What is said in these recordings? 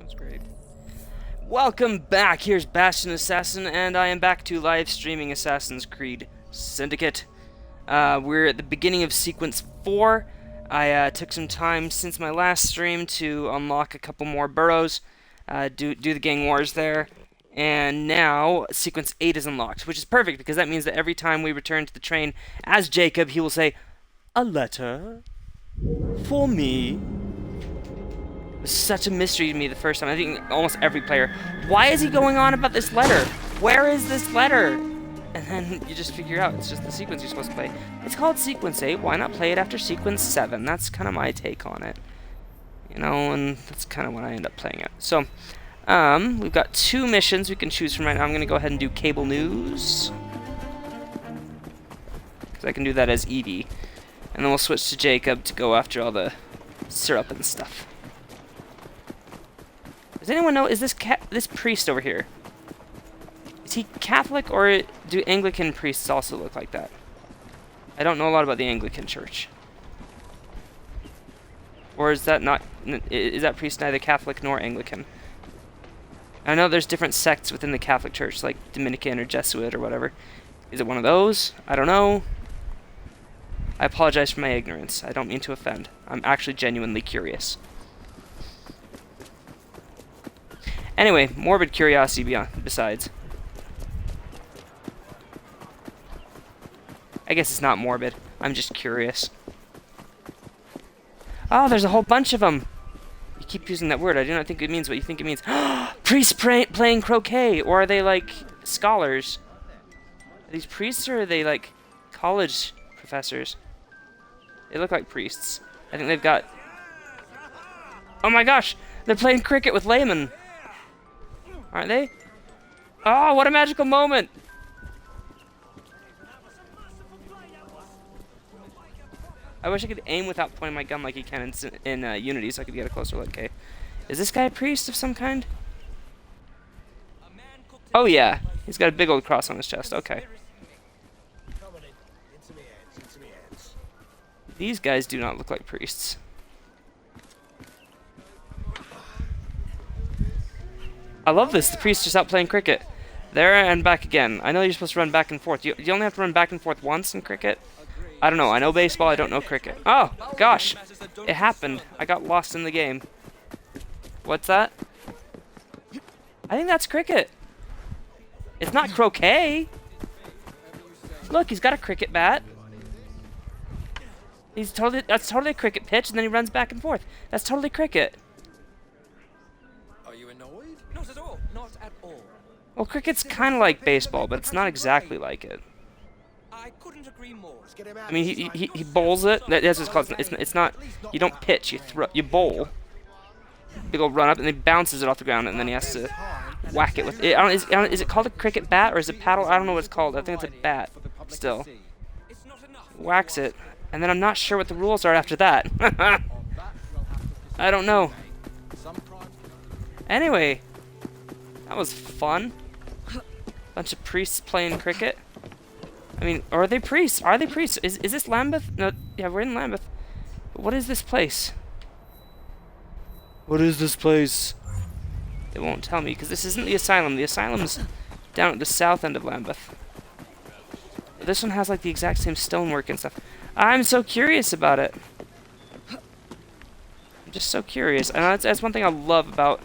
That's great. Welcome back. Here's Bastion Assassin, and I am back to live streaming Assassin's Creed Syndicate. We're at the beginning of Sequence 4. I took some time since my last stream to unlock a couple more burrows, do the gang wars there, and now Sequence 8 is unlocked, which is perfect because that means that every time we return to the train as Jacob, he will say, "A letter for me." It was such a mystery to me the first time. I think almost every player. Why is he going on about this letter? Where is this letter? And then you just figure out it's just the sequence you're supposed to play. It's called Sequence 8. Why not play it after Sequence 7? That's kind of my take on it. You know, and that's kind of when I end up playing it. So, we've got 2 missions we can choose from right now. I'm going to go ahead and do Cable News, because I can do that as Edie. And then we'll switch to Jacob to go after all the syrup and stuff. Does anyone know, is this priest over here, is he Catholic, or do Anglican priests also look like that? I don't know a lot about the Anglican church. Or is that priest neither Catholic nor Anglican? I know there's different sects within the Catholic Church, like Dominican or Jesuit or whatever. Is it one of those? I don't know. I apologize for my ignorance. I don't mean to offend. I'm actually genuinely curious. Anyway, morbid curiosity besides. I guess it's not morbid. I'm just curious. Oh, there's a whole bunch of them. You keep using that word. I do not think it means what you think it means. Priests playing croquet. Or are they like scholars? Are these priests, or are they like college professors? They look like priests. I think they've got... Oh my gosh! They're playing cricket with laymen. Aren't they? Oh, what a magical moment! I wish I could aim without pointing my gun like you can in Unity, so I could get a closer look. Okay. Is this guy a priest of some kind? Oh yeah, he's got a big old cross on his chest. Okay. These guys do not look like priests. I love this. The priest's just out playing cricket. There and back again. I know you're supposed to run back and forth. You only have to run back and forth once in cricket? I don't know. I know baseball. I don't know cricket. Oh, gosh. It happened. I got lost in the game. What's that? I think that's cricket. It's not croquet. Look, he's got a cricket bat. That's totally a cricket pitch, and then he runs back and forth. That's totally cricket. Are you annoyed? Not at all. Not at all. Well, cricket's kind of like baseball, but it's not exactly like it. I couldn't agree more. I mean, he bowls it. That's what it's called. It's not. You don't pitch. You bowl. Big old run up, and then he bounces it off the ground, and then he has to whack it with it. Is it called a cricket bat, or is it paddle? I don't know what it's called. I think it's a bat. Still, whacks it, and then I'm not sure what the rules are after that. I don't know. Anyway, that was fun. Bunch of priests playing cricket. I mean, are they priests? Are they priests? Is this Lambeth? No, yeah, we're in Lambeth. But what is this place? What is this place? They won't tell me, because this isn't the asylum. The asylum's down at the south end of Lambeth. But this one has like the exact same stonework and stuff. I'm so curious about it. I'm just so curious. And that's one thing I love about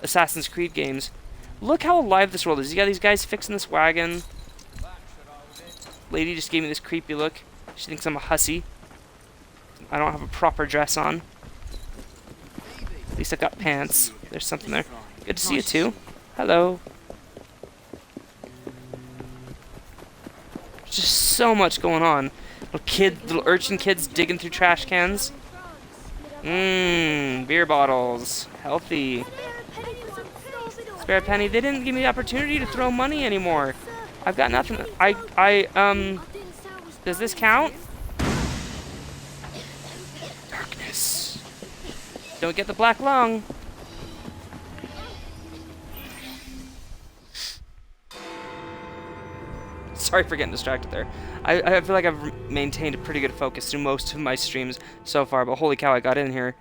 Assassin's Creed games. Look how alive this world is. You got these guys fixing this wagon. Lady just gave me this creepy look. She thinks I'm a hussy. I don't have a proper dress on. At least I got pants. There's something there. Good to see you too. Hello. There's just so much going on. Little urchin kids digging through trash cans. Beer bottles. Healthy. Spare a penny. They didn't give me the opportunity to throw money anymore. I've got nothing. Does this count? Darkness. Don't get the black lung. Sorry for getting distracted there. I feel like I've maintained a pretty good focus through most of my streams so far, but holy cow, I got in here.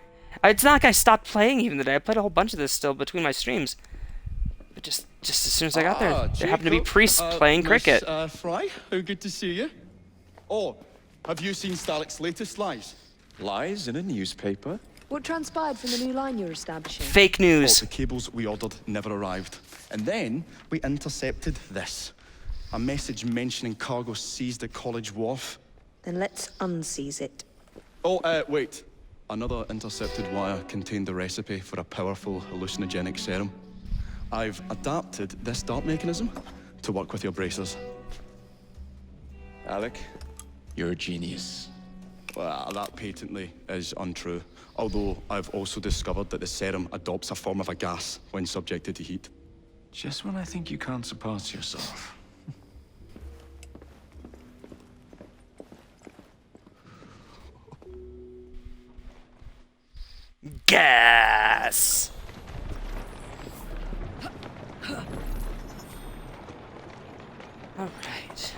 It's not like I stopped playing even today. I played a whole bunch of this still between my streams. But just as soon as I got there happened to be priests playing cricket. Fry, how good to see you. Oh, have you seen Starlick's latest lies? Lies in a newspaper? What transpired from the new line you're establishing? Fake Oh, news. the cables we ordered never arrived. And then we intercepted this. A message mentioning cargo seized at College Wharf. Then let's unseize it. Oh, wait. Another intercepted wire contained the recipe for a powerful hallucinogenic serum. I've adapted this dart mechanism to work with your bracers. Alec, you're a genius. Well, that patently is untrue. Although I've also discovered that the serum adopts a form of a gas when subjected to heat. Just when I think you can't surpass yourself. Gas. All right.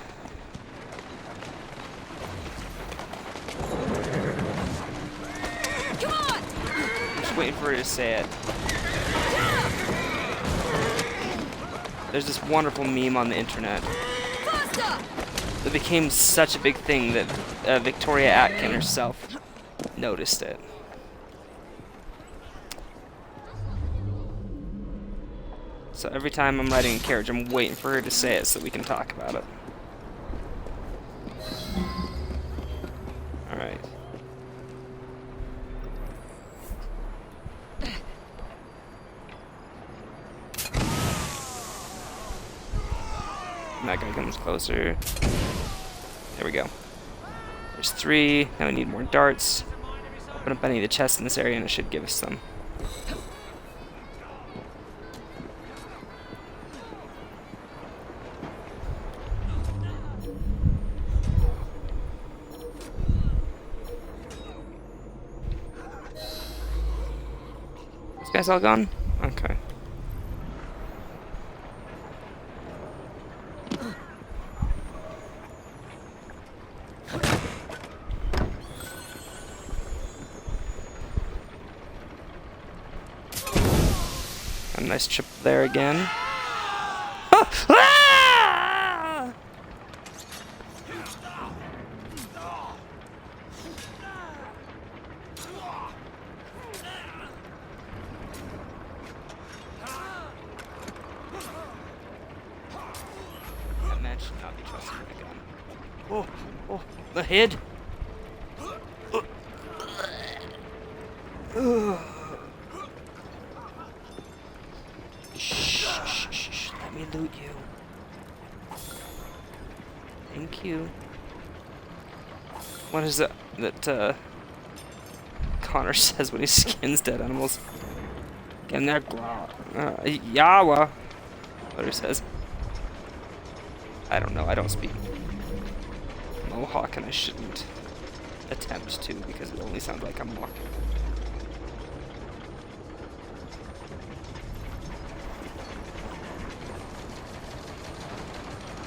Come on! Just waiting for her to say it. There's this wonderful meme on the internet that became such a big thing that Victoria Atkin herself noticed it. So every time I'm riding a carriage, I'm waiting for her to say it so we can talk about it. Alright. That guy comes closer. There we go. There's 3. Now we need more darts. Open up any of the chests in this area and it should give us some. This guy's all gone? Okay. A nice trip there again. Ah! That man should not be trusting that gun. Oh, the head. Shh, let me loot you. Thank you. What is that Connor says when he skins dead animals? Get in there, Yawa. What he says. I don't know, I don't speak Mohawk and I shouldn't attempt to because it only sounds like I'm mocking.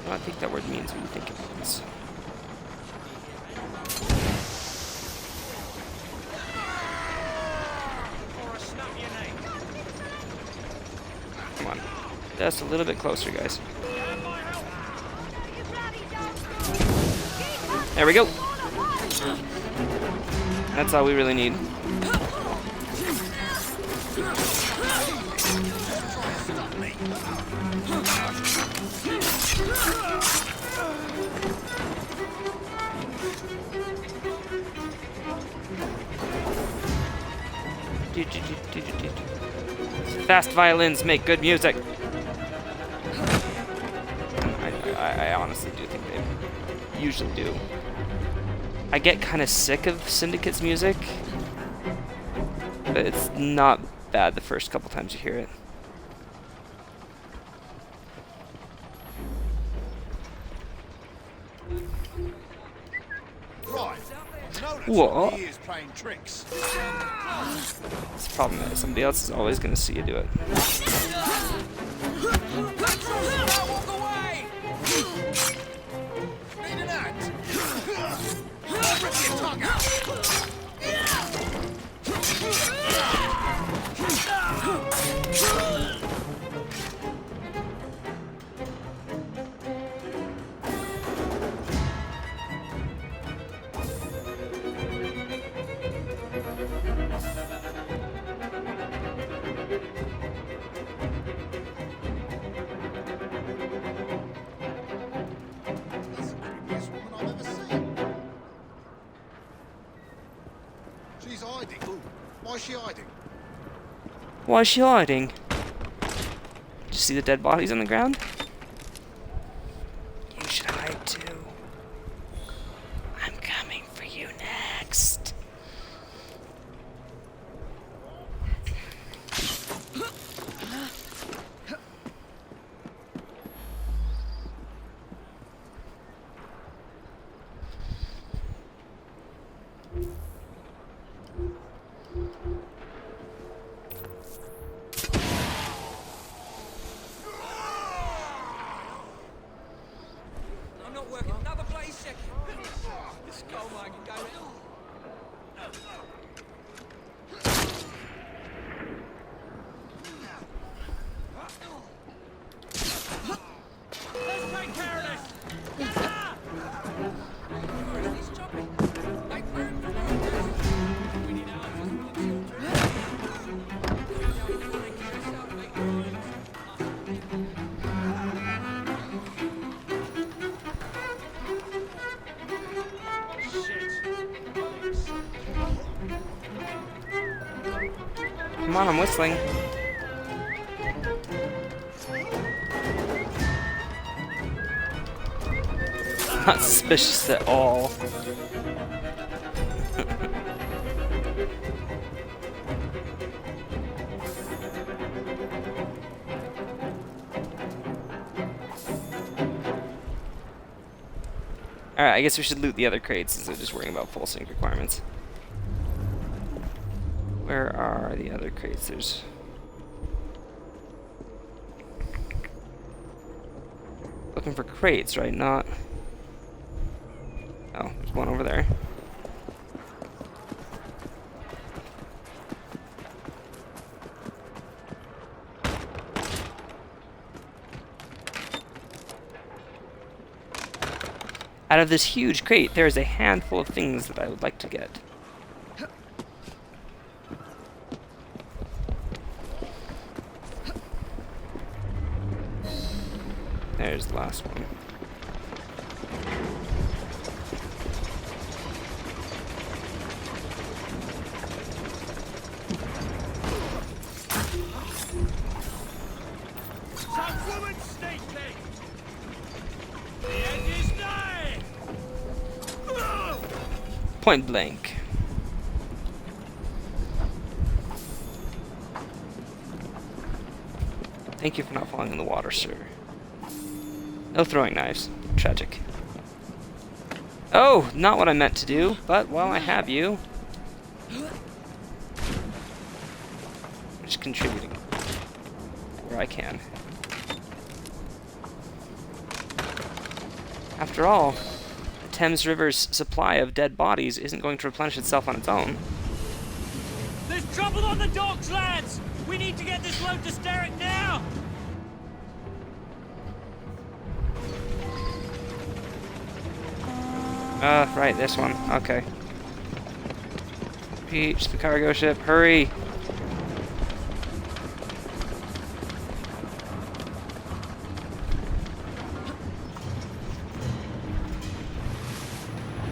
I don't think that word means what you think it means. Come on. Just a little bit closer, guys. There we go. That's all we really need. Fast violins make good music. I honestly do think they usually do. I get kind of sick of Syndicate's music, but it's not bad the first couple times you hear it. What? It's a problem that somebody else is always going to see you do it. She's hiding. Why is she hiding? Why is she hiding? Did you see the dead bodies on the ground? You should hide too. I'm coming for you next. I'm not working another bloody second. This coal mine can go in. Let's take care of this. Where is this chopping? Make room for more. We need answers for the children. Come on, I'm whistling. Not suspicious at all. Alright, I guess we should loot the other crates instead of just worrying about full sync requirements. Where are the other crates? There's... Looking for crates, right? Not... Oh, there's one over there. Out of this huge crate, there is a handful of things that I would like to get. There's the last one. Some woman snake thing. The end is nigh. Point blank. Thank you for not falling in the water, sir. No throwing knives. Tragic. Oh, not what I meant to do, but while I have you... I'm just contributing where I can. After all, the Thames River's supply of dead bodies isn't going to replenish itself on its own. There's trouble on the docks, lads! We need to get this load to Sterrick now! Right, this one. Okay. Peach, the cargo ship, hurry!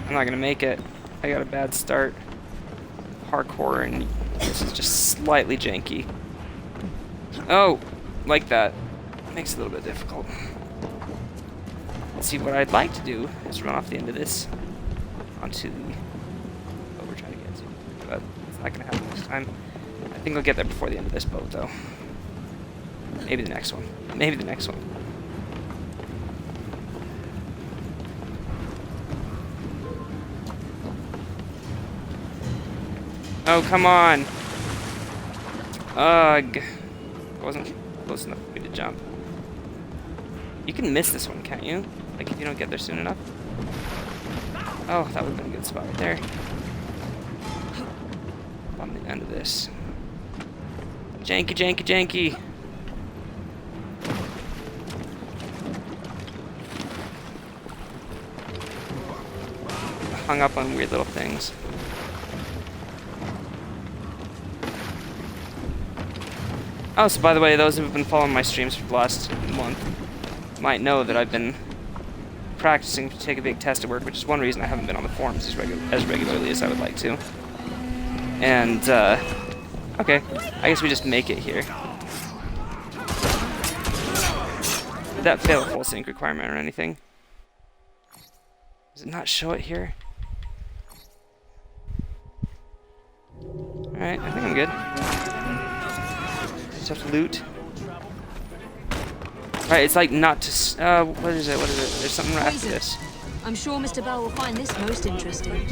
I'm not gonna make it. I got a bad start. Parkour, and this is just slightly janky. Oh, like that. Makes it a little bit difficult. Let's see, what I'd like to do is run off the end of this onto what we're trying to get to. But it's not gonna happen this time. I think I'll get there before the end of this boat, though. Maybe the next one. Maybe the next one. Oh, come on! Ugh. Wasn't close enough for me to jump. You can miss this one, can't you? Like, if you don't get there soon enough? Oh, that would have been a good spot right there. On the end of this. Janky, janky, janky! Hung up on weird little things. Oh, so by the way, those who have been following my streams for the last month might know that I've been practicing to take a big test at work, which is one reason I haven't been on the forums as regularly as I would like to. And, okay. I guess we just make it here. Did that fail a full sync requirement or anything? Does it not show it here? Alright, I think I'm good. Just have to loot. Alright, it's like not to... what is it? What is it? There's something right after this. I'm sure Mr. Bell will find this most interesting.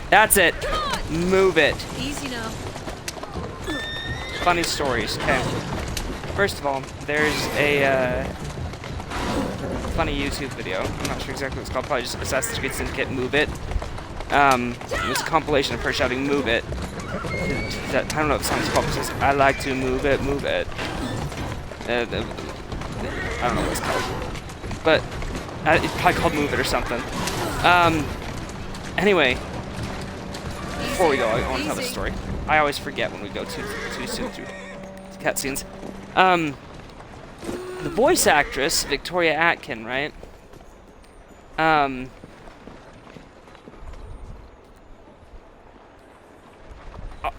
That's it. Move it. Easy now. Funny stories. Okay. First of all, there's a funny YouTube video. I'm not sure exactly what it's called. Probably just Assassin's Creed Syndicate Move It. It was a compilation of her shouting "Move it." I don't know what the song's called. It says, "I like to move it, move it." I don't know what it's called, but it's probably called "Move It" or something. Anyway. Before we go, I want to tell the story. I always forget when we go too soon through cutscenes. The voice actress, Victoria Atkin, right?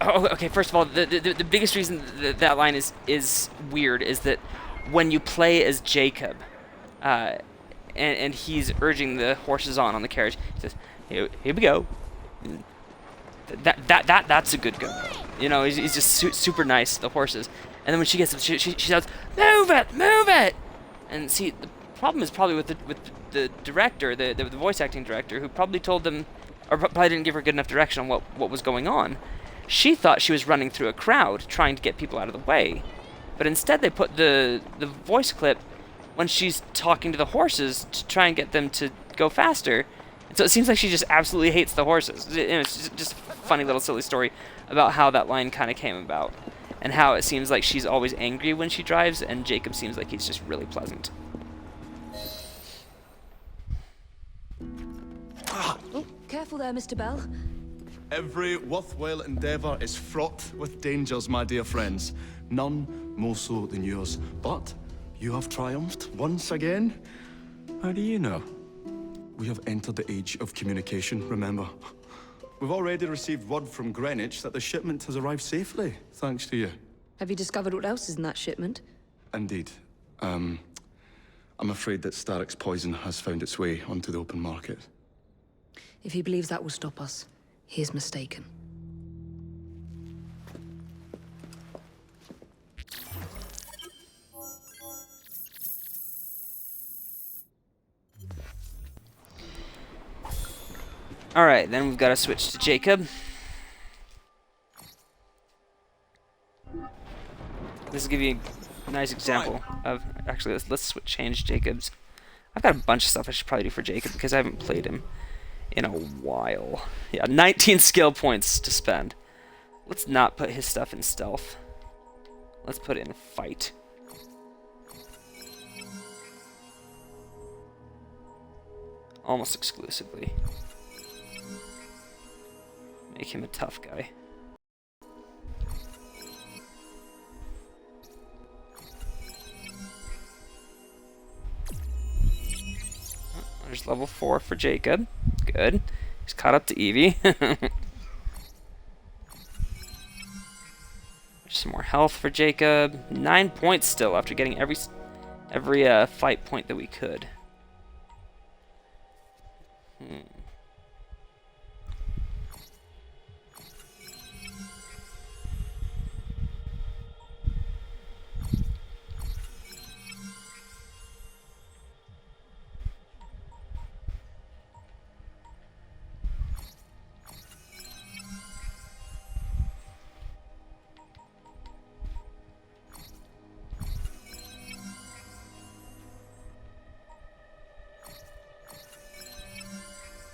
Okay, first of all, the biggest reason that line is weird is that when you play as Jacob, and he's urging the horses on the carriage, he says, here we go. That's a good go. You know, he's just super nice to the horses. And then when she gets them, she shouts, "Move it, move it!" And see, the problem is probably with the director, the voice acting director, who probably told them, or probably didn't give her good enough direction on what was going on. She thought she was running through a crowd trying to get people out of the way, but instead they put the voice clip when she's talking to the horses to try and get them to go faster. So it seems like she just absolutely hates the horses. It's just a funny little silly story about how that line kind of came about, and how it seems like she's always angry when she drives, and Jacob seems like he's just really pleasant. Oh, careful there, Mr. Bell. Every worthwhile endeavour is fraught with dangers, my dear friends. None more so than yours. But you have triumphed once again. How do you know? We have entered the age of communication, remember. We've already received word from Greenwich that the shipment has arrived safely, thanks to you. Have you discovered what else is in that shipment? Indeed. I'm afraid that Starrick's poison has found its way onto the open market. If he believes that will stop us, he is mistaken. Alright, then we've got to switch to Jacob. This will give you a nice example of... Actually, let's change Jacob's. I've got a bunch of stuff I should probably do for Jacob because I haven't played him in a while. Yeah, 19 skill points to spend. Let's not put his stuff in stealth. Let's put it in fight. Almost exclusively. Make him a tough guy. There's level 4 for Jacob. Good. He's caught up to Evie. There's some more health for Jacob. 9 points still after getting every fight point that we could.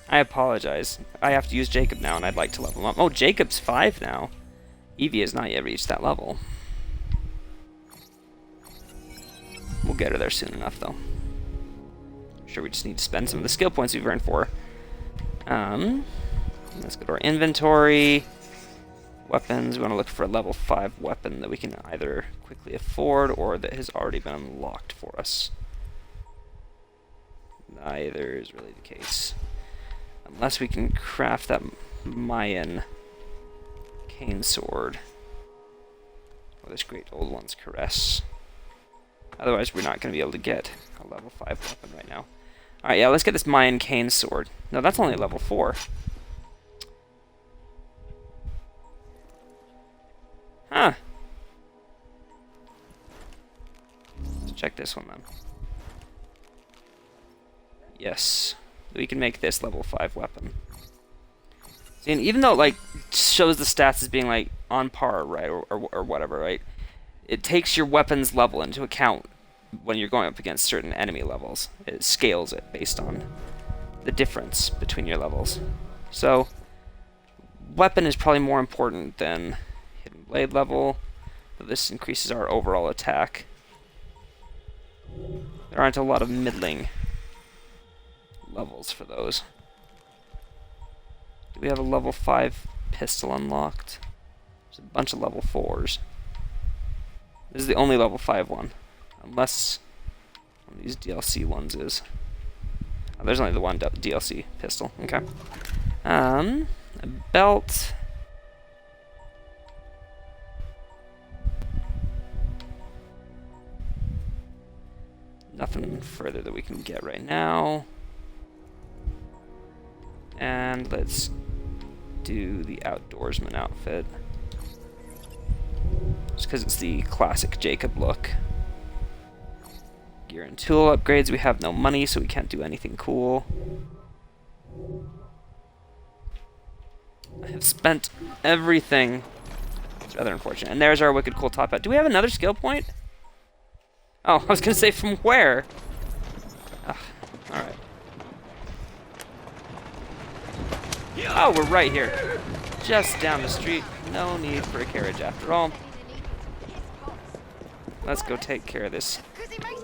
I apologize. I have to use Jacob now, and I'd like to level him up. Oh, Jacob's 5 now. Evie has not yet reached that level. We'll get her there soon enough, though. I'm sure we just need to spend some of the skill points we've earned for her. Let's go to our inventory. Weapons. We want to look for a level 5 weapon that we can either quickly afford or that has already been unlocked for us. Neither is really the case. Unless we can craft that Mayan cane sword. Or this great old one's caress. Otherwise, we're not going to be able to get a level 5 weapon right now. Alright, yeah, let's get this Mayan cane sword. No, that's only level 4. Huh. Let's check this one then. Yes. We can make this level 5 weapon. See, and even though it, like, shows the stats as being, like, on par, right, or whatever, right, it takes your weapon's level into account when you're going up against certain enemy levels. It scales it based on the difference between your levels. So, weapon is probably more important than hidden blade level, but this increases our overall attack. There aren't a lot of middling levels for those. Do we have a level 5 pistol unlocked? There's a bunch of level 4s. This is the only level 5 one. Unless one of these DLC ones is. Oh, there's only the one DLC pistol. Okay. A belt. Nothing further that we can get right now. And let's do the outdoorsman outfit. Just because it's the classic Jacob look. Gear and tool upgrades. We have no money, so we can't do anything cool. I have spent everything. It's rather unfortunate. And there's our wicked cool top hat. Do we have another skill point? Oh, I was going to say from where? Alright. Oh, we're right here. Just down the street. No need for a carriage after all. Let's go take care of this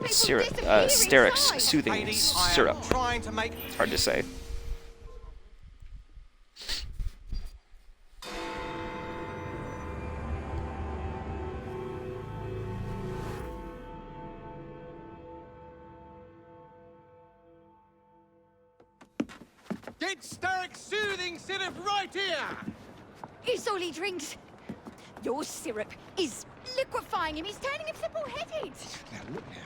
syrup, Sterix soothing syrup. It's hard to say. Get Starrick soothing syrup right here! It's all he drinks. Your syrup is liquefying him. He's turning him simple-headed. Now look now.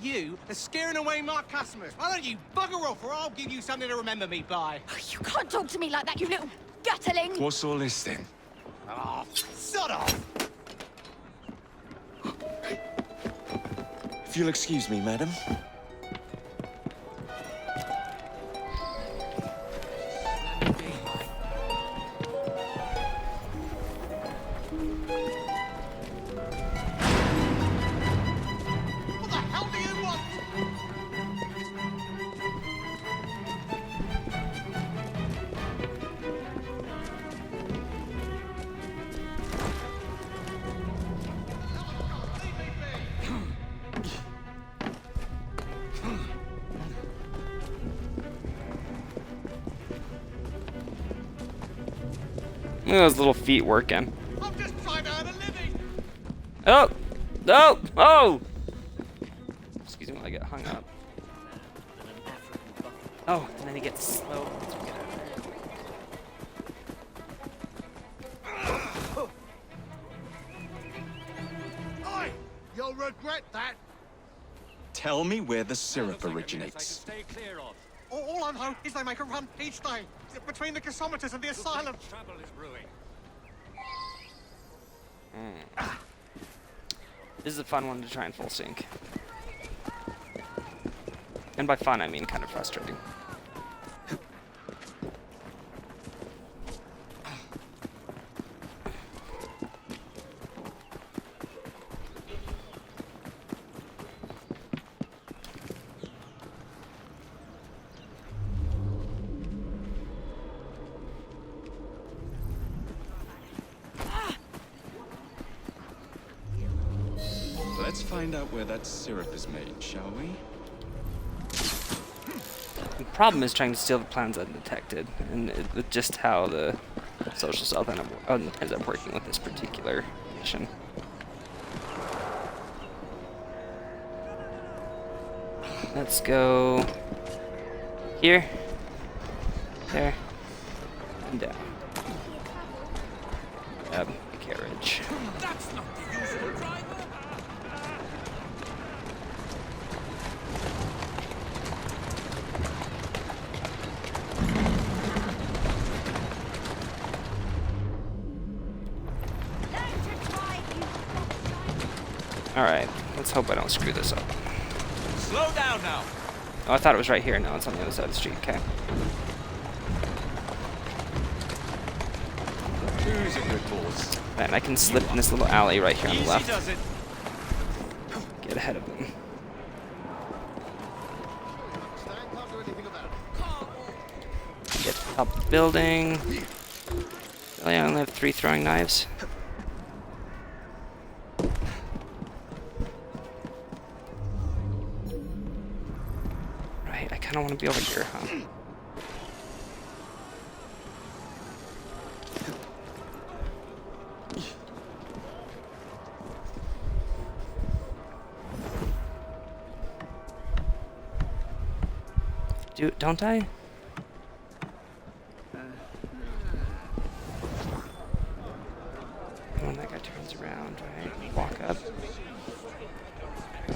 You are scaring away my customers. Why don't you bugger off or I'll give you something to remember me by. You can't talk to me like that, you little gutterling. What's all this then? Oh, sod off! If you'll excuse me, madam. What the hell do you want? Look at those little feet working. I'm just trying to earn a living. Oh! Oh! Oh! Excuse me while I get hung up. Oh, and then he gets slow. Let's get out of there. Oi! You'll regret that. Tell me where the syrup originates. Stay clear of. All I know is they make a run each day between the gasometers and the asylum. Trouble is brewing. This is a fun one to try and full sync. And by fun, I mean kind of frustrating. Let's Let's find out where that syrup is made, shall we? The problem is trying to steal the plans undetected, and just how the social stealth ends up working with this particular mission. Let's go here, there, and down. Grab the carriage. That's not the usual driver. Alright, let's hope I don't screw this up. Slow down now. Oh, I thought it was right here. No, it's on the other side of the street. Okay. Who's a good horse? Man, I can slip in this little alley right here on the Easy left. does it. Get ahead of them. Stan can't do anything about it. Get to the top of the building. Really, I only have 3 throwing knives. Right, I kind of want to be over here, huh? Don't I? When that guy turns around, right? Walk up. The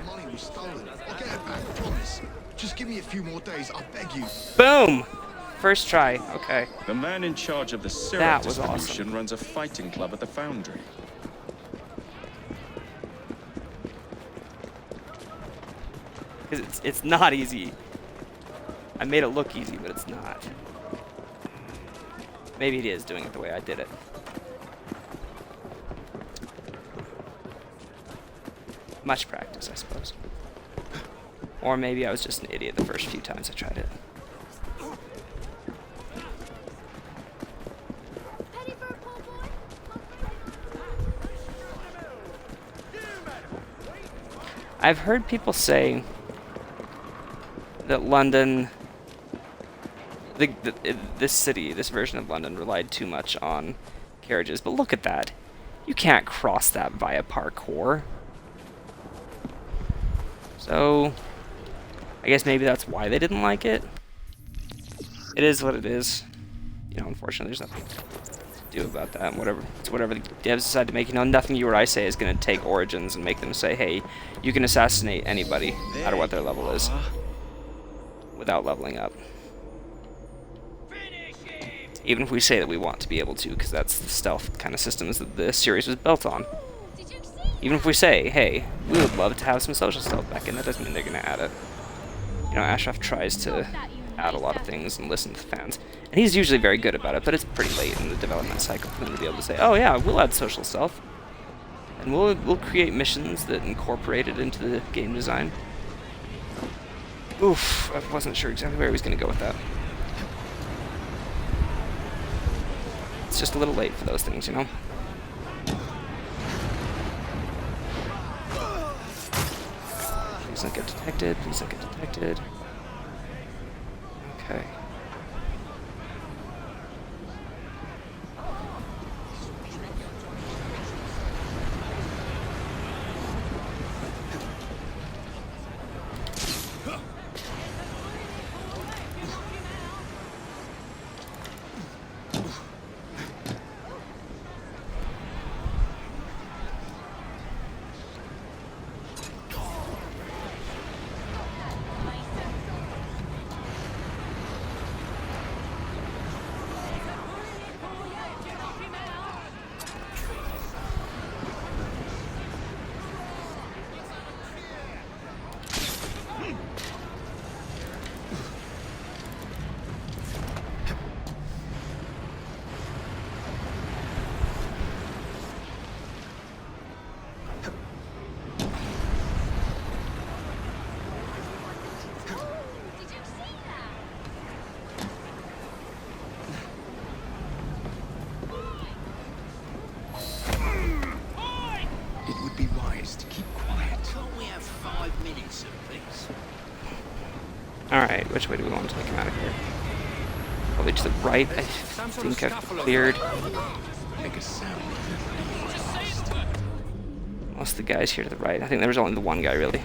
money was stolen. I'll get it back, promise. Just give me a few more days, I beg you. Boom! First try. Okay. The man in charge of the syrup That was distribution awesome. runs a fighting club at the foundry. Because it's not easy. I made it look easy, but it's not. Maybe it is doing it the way I did it. Much practice, I suppose. Or maybe I was just an idiot the first few times I tried it. I've heard people say that London, this city, this version of London, relied too much on carriages. But look at that. You can't cross that via parkour. So, I guess maybe that's why they didn't like it. It is what it is. You know, unfortunately, there's nothing to do about that. It's whatever the devs decide to make. You know, nothing you or I say is going to take Origins and make them say, hey, you can assassinate anybody, no matter what their level is, without leveling up. Even if we say that we want to be able to, because that's the stealth kind of systems that the series was built on. Even if we say, hey, we would love to have some social stealth back in, that doesn't mean they're going to add it. You know, Ashraf tries to add a lot of things and listen to the fans. And he's usually very good about it, but it's pretty late in the development cycle for them to be able to say, oh yeah, we'll add social stealth. And we'll create missions that incorporate it into the game design. Oof, I wasn't sure exactly where he was going to go with that. It's just a little late for those things, you know? Please don't get detected, please don't get detected. Okay. would be wise to keep quiet. Can't we have 5 minutes of peace? Alright, which way do we want to take him out of here? Probably to the right. I think I've cleared Make a sound. most of the guys here to the right. I think there was only the one guy, really.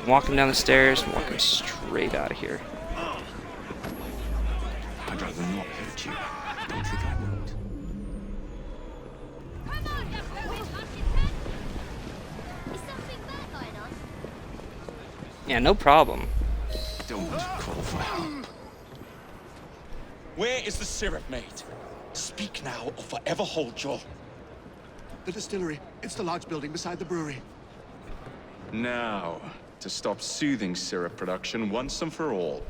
Walking down the stairs and walking straight out of here. I'd rather not hurt you. Don't think I would. Yeah, no problem. Don't call for help. Where is the syrup made? Speak now or forever hold your... The distillery. It's the large building beside the brewery. Now, to stop soothing syrup production once and for all.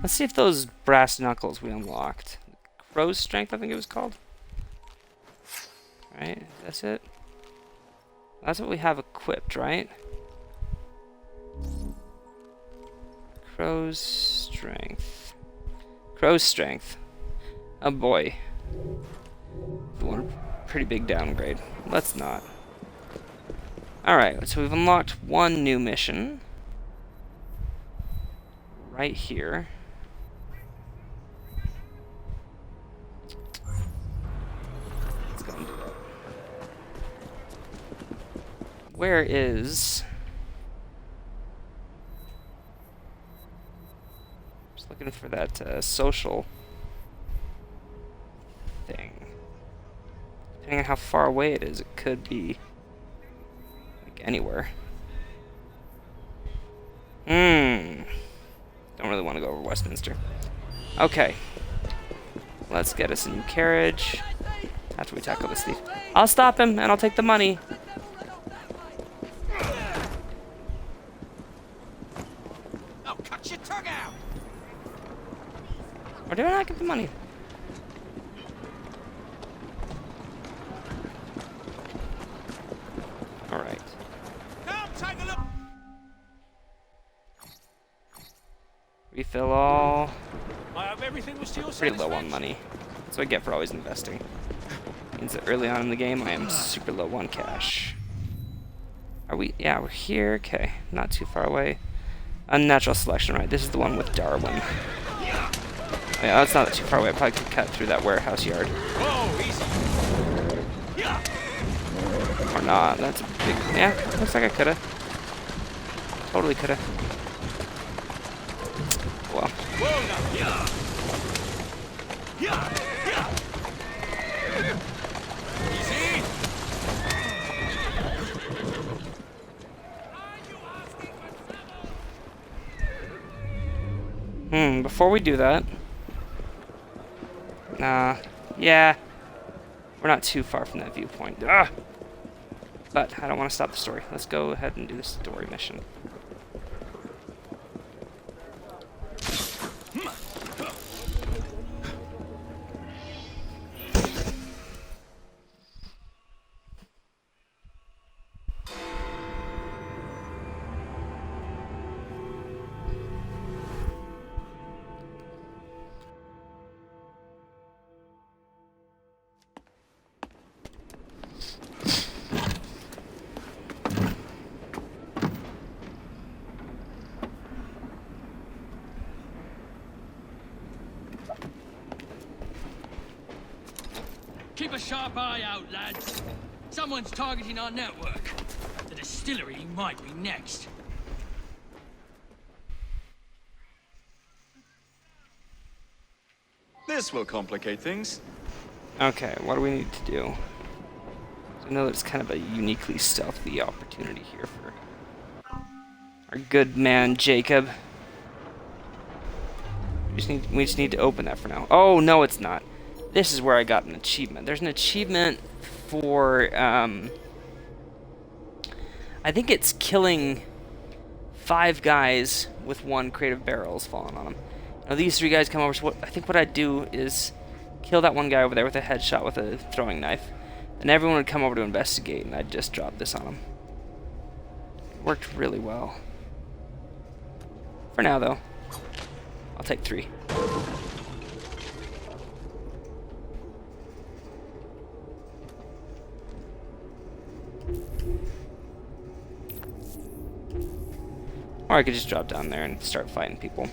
Let's see if those brass knuckles we unlocked. Crow's strength, I think it was called. Right, that's it. That's what we have equipped, right? Crow's strength. Crow's strength. Oh boy. One pretty big downgrade. Let's not. Alright, so we've unlocked one new mission. Right here. Let's go and do that. Where is... Just looking for that social thing. Depending on how far away it is, it could be like anywhere. Don't really want to go over Westminster. Okay. Let's get us a new carriage after we tackle this thief. I'll stop him and I'll take the money. Oh, cut your tongue out! Or did I not get the money? Alright. Come, take a look! Refill all. I hope everything was to your Pretty low on money. That's what I get for always investing. Means that early on in the game I am super low on cash. Are we? Yeah, we're here. Okay, not too far away. Unnatural selection, right? This is the one with Darwin. Yeah, that's not too far away. I probably could cut through that warehouse yard. Whoa, easy. Or not. That's a big... Yeah, looks like I could've. Totally could've. Well. Whoa, now. Easy. Before we do that... yeah. We're not too far from that viewpoint. Ugh! But I don't want to stop the story. Let's go ahead and do the story mission. Keep a sharp eye out, lads. Someone's targeting our network. The distillery might be next. This will complicate things. Okay, what do we need to do? I know it's kind of a uniquely stealthy opportunity here for our good man Jacob. We just need to open that for now. Oh no, it's not. This is where I got an achievement. There's an achievement for I think it's killing 5 guys with 1 crate of barrels falling on them. Now these 3 guys come over. So I think what I'd do is kill that one guy over there with a headshot with a throwing knife. And everyone would come over to investigate, and I'd just drop this on them. Worked really well. For now, though. I'll take 3. Or I could just drop down there and start fighting people.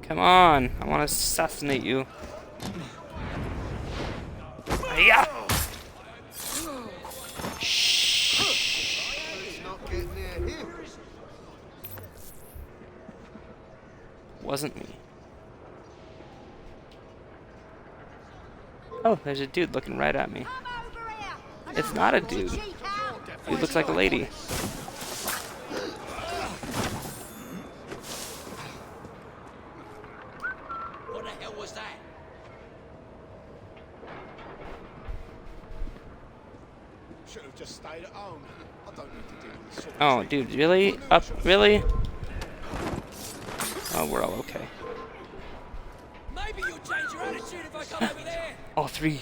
Come on, I want to assassinate you. Yeah. Wasn't me. Oh, there's a dude looking right at me. It's not a dude. Dude looks like a lady. What the hell was that? Should have just stayed at home. I don't need to deal with this sort of Oh, thing. dude, really? Up, really? Oh, we're all okay. Maybe you'll change your attitude if I come over there. All 3.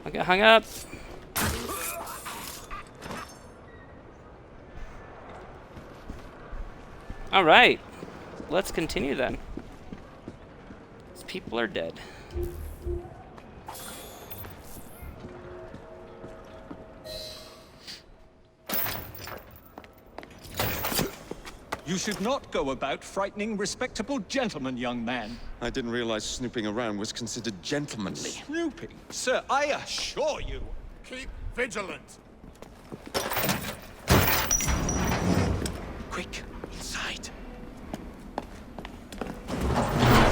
I got hung up. All right, let's continue then. These people are dead. You should not go about frightening respectable gentlemen, young man. I didn't realize snooping around was considered gentlemanly. Snooping? Sir, I assure you. Keep vigilant. Quick, inside.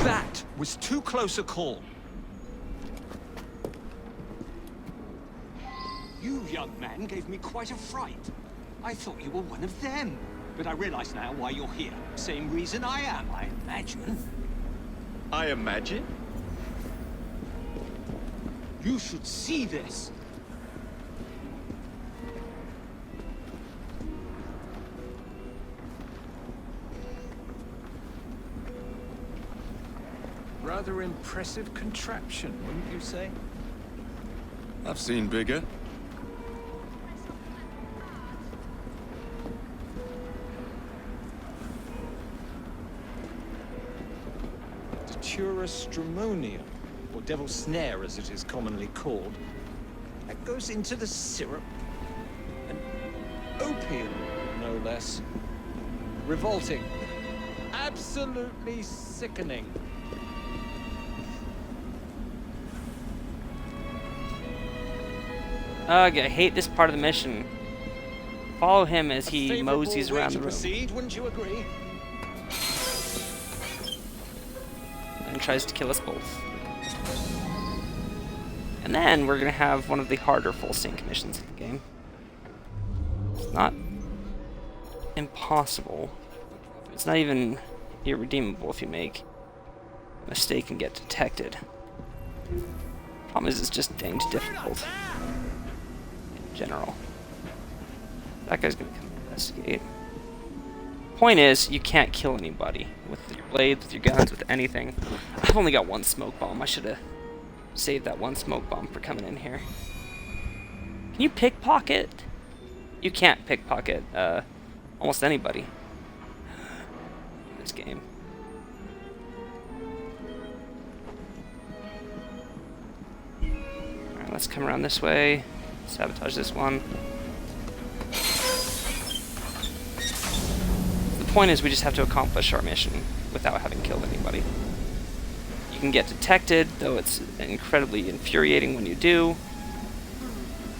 That was too close a call. You, young man, gave me quite a fright. I thought you were one of them. But I realize now why you're here. Same reason I am, I imagine. I imagine? You should see this. Rather impressive contraption, wouldn't you say? I've seen bigger. Stramonium, or devil's snare as it is commonly called. That goes into the syrup. And opium, no less. Revolting. Absolutely sickening. Ugh, I hate this part of the mission. Follow him as he moseys around the room. Proceed, wouldn't you agree? And tries to kill us both. And then we're gonna have one of the harder full sync missions of the game. It's not impossible. It's not even irredeemable if you make a mistake and get detected. Problem is, it's just danged difficult in general. That guy's gonna come investigate. Point is, you can't kill anybody with your blades, with your guns, with anything. I've only got 1 smoke bomb. I should have saved that 1 smoke bomb for coming in here. Can you pickpocket? You can't pickpocket almost anybody in this game. Alright, let's come around this way. Sabotage this one. The point is, we just have to accomplish our mission without having killed anybody. You can get detected, though it's incredibly infuriating when you do.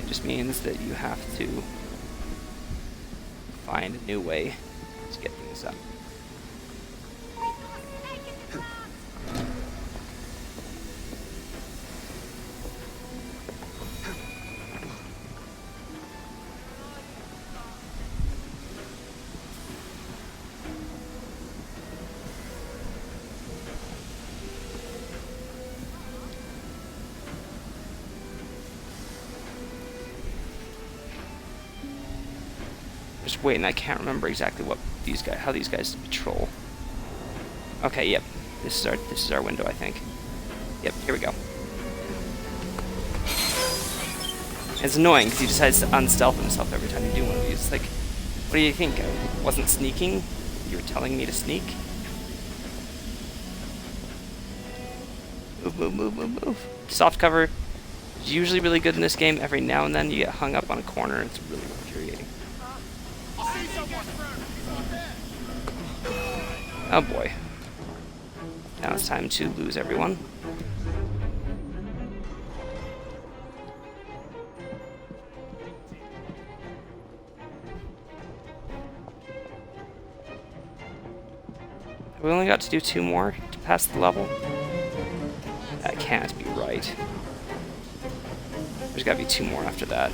It just means that you have to find a new way to get things done. Just waiting. I can't remember exactly what these guys, how these guys patrol. Okay, yep. This is our window, I think. Yep, here we go. It's annoying because he decides to unstealth himself every time you do one of these. Like, what do you think? I wasn't sneaking? You were telling me to sneak? Move, move, move, move, move. Soft cover is usually really good in this game. Every now and then you get hung up on a corner. It's really infuriating. Oh boy. Now it's time to lose everyone. We only got to do 2 more to pass the level? That can't be right. There's gotta be 2 more after that.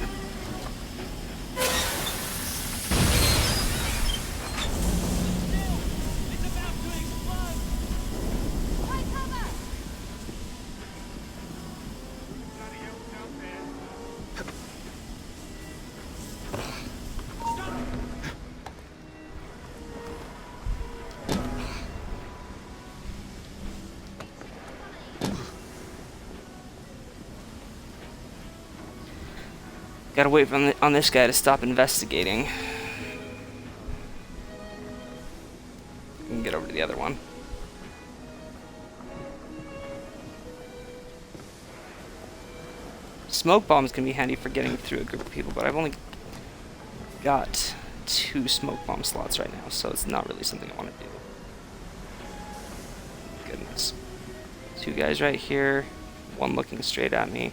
Gotta wait on this guy to stop investigating. And get over to the other one. Smoke bombs can be handy for getting through a group of people, but I've only got 2 smoke bomb slots right now, so it's not really something I want to do. Goodness. 2 guys right here, 1 looking straight at me.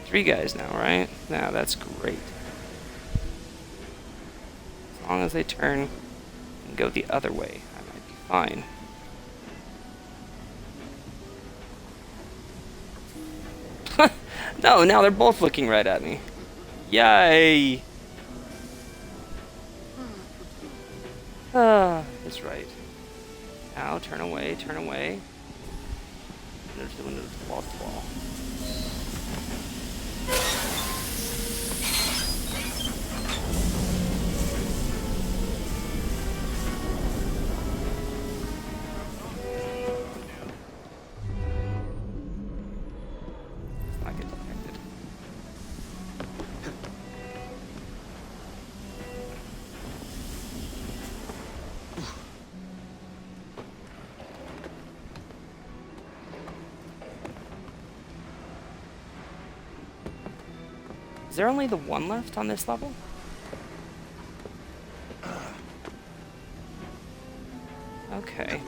3 guys now, right? Now that's great. As long as they turn and go the other way, I might be fine. No, now they're both looking right at me. Yay! Ah, that's right. Now turn away, turn away. Window to the window, to the wall, to the wall. Is there only the 1 left on this level? Okay.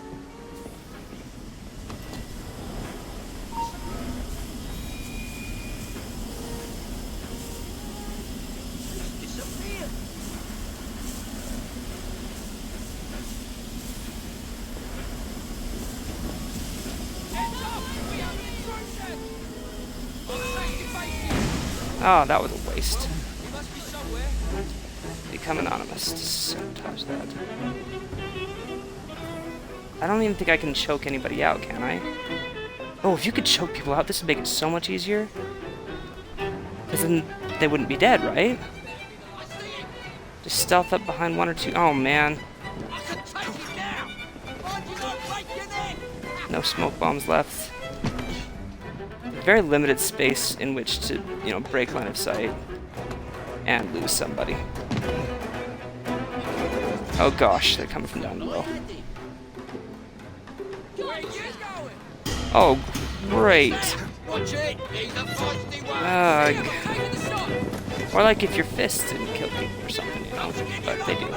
Oh, that was a waste. Become anonymous to sabotage that. I don't even think I can choke anybody out, can I? Oh, if you could choke people out, this would make it so much easier. Because then they wouldn't be dead, right? Just stealth up behind 1 or 2. Oh, man. No smoke bombs left. Very limited space in which to, you know, break line of sight and lose somebody. Oh gosh, they're coming from down below. Oh, great. Or like if your fists didn't kill people or something, you know, but they do.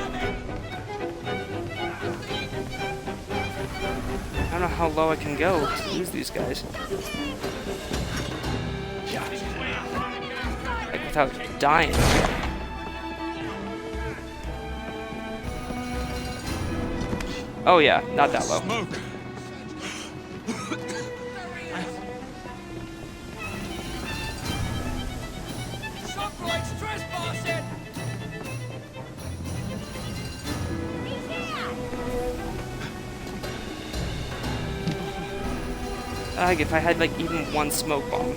I don't know how low I can go to lose these guys. Like without dying. Oh yeah, not that low. Smoke. If I had like even 1 smoke bomb,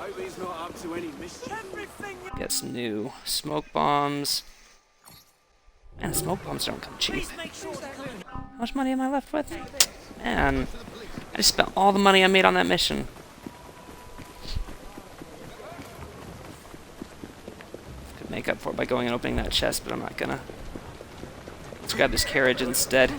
Hope he's not up to any mischief. Get some new smoke bombs. Man, smoke bombs don't come cheap. How much money am I left with? Man, I just spent all the money I made on that mission. Could make up for it by going and opening that chest, but I'm not gonna. Let's grab this carriage instead.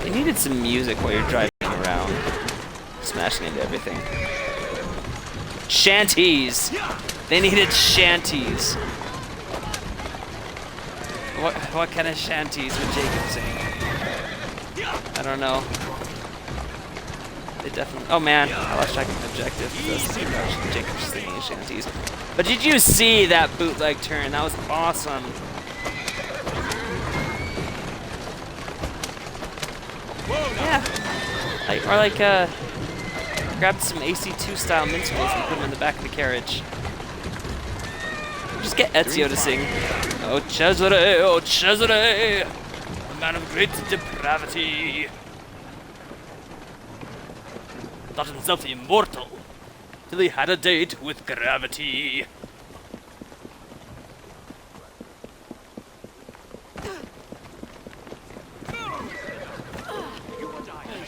They needed some music while you're driving around, smashing into everything. Shanties! They needed shanties. What kind of shanties would Jacob sing? I don't know. They definitely. Oh man, I lost track of the objective. Jacob singing shanties. But did you see that bootleg turn? That was awesome. Yeah. Grabbed some AC2 style minstrels and put them in the back of the carriage. Just get Ezio to sing. Oh Cesare, a man of great depravity. Thought himself immortal, till he had a date with gravity.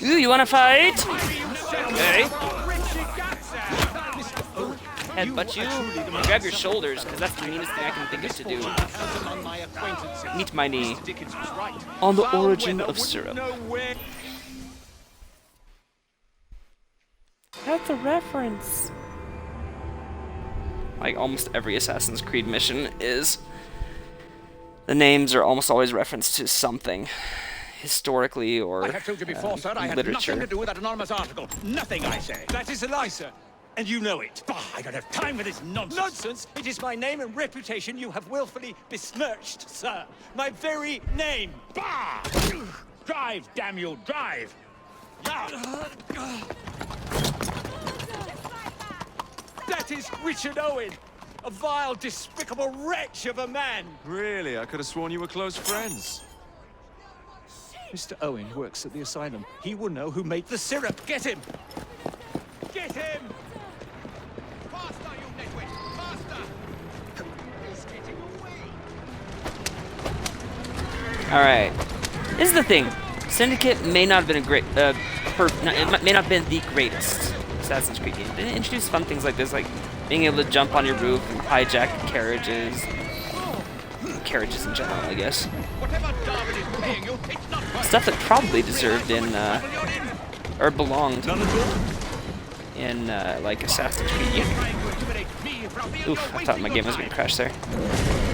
Ooh, you wanna fight? Okay. Headbutt you. Grab your shoulders, because that's the meanest thing I can think of to do. Meet my knee. On the origin of syrup. That's a reference. Like almost every Assassin's Creed mission is. The names are almost always referenced to something. Historically or I have told you before, sir, I had literature. nothing to do with that anonymous article. Nothing, I say. That is a lie, sir. And you know it. Bah, I don't have time for this nonsense. Nonsense? It is my name and reputation you have willfully besmirched, sir. My very name. Bah! Drive, damn you, drive! That is Richard Owen, a vile, despicable wretch of a man. Really? I could have sworn you were close friends. Mr. Owen works at the asylum. He will know who made the syrup. Get him! Get him! Faster, you nitwit! Faster! He's getting away! Alright. This is the thing. Syndicate may not have been a great, it may not have been the greatest Assassin's Creed game. They introduced fun things like this, like being able to jump on your roof and hijack carriages. Carriages in general, I guess. Stuff that probably deserved in, or belonged in, like Assassin's Creed. Oof, I thought my game was going to crash there.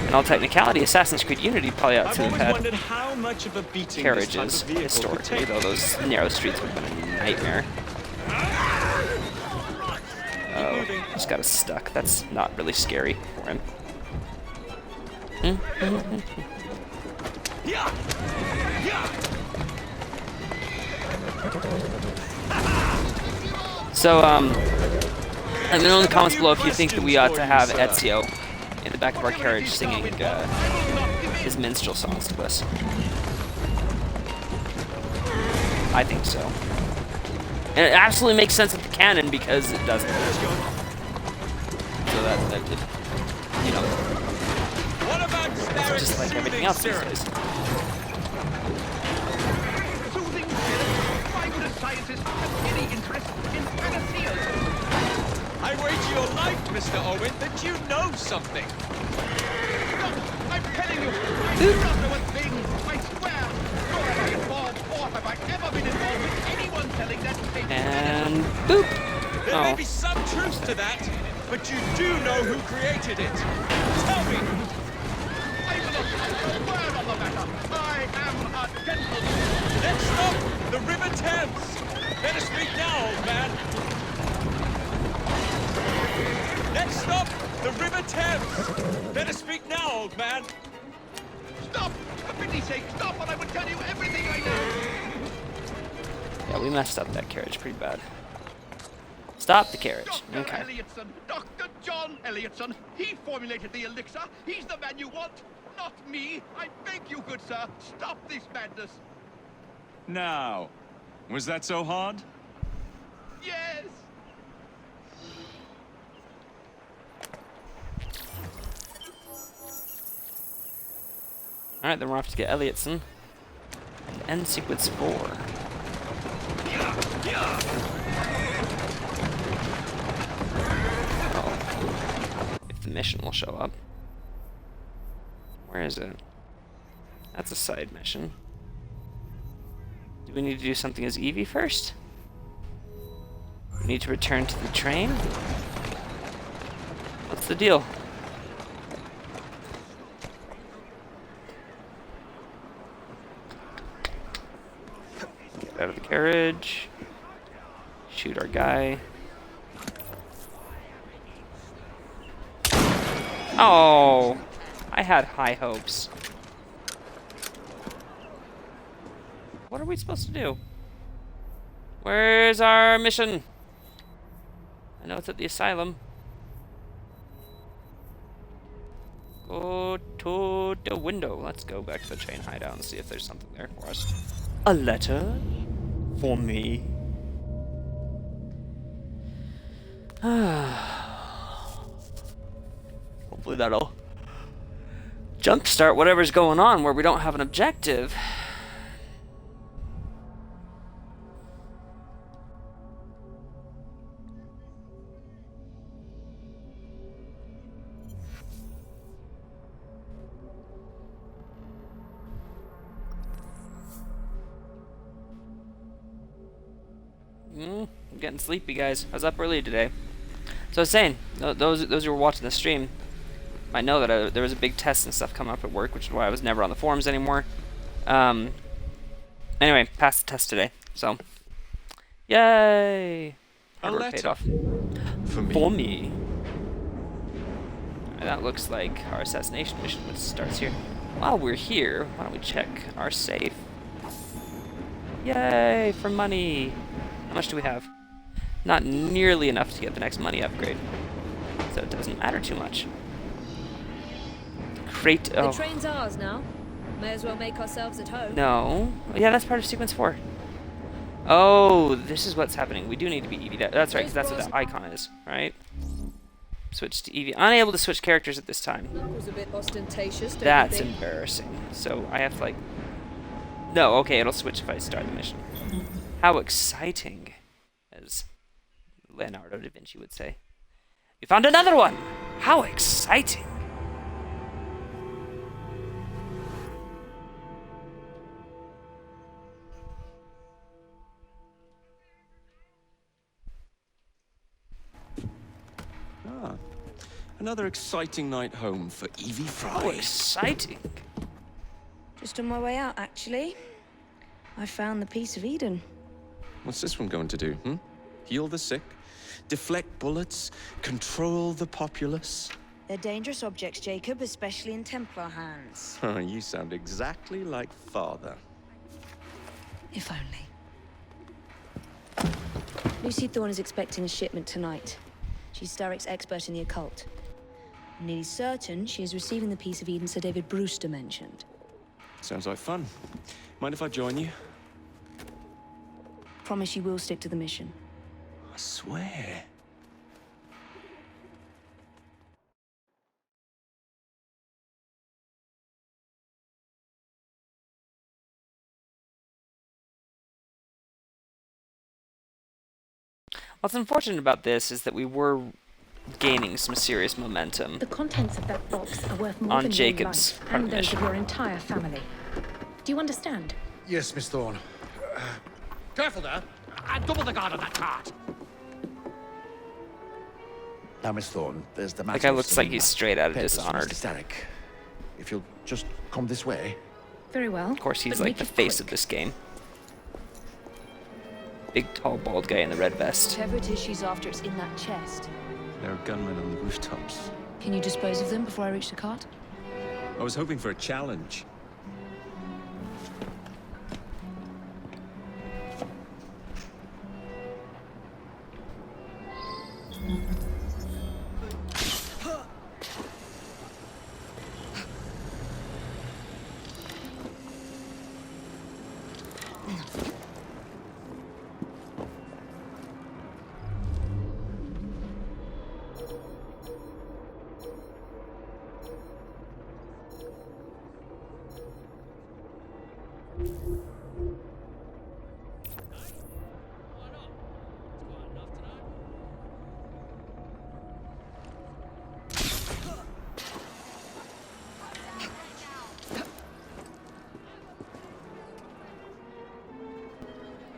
In all technicality, Assassin's Creed Unity probably ought to have had carriages historically, though those narrow streets would have been a nightmare. Oh, just got us stuck. That's not really scary for him. So, let me know in the comments below if you think that we ought to have Ezio in the back of our carriage singing his minstrel songs to us. I think so. And it absolutely makes sense with the canon because it doesn't. So that you know, it's just like everything else these days. I wager your life, Mr. Owen, that you know something. I'm telling you, I don't know a thing. I swear. Nor have I involved or have I ever been involved with anyone telling that thing. And boop. There may be some truth to that, but you do know who created it. Tell me. I will not say a word on the matter. I am a gentleman. Next up, the River Thames. Better speak now, old man. Next stop, the River Thames. Better speak now, old man. Stop! For pity's sake, stop, and I will tell you everything I know. Yeah, we messed up that carriage pretty bad. Stop the carriage. Dr. Okay. Elliotson, Dr. John Elliotson. He formulated the elixir. He's the man you want, not me. I beg you, good sir, stop this madness. Now, was that so hard? Yes. Alright, then we're off to get Elliotson. And end sequence 4. Oh. If the mission will show up. Where is it? That's a side mission. Do we need to do something as Evie first? We need to return to the train? What's the deal? Get out of the carriage. Shoot our guy. Oh! I had high hopes. What are we supposed to do? Where's our mission? I know it's at the asylum. Go to the window. Let's go back to the train hideout and see if there's something there for us. A letter? For me? Hopefully that'll jumpstart whatever's going on where we don't have an objective. I'm getting sleepy, guys. I was up early today. So I was saying, those who were watching the stream might know that there was a big test and stuff coming up at work, which is why I was never on the forums anymore. Anyway, passed the test today, so yay! Hard work paid off. For me. Alright, that looks like our assassination mission, which starts here. While we're here, why don't we check our safe? Yay! For money! How much do we have? Not nearly enough to get the next money upgrade. So it doesn't matter too much. Crate. Oh. The train's ours now. May as well make ourselves at home. No. Yeah, that's part of sequence 4. Oh, this is what's happening. We do need to be Evie. That's right, because that's what the icon is, right? Switch to Evie. Unable to switch characters at this time. That was a bit ostentatious, don't That's you think? embarrassing. So I have to, like... No, okay, it'll switch if I start the mission. How exciting, as Leonardo da Vinci would say. We found another one! How exciting! Ah, another exciting night home for Evie Fry. How exciting! Just on my way out, actually. I found the piece of Eden. What's this one going to do, Heal the sick, deflect bullets, control the populace? They're dangerous objects, Jacob, especially in Templar hands. You sound exactly like Father. If only. Lucy Thorne is expecting a shipment tonight. She's Starrick's expert in the occult. I'm nearly certain she is receiving the piece of Eden Sir David Brewster mentioned. Sounds like fun. Mind if I join you? Promise you will stick to the mission. I swear. What's unfortunate about this is that we were gaining some serious momentum The contents of that box are worth more on than Jacob's your part life of and the those mission. of your entire family. Do you understand? Yes, Miss Thorne. Careful there. And double the guard on that cart. Now, Miss Thorne, there's the matter. That guy of looks some like he's straight out of papers from Dishonored. Mr. Starrick. If you'll just come this way. Very well. Of course, he's but like make the it face quick. of this game. Big, tall, bald guy in the red vest. Whatever it is she's after, it's in that chest. There are gunmen on the rooftops. Can you dispose of them before I reach the cart? I was hoping for a challenge.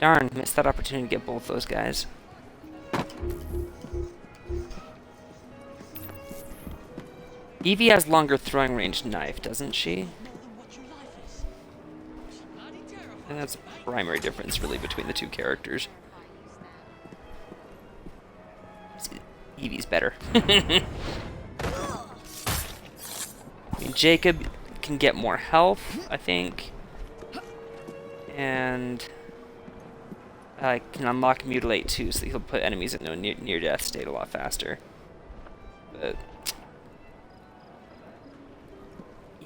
Darn, missed that opportunity to get both those guys. Evie has longer throwing range knife, doesn't she? And that's a primary difference, really, between the two characters. Evie's better. I mean, Jacob can get more health, I think. And I can unlock Mutilate too, so he'll put enemies in a near-death state a lot faster. But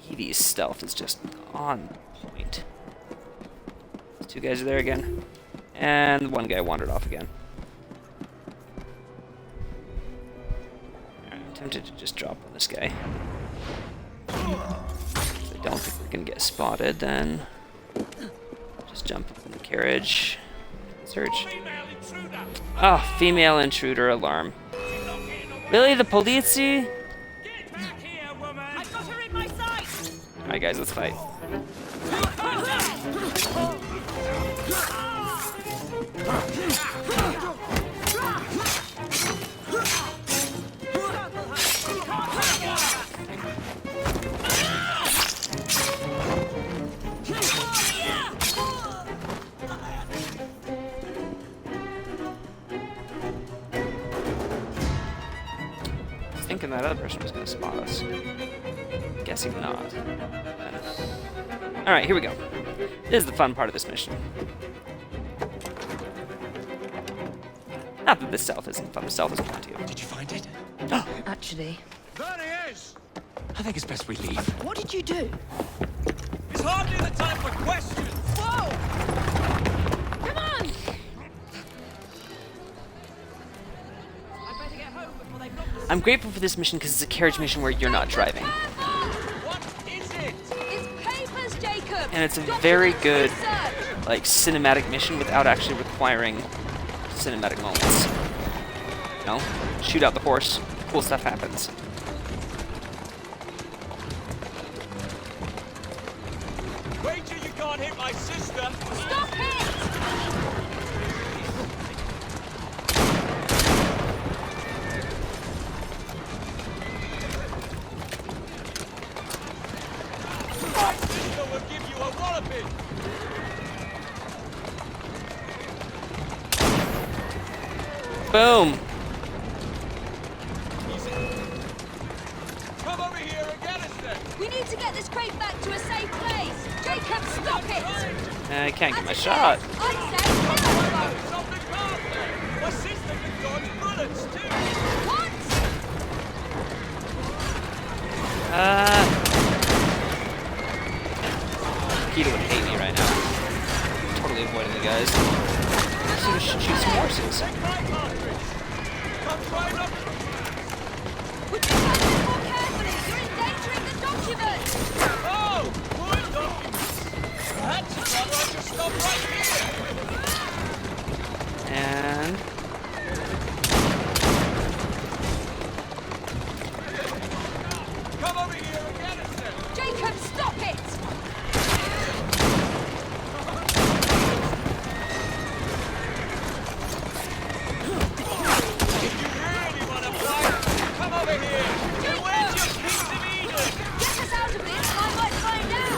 Evie's stealth is just on point. Those two guys are there again. And one guy wandered off again. I'm tempted to just drop on this guy. If I don't think we're gonna get spotted, then just jump up in the carriage. Search. Oh, female intruder alarm. Really, the police? Alright guys, let's fight. Thinking that other person was going to spot us. Guessing not. Alright, here we go. This is the fun part of this mission. Not that the stealth isn't fun, the stealth is fun too. Did you find it? Actually. There he is! I think it's best we leave. What did you do? It's hardly the time for questions! Whoa! Come on! I'm grateful for this mission because it's a carriage mission where you're not driving. What is it? It's papers, Jacob! And it's a very good, like, cinematic mission without actually requiring cinematic moments. You know? Shoot out the horse, cool stuff happens. Wait till you can't hit my sister! Stop it! My sister will give you a walloping! Boom! Come over here and get us then! We need to get this crate back to a safe place! Jacob, stop it! I can't get my shot. I say kill her! Stop the car there! My sister can dodge bullets too! What? Peter would hate me right now. Totally avoiding the guys. So we should shoot some horses. Would you handle this more carefully? You're endangering the documents! Oh! Good documents! That's another I just stop right here! And Come over here and get us then! Jacob, stop it! If you really want to fight, come over here! Where's your piece of Eden? Get us out of this, I might find out!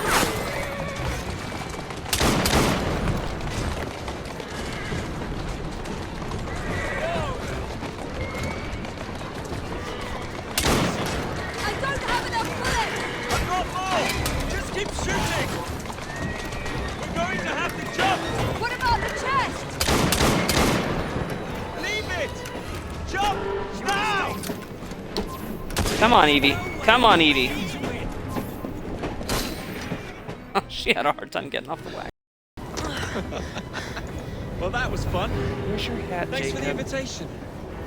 I don't have enough bullets! I've got more! Just keep shooting! We're going to have to jump! What about the chest? Leave it! Jump! Now! come on, Evie. Come on, Evie. She had a hard time getting off the wagon. Well, that was fun. Where's your hat, Thanks for the Jacob? invitation.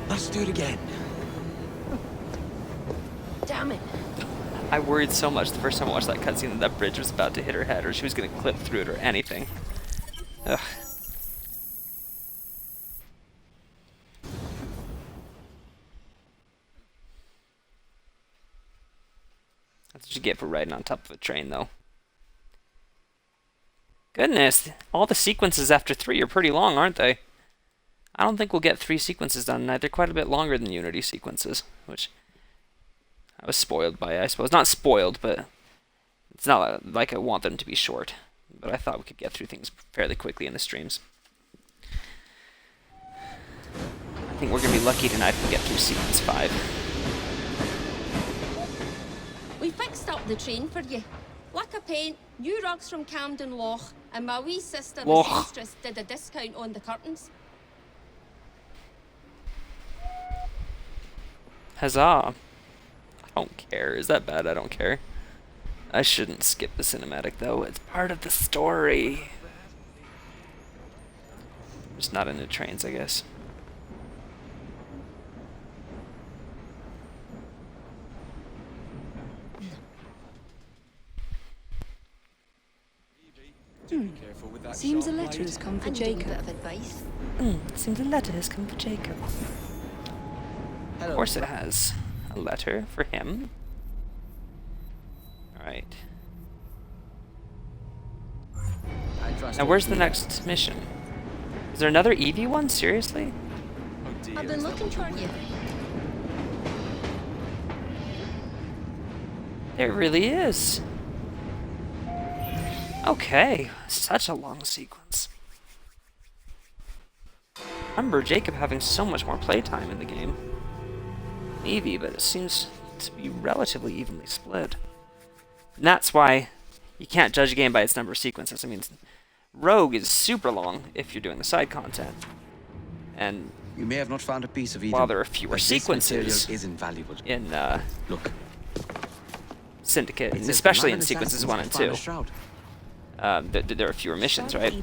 Let's do it again. Damn it. I worried so much the first time I watched that cutscene that that bridge was about to hit her head, or she was going to clip through it, or anything. Ugh. That's what you get for riding on top of a train, though. Goodness, all the sequences after 3 are pretty long, aren't they? I don't think we'll get 3 sequences done tonight. They're quite a bit longer than Unity sequences, which I was spoiled by, I suppose. Not spoiled, but it's not like I want them to be short. But I thought we could get through things fairly quickly in the streams. I think we're going to be lucky tonight if we get through sequence 5. We fixed up the train for you. Lacquer paint, new rugs from Camden Loch, and my wee sister, the seamstress, did a discount on the curtains. Huzzah. I don't care. Is that bad? I don't care. I shouldn't skip the cinematic, though. It's part of the story. Just not into trains, I guess. Seems a letter has come for Jacob. A bit of advice. Seems a letter has come for Jacob. Of course it has. A letter for him. Alright. Now where's the next mission? Is there another Eevee one? Seriously? I've been looking for you. There really is. Okay, such a long sequence. I remember Jacob having so much more playtime in the game. Eevee, but it seems to be relatively evenly split. And that's why you can't judge a game by its number of sequences. I mean, Rogue is super long if you're doing the side content. And you may have not found a piece of Eden, while there are fewer sequences is invaluable. in Look. Syndicate, especially in sequences 1 and 2. There are fewer missions, right?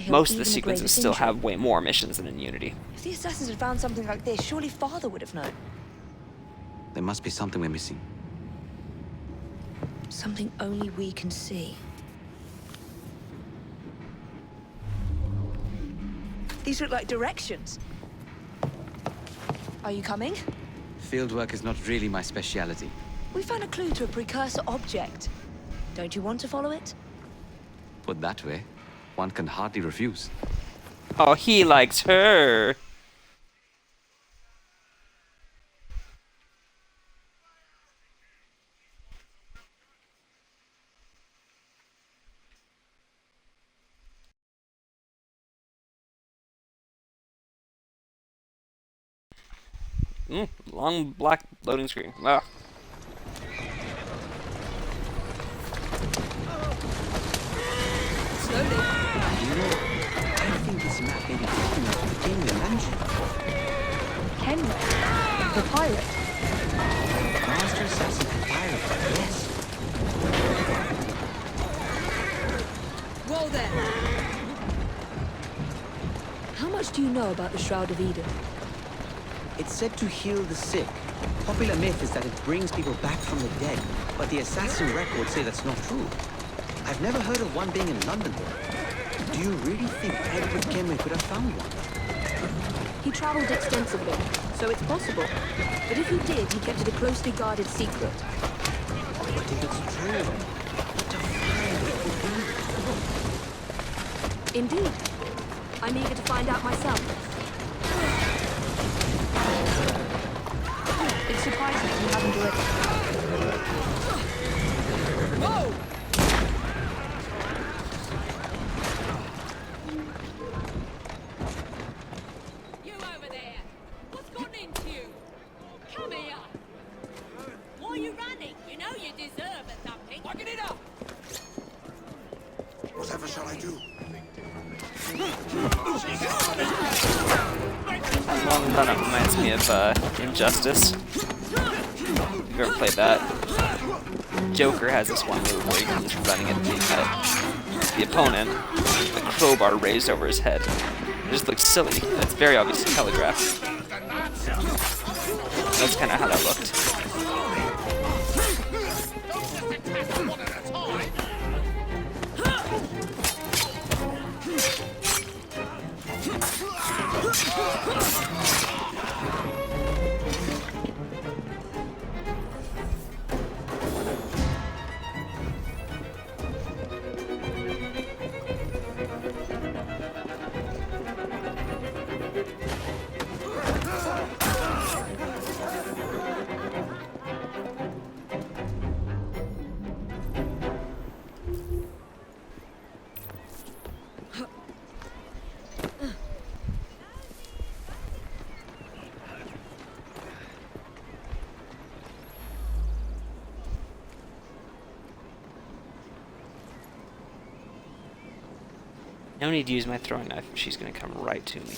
Most of the sequences still have way more missions than in Unity. If the assassins had found something like this, surely Father would have known. There must be something we're missing. Something only we can see. These look like directions. Are you coming? Fieldwork is not really my speciality. We found a clue to a precursor object. Don't you want to follow it? Put that way, one can hardly refuse. Oh, he likes her. Long black loading screen. Ah. Slowly. I think this map may be taking us to the Kingdom Mansion. Henry, the pirate. Master assassin and pirate, yes. Whoa there. How much do you know about the Shroud of Eden? It's said to heal the sick. Popular myth is that it brings people back from the dead, but the assassin records say that's not true. I've never heard of one being in London. Do you really think Edward Kenway could have found one? He traveled extensively, so it's possible. But if he did, he kept it a closely guarded secret. But if it's true, what a find it would be. Indeed. I'm eager to find out myself. It's surprising you haven't already. Whoa! You over there! What's gotten into you? Come here! Why are you running? You know you deserve a thumping. Lock it up! Whatever shall I do? That long run up reminds me of Injustice. If you've ever played that, Joker has this one move where he comes running at the opponent with the crowbar raised over his head. It just looks silly, and it's very obviously telegraphed. That's kind of how that looked. No need to use my throwing knife. She's gonna come right to me.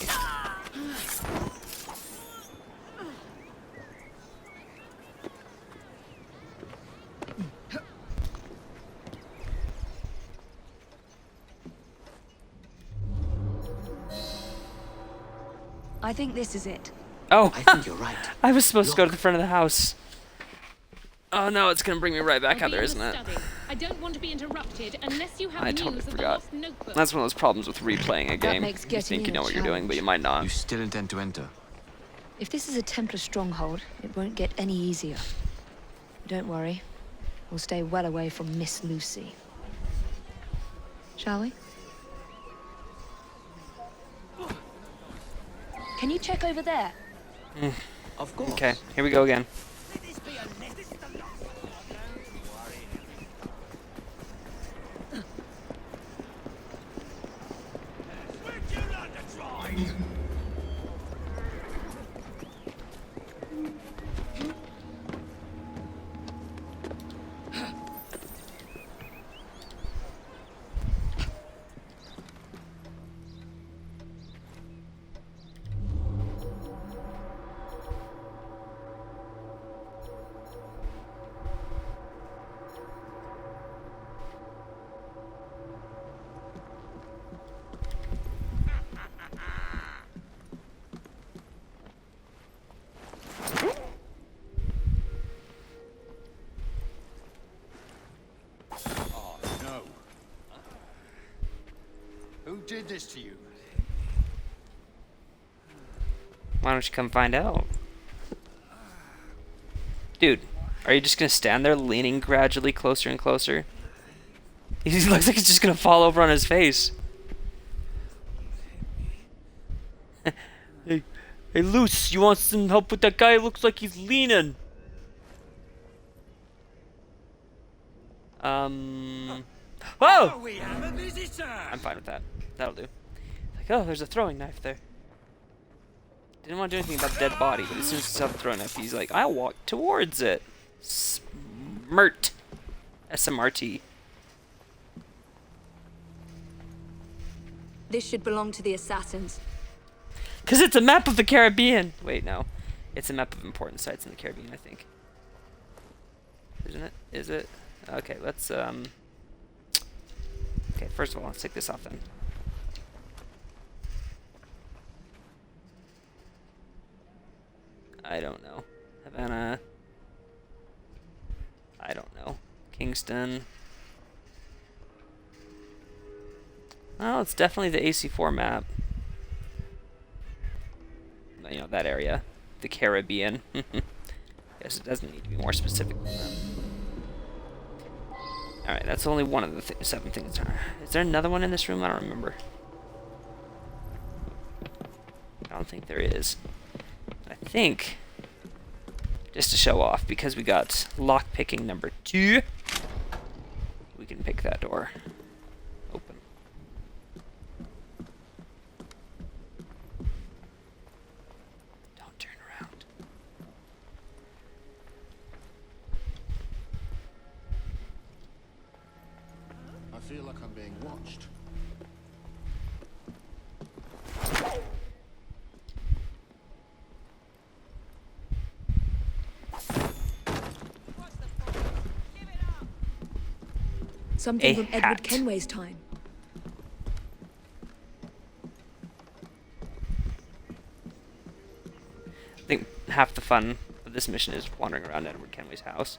I think this is it. Oh, I think you're right. I was supposed to go to the front of the house. Oh no, it's gonna bring me right back out there, isn't it? I don't want to be interrupted unless you have I news totally of the forgot. lost notebook. That's one of those problems with replaying a game. makes You getting think you in know a what you're doing, but you might not. You still intend to enter? If this is a Templar stronghold, it won't get any easier. Don't worry. We'll stay well away from Miss Lucy. Shall we? Can you check over there? Of course. Okay, here we go again. Who did this to you? Why don't you come find out? Dude, are you just gonna stand there leaning gradually closer and closer? He looks like he's just gonna fall over on his face. Hey, Luce, you want some help with that guy? Looks like he's leaning. Whoa! We have a visitor. I'm fine with that. That'll do. Like, oh, there's a throwing knife there. Didn't want to do anything about the dead body, but as soon as he saw the throwing knife, he's like, I'll walk towards it. Smrt. SMRT. This should belong to the assassins. Because it's a map of the Caribbean. Wait, no. It's a map of important sites in the Caribbean, I think. Isn't it? Is it? Okay, let's, Okay, first of all, let's take this off then. I don't know. Havana. I don't know. Kingston. Well, it's definitely the AC4 map. You know, that area. The Caribbean. Guess it doesn't need to be more specific than that. Alright, that's only one of the 7 things. Is there another one in this room? I don't remember. I don't think there is. I think, just to show off, because we got lockpicking number 2, we can pick that door open. Don't turn around. I feel like I'm being watched. Something A from hat. Edward Kenway's time. I think half the fun of this mission is wandering around Edward Kenway's house,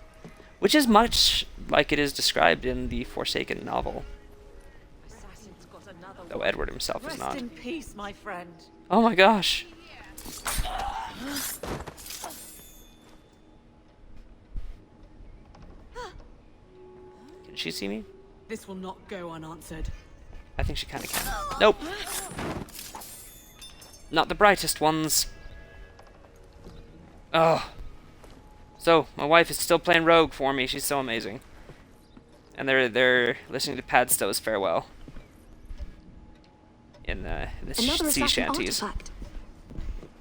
which is much like it is described in the Forsaken novel, though Edward himself is not. Rest in peace, my friend. Oh my gosh. Can she see me? This will not go unanswered. I think she kind of can. Nope. Not the brightest ones. Oh. So, my wife is still playing Rogue for me. She's so amazing. And they're listening to Padstow's Farewell. In the Another sea assassin shanties. artifact.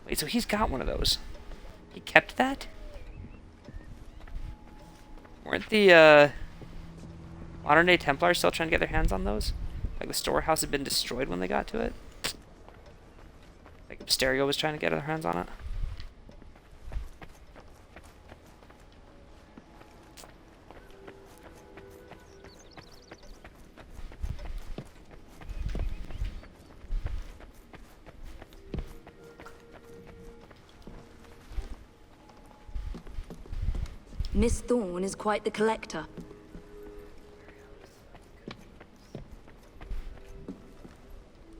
Wait, so he's got one of those. He kept that? Weren't the modern day Templars still trying to get their hands on those? Like the storehouse had been destroyed when they got to it. Like Stereo was trying to get their hands on it. Miss Thorne is quite the collector.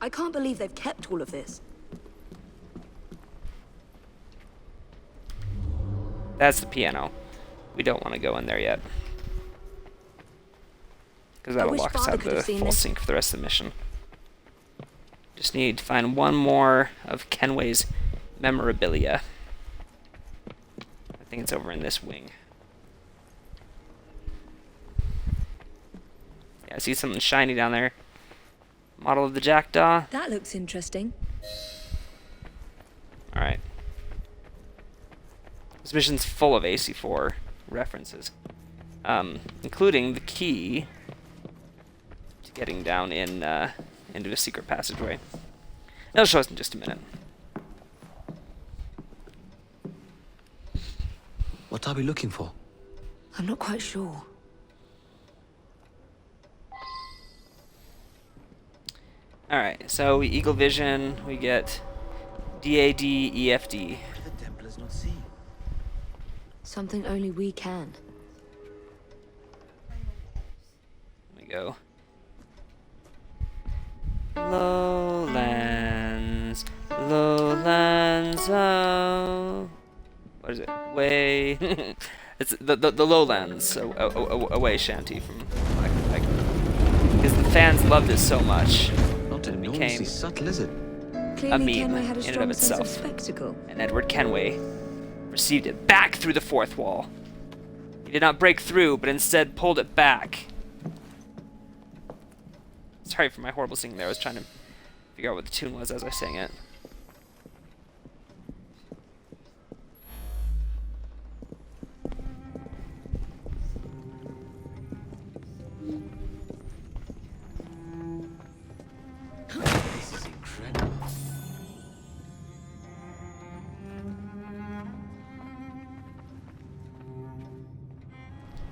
I can't believe they've kept all of this. That's the piano. We don't want to go in there yet. Because that'll lock us out of the full sync for the rest of the mission. Just need to find one more of Kenway's memorabilia. I think it's over in this wing. Yeah, I see something shiny down there. Model of the Jackdaw. That looks interesting. Alright. This mission's full of AC4 references. Including the key to getting down in into a secret passageway. That'll show us in just a minute. What are we looking for? I'm not quite sure. Alright, so we Eagle Vision, we get DAD, EFD. What do the Templars not see? Something only we can. There we go. Lowlands, lowlands, oh. What is it? Way. It's the lowlands away shanty from Black Flag. Because the fans loved it so much. It became subtle, is it? a meme in and of itself. And Edward Kenway received it back through the fourth wall. He did not break through, but instead pulled it back. Sorry for my horrible singing there. I was trying to figure out what the tune was as I sang it. This is incredible.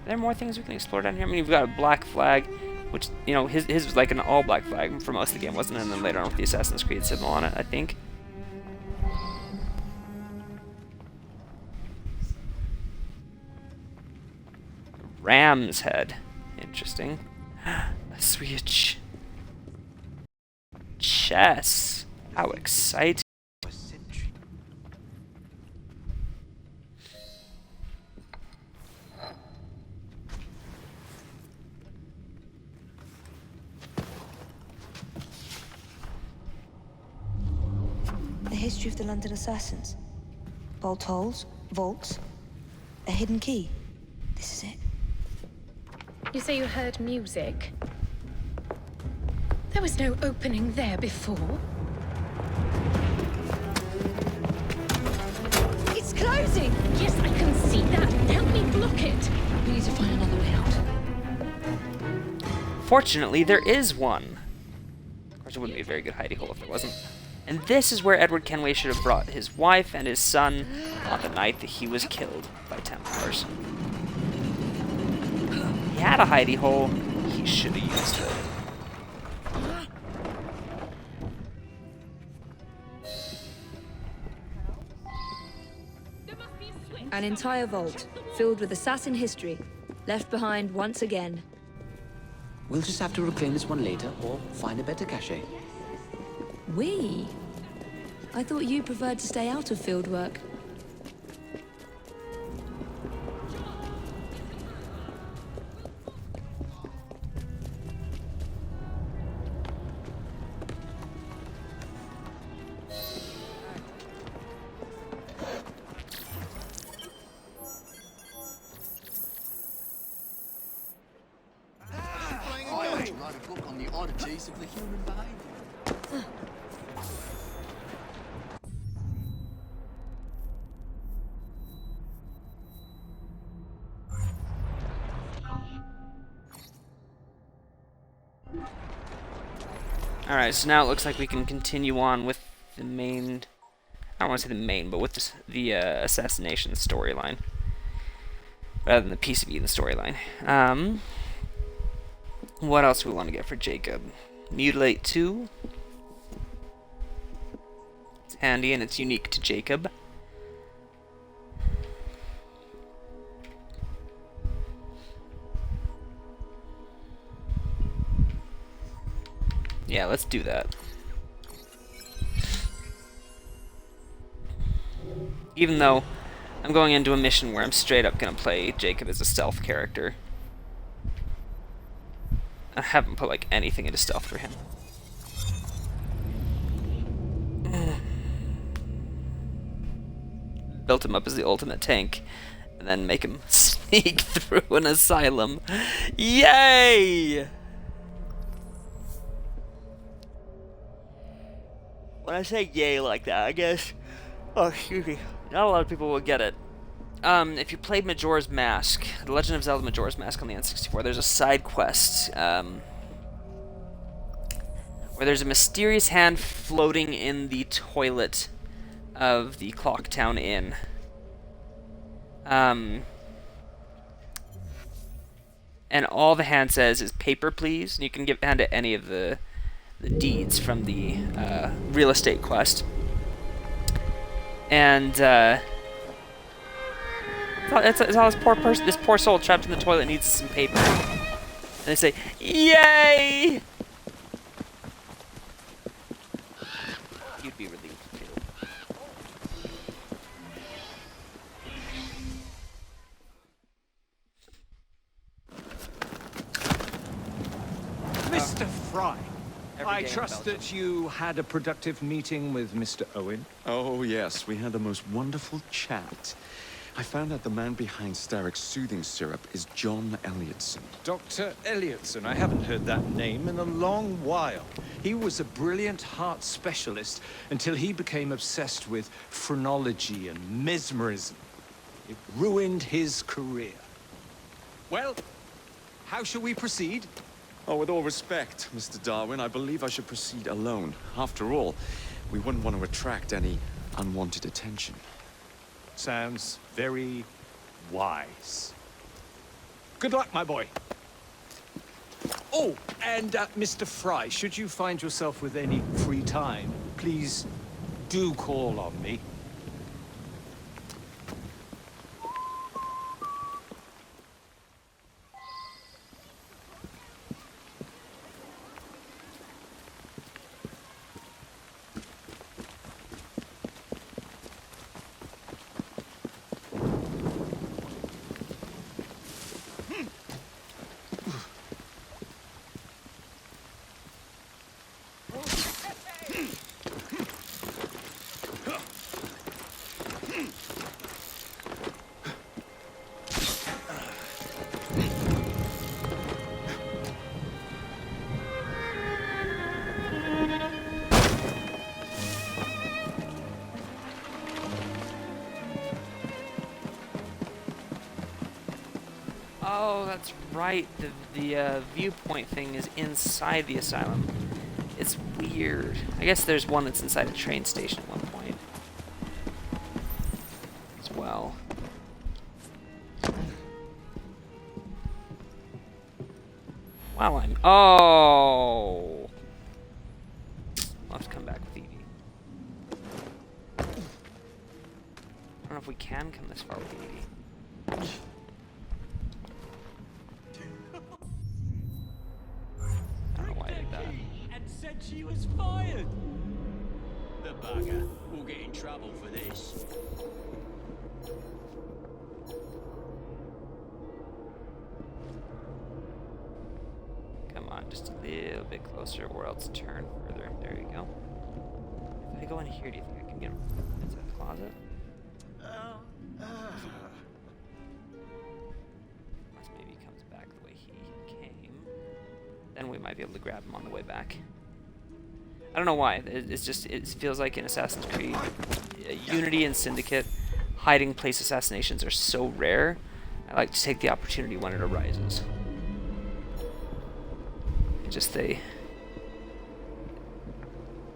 Are there more things we can explore down here? I mean, we've got a black flag, which, you know, his was like an all black flag for most of the game, wasn't it? And then later on with the Assassin's Creed symbol on it, I think. Ram's head. Interesting. A switch. Chess. How exciting. The history of the London assassins. Bolt holes, vaults, a hidden key. This is it. You say you heard music. There was no opening there before. It's closing! Yes, I can see that. Help me block it. We need to find another way out. Fortunately, there is one. Of course, it wouldn't be a very good hidey hole if there wasn't. And this is where Edward Kenway should have brought his wife and his son on the night that he was killed by Templars. He had a hidey hole. He should have used it. An entire vault, filled with assassin history, left behind once again. We'll just have to reclaim this one later, or find a better cache. We? I thought you preferred to stay out of field work. Write a book on the oddities of the human behavior. Alright, so now it looks like we can continue on with the main... I don't want to say the main, but with the assassination storyline. Rather than the piece of Eden storyline. What else do we want to get for Jacob? Mutilate 2. It's handy and it's unique to Jacob. Yeah, let's do that. Even though I'm going into a mission where I'm straight up going to play Jacob as a stealth character. I haven't put like anything into stealth for him. Built him up as the ultimate tank, and then make him sneak through an asylum. Yay! When I say yay like that, I guess... Oh, excuse me. Not a lot of people will get it. If you played Majora's Mask, The Legend of Zelda Majora's Mask on the N64, there's a side quest where there's a mysterious hand floating in the toilet of the Clocktown Inn. And all the hand says is paper, please. And you can give hand to any of the deeds from the real estate quest. And it's how this poor soul trapped in the toilet needs some paper. And they say, "Yay!" You'd be relieved too. Mr. Fry, Every I day in trust Belgium. that you had a productive meeting with Mr. Owen. Oh, yes, we had the most wonderful chat. I found out the man behind Starrick's soothing syrup is John Elliotson. Dr. Elliotson, I haven't heard that name in a long while. He was a brilliant heart specialist until he became obsessed with phrenology and mesmerism. It ruined his career. Well, how shall we proceed? Oh, with all respect, Mr. Darwin, I believe I should proceed alone. After all, we wouldn't want to attract any unwanted attention. Sounds very wise. Good luck, my boy. Oh, and Mr. Fry, should you find yourself with any free time, please do call on me. Oh, that's right. The viewpoint thing is inside the asylum. It's weird. I guess there's one that's inside a train station at one point as well. Wow, Oh! I'll have to come back with Evie. I don't know if we can come this far with Evie. I don't know why I did that. And said she was fired. The bugger will get in trouble for this. Come on, just a little bit closer, or else turn further. There you go. If I go in here, do you think I can get into the closet? Unless maybe he comes back the way he came. Then we might be able to grab him on the way back. I don't know why. It's just, it feels like in Assassin's Creed, Unity and Syndicate, hiding place assassinations are so rare. I like to take the opportunity when it arises. Just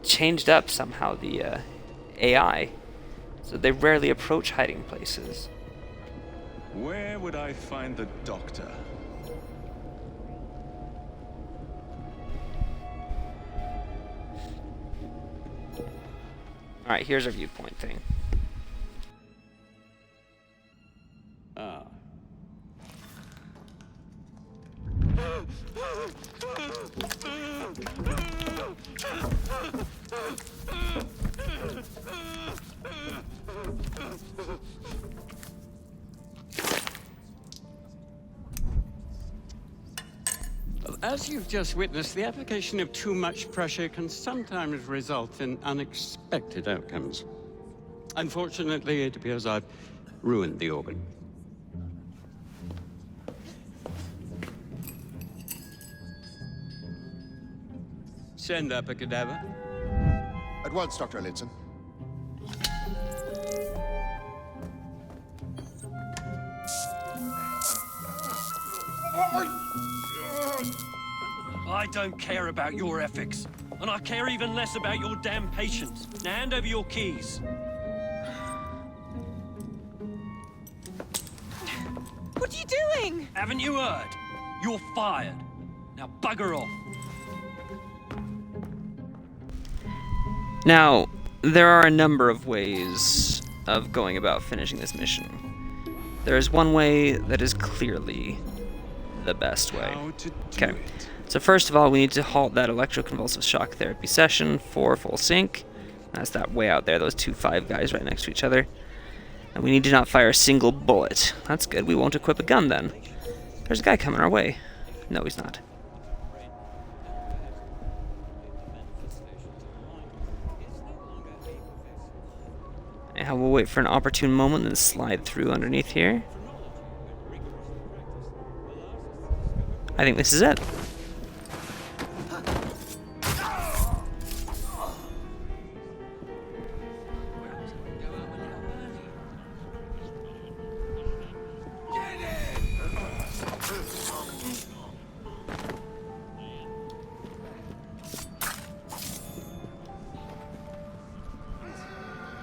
changed up somehow the AI, so they rarely approach hiding places. Where would I find the doctor? Alright, here's our viewpoint thing. Ah. As you've just witnessed, the application of too much pressure can sometimes result in unexpected outcomes. Unfortunately, it appears I've ruined the organ. Send up a cadaver. At once, Dr. Elliotson. I don't care about your ethics, and I care even less about your damn patience. Now hand over your keys. What are you doing? Haven't you heard? You're fired. Now bugger off. Now, there are a number of ways of going about finishing this mission. There is one way that is clearly the best way. Okay, so first of all, we need to halt that electroconvulsive shock therapy session for full sync. That's that way out there, those 2-5 guys right next to each other. And we need to not fire a single bullet. That's good, we won't equip a gun then. There's a guy coming our way. No, he's not. And we'll wait for an opportune moment and slide through underneath here. I think this is it.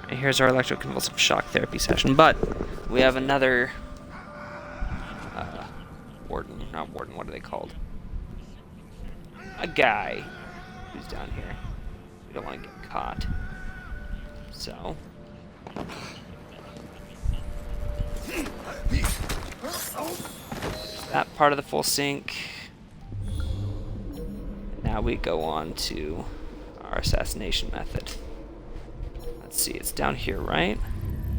And here's our electroconvulsive shock therapy session, but we have another not warden, what are they called? A guy who's down here. We don't want to get caught. So. That part of the full sync. Now we go on to our assassination method. Let's see, it's down here, right?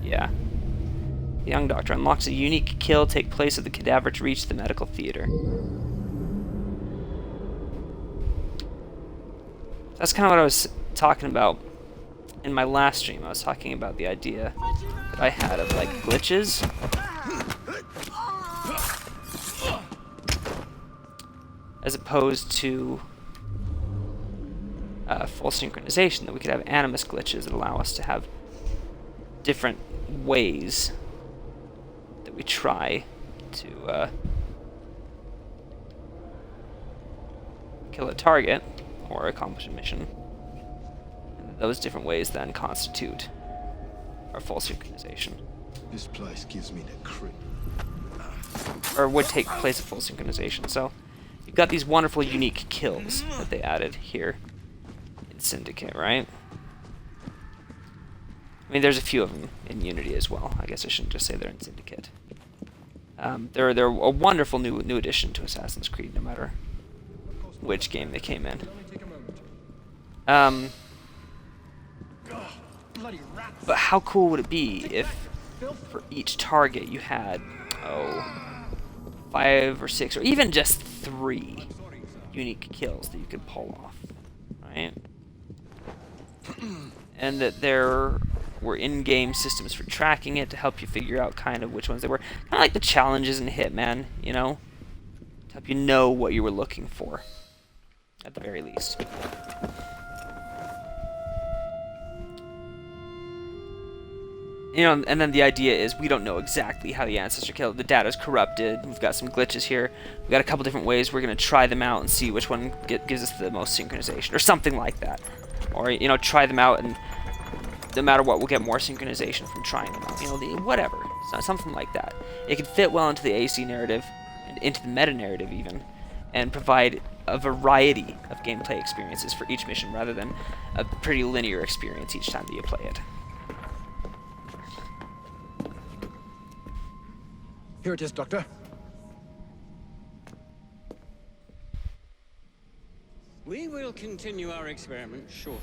Yeah. The young doctor unlocks a unique kill, take place at the cadaver to reach the medical theater. That's kind of what I was talking about in my last stream. I was talking about the idea that I had of like glitches. As opposed to full synchronization, that we could have animus glitches that allow us to have different ways that we try to kill a target or accomplish a mission. And those different ways then constitute our full synchronization. This place gives me the creep. Or would take place at full synchronization. So you've got these wonderful unique kills that they added here in Syndicate, right? I mean, there's a few of them in Unity as well. I guess I shouldn't just say they're in Syndicate. They're a wonderful new addition to Assassin's Creed, no matter which game they came in. But how cool would it be if for each target you had, 5 or 6 or even just 3 unique kills that you could pull off, right? And that there were in-game systems for tracking it to help you figure out kind of which ones they were. Kind of like the challenges in Hitman, you know? To help you know what you were looking for, at the very least. You know, and then the idea is we don't know exactly how the ancestor killed. The data's corrupted. We've got some glitches here. We've got a couple different ways. We're going to try them out and see which one gives us the most synchronization, or something like that. or you know, try them out, and no matter what, we'll get more synchronization from trying them out. You know, whatever, something like that. It can fit well into the AC narrative, and into the meta narrative even, and provide a variety of gameplay experiences for each mission, rather than a pretty linear experience each time that you play it. Here it is, Doctor. We will continue our experiment shortly.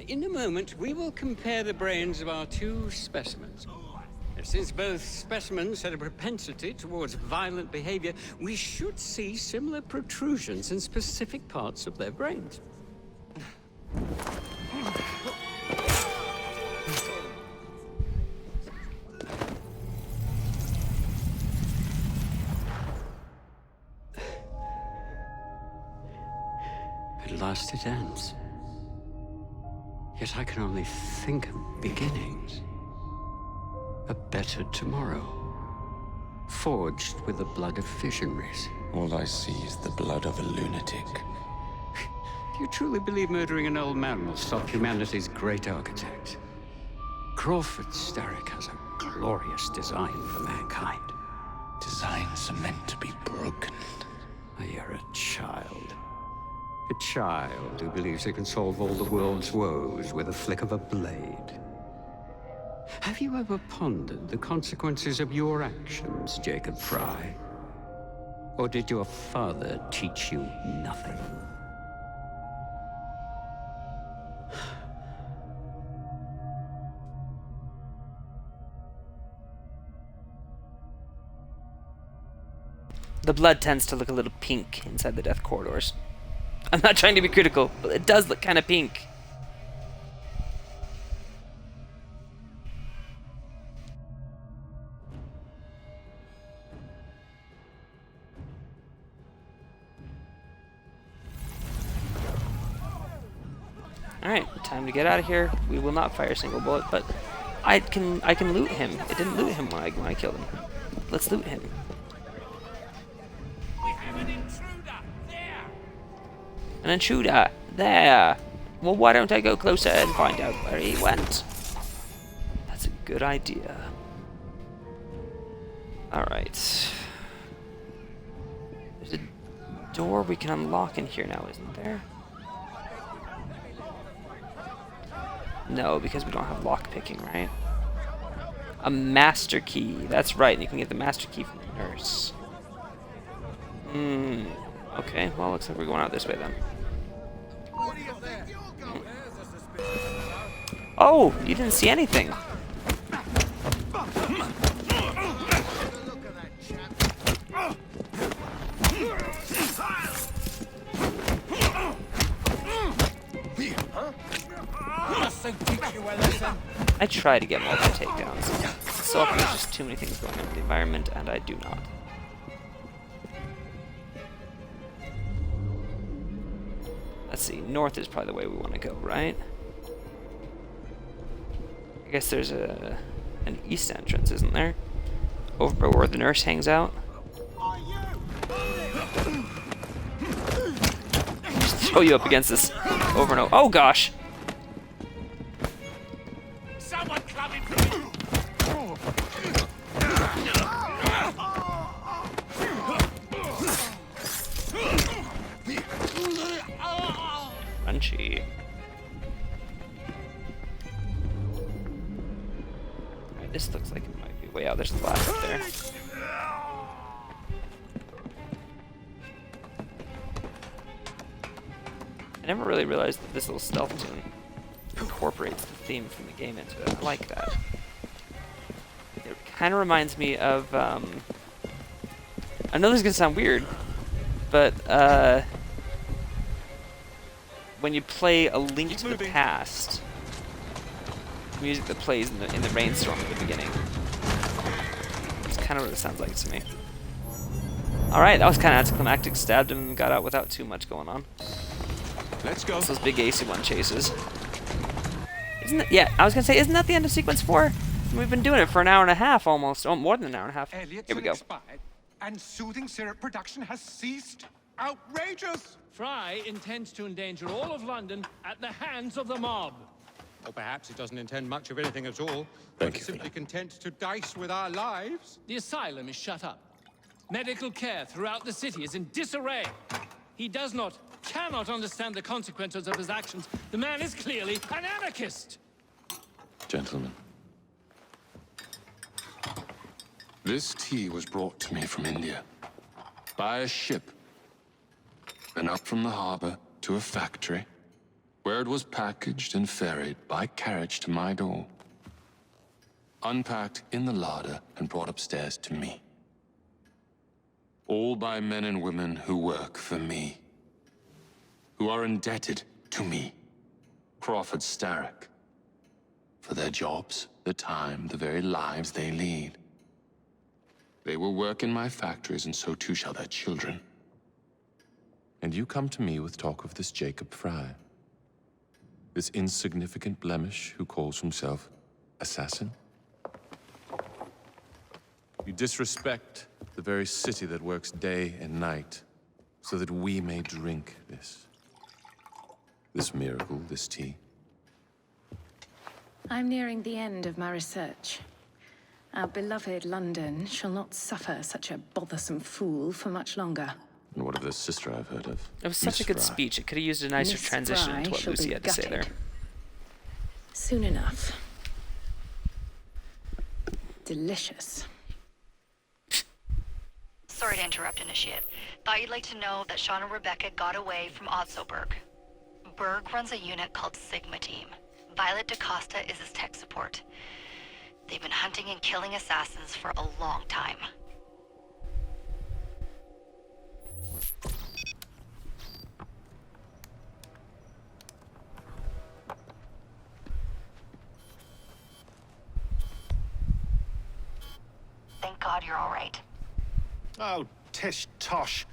In a moment, we will compare the brains of our two specimens. Since both specimens had a propensity towards violent behavior, we should see similar protrusions in specific parts of their brains. At last it ends. Yet I can only think of beginnings. A better tomorrow, forged with the blood of visionaries. All I see is the blood of a lunatic. Do you truly believe murdering an old man will stop humanity's great architect? Crawford Starrick has a glorious design for mankind. Designs are meant to be broken. You're a child. A child who believes he can solve all the world's woes with a flick of a blade. Have you ever pondered the consequences of your actions, Jacob Fry? Or did your father teach you nothing? The blood tends to look a little pink inside the death corridors. I'm not trying to be critical, but it does look kind of pink. Alright, time to get out of here. We will not fire a single bullet, but I can loot him. It didn't loot him when I killed him. Let's loot him. We have an intruder there. An intruder there. Well, why don't I go closer and find out where he went? That's a good idea. Alright. There's a door we can unlock in here now, isn't there? No, because we don't have lockpicking, right? A master key. That's right, and you can get the master key from the nurse. Okay, well, looks like we're going out this way then. Oh, you didn't see anything. I try to get multiple takedowns. So often there's just too many things going on in the environment, and I do not. Let's see, north is probably the way we want to go, right? I guess there's an east entrance, isn't there? Over where the nurse hangs out. Just throw you up against this over and over. Oh gosh! Someone coming from me. Crunchy. Alright, this looks like it might be way out. There's a ladder up there. I never really realized that this little stealth tune incorporates the theme from the game into it. I like that. It kind of reminds me of, I know this is going to sound weird, but, when you play A Link to the Past, the music that plays in the rainstorm at the beginning. It's kind of what it sounds like to me. Alright, that was kind of anticlimactic. Stabbed him and got out without too much going on. Let's go. It's those big AC-1 chases. Isn't it? Yeah, I was gonna say, isn't that the end of sequence 4? We've been doing it for an hour and a half almost. Oh, more than an hour and a half. Here we go. And soothing syrup production has ceased. outrageous! Fry intends to endanger all of London at the hands of the mob. Or perhaps he doesn't intend much of anything at all. Thank but you, simply content to dice with our lives. The asylum is shut up. Medical care throughout the city is in disarray. He cannot understand the consequences of his actions. The man is clearly an anarchist. Gentlemen, this tea was brought to me from India by a ship, then up from the harbor to a factory, where it was packaged and ferried by carriage to my door, unpacked in the larder and brought upstairs to me. All by men and women who work for me, who are indebted to me, Crawford Starrick, for their jobs, the time, the very lives they lead. They will work in my factories, and so too shall their children. And you come to me with talk of this Jacob Fry, this insignificant blemish who calls himself assassin? You disrespect the very city that works day and night so that we may drink this miracle, this tea. I'm nearing the end of my research. Our beloved London shall not suffer such a bothersome fool for much longer. And what of this sister I've heard of? It was such a good Miss Fry? speech. It could have used a nicer Miss transition Fry to what shall Lucy be had to say there. gutted. Soon enough. Delicious. Sorry to interrupt, Initiate. Thought you'd like to know that Sean and Rebecca got away from Otzoberg. Berg runs a unit called Sigma Team. Violet DaCosta is his tech support. They've been hunting and killing assassins for a long time. Thank God you're all right. Oh, tish tosh.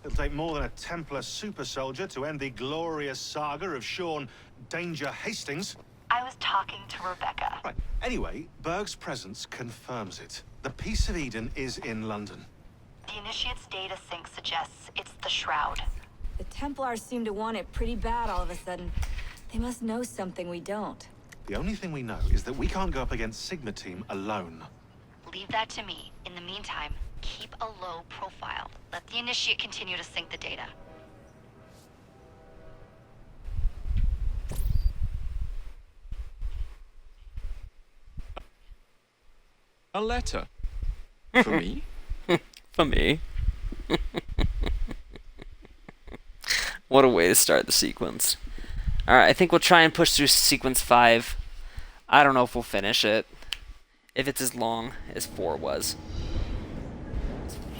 It'll take more than a Templar super soldier to end the glorious saga of Sean Danger Hastings. I was talking to Rebecca. Right. Anyway, Berg's presence confirms it. The Peace of Eden is in London. The Initiate's data sync suggests it's the Shroud. The Templars seem to want it pretty bad all of a sudden. They must know something we don't. The only thing we know is that we can't go up against Sigma Team alone. Leave that to me. In the meantime, keep a low profile. Let the Initiate continue to sync the data. A letter? For me? For me. What a way to start the sequence. Alright, I think we'll try and push through sequence 5. I don't know if we'll finish it. If it's as long as 4 was.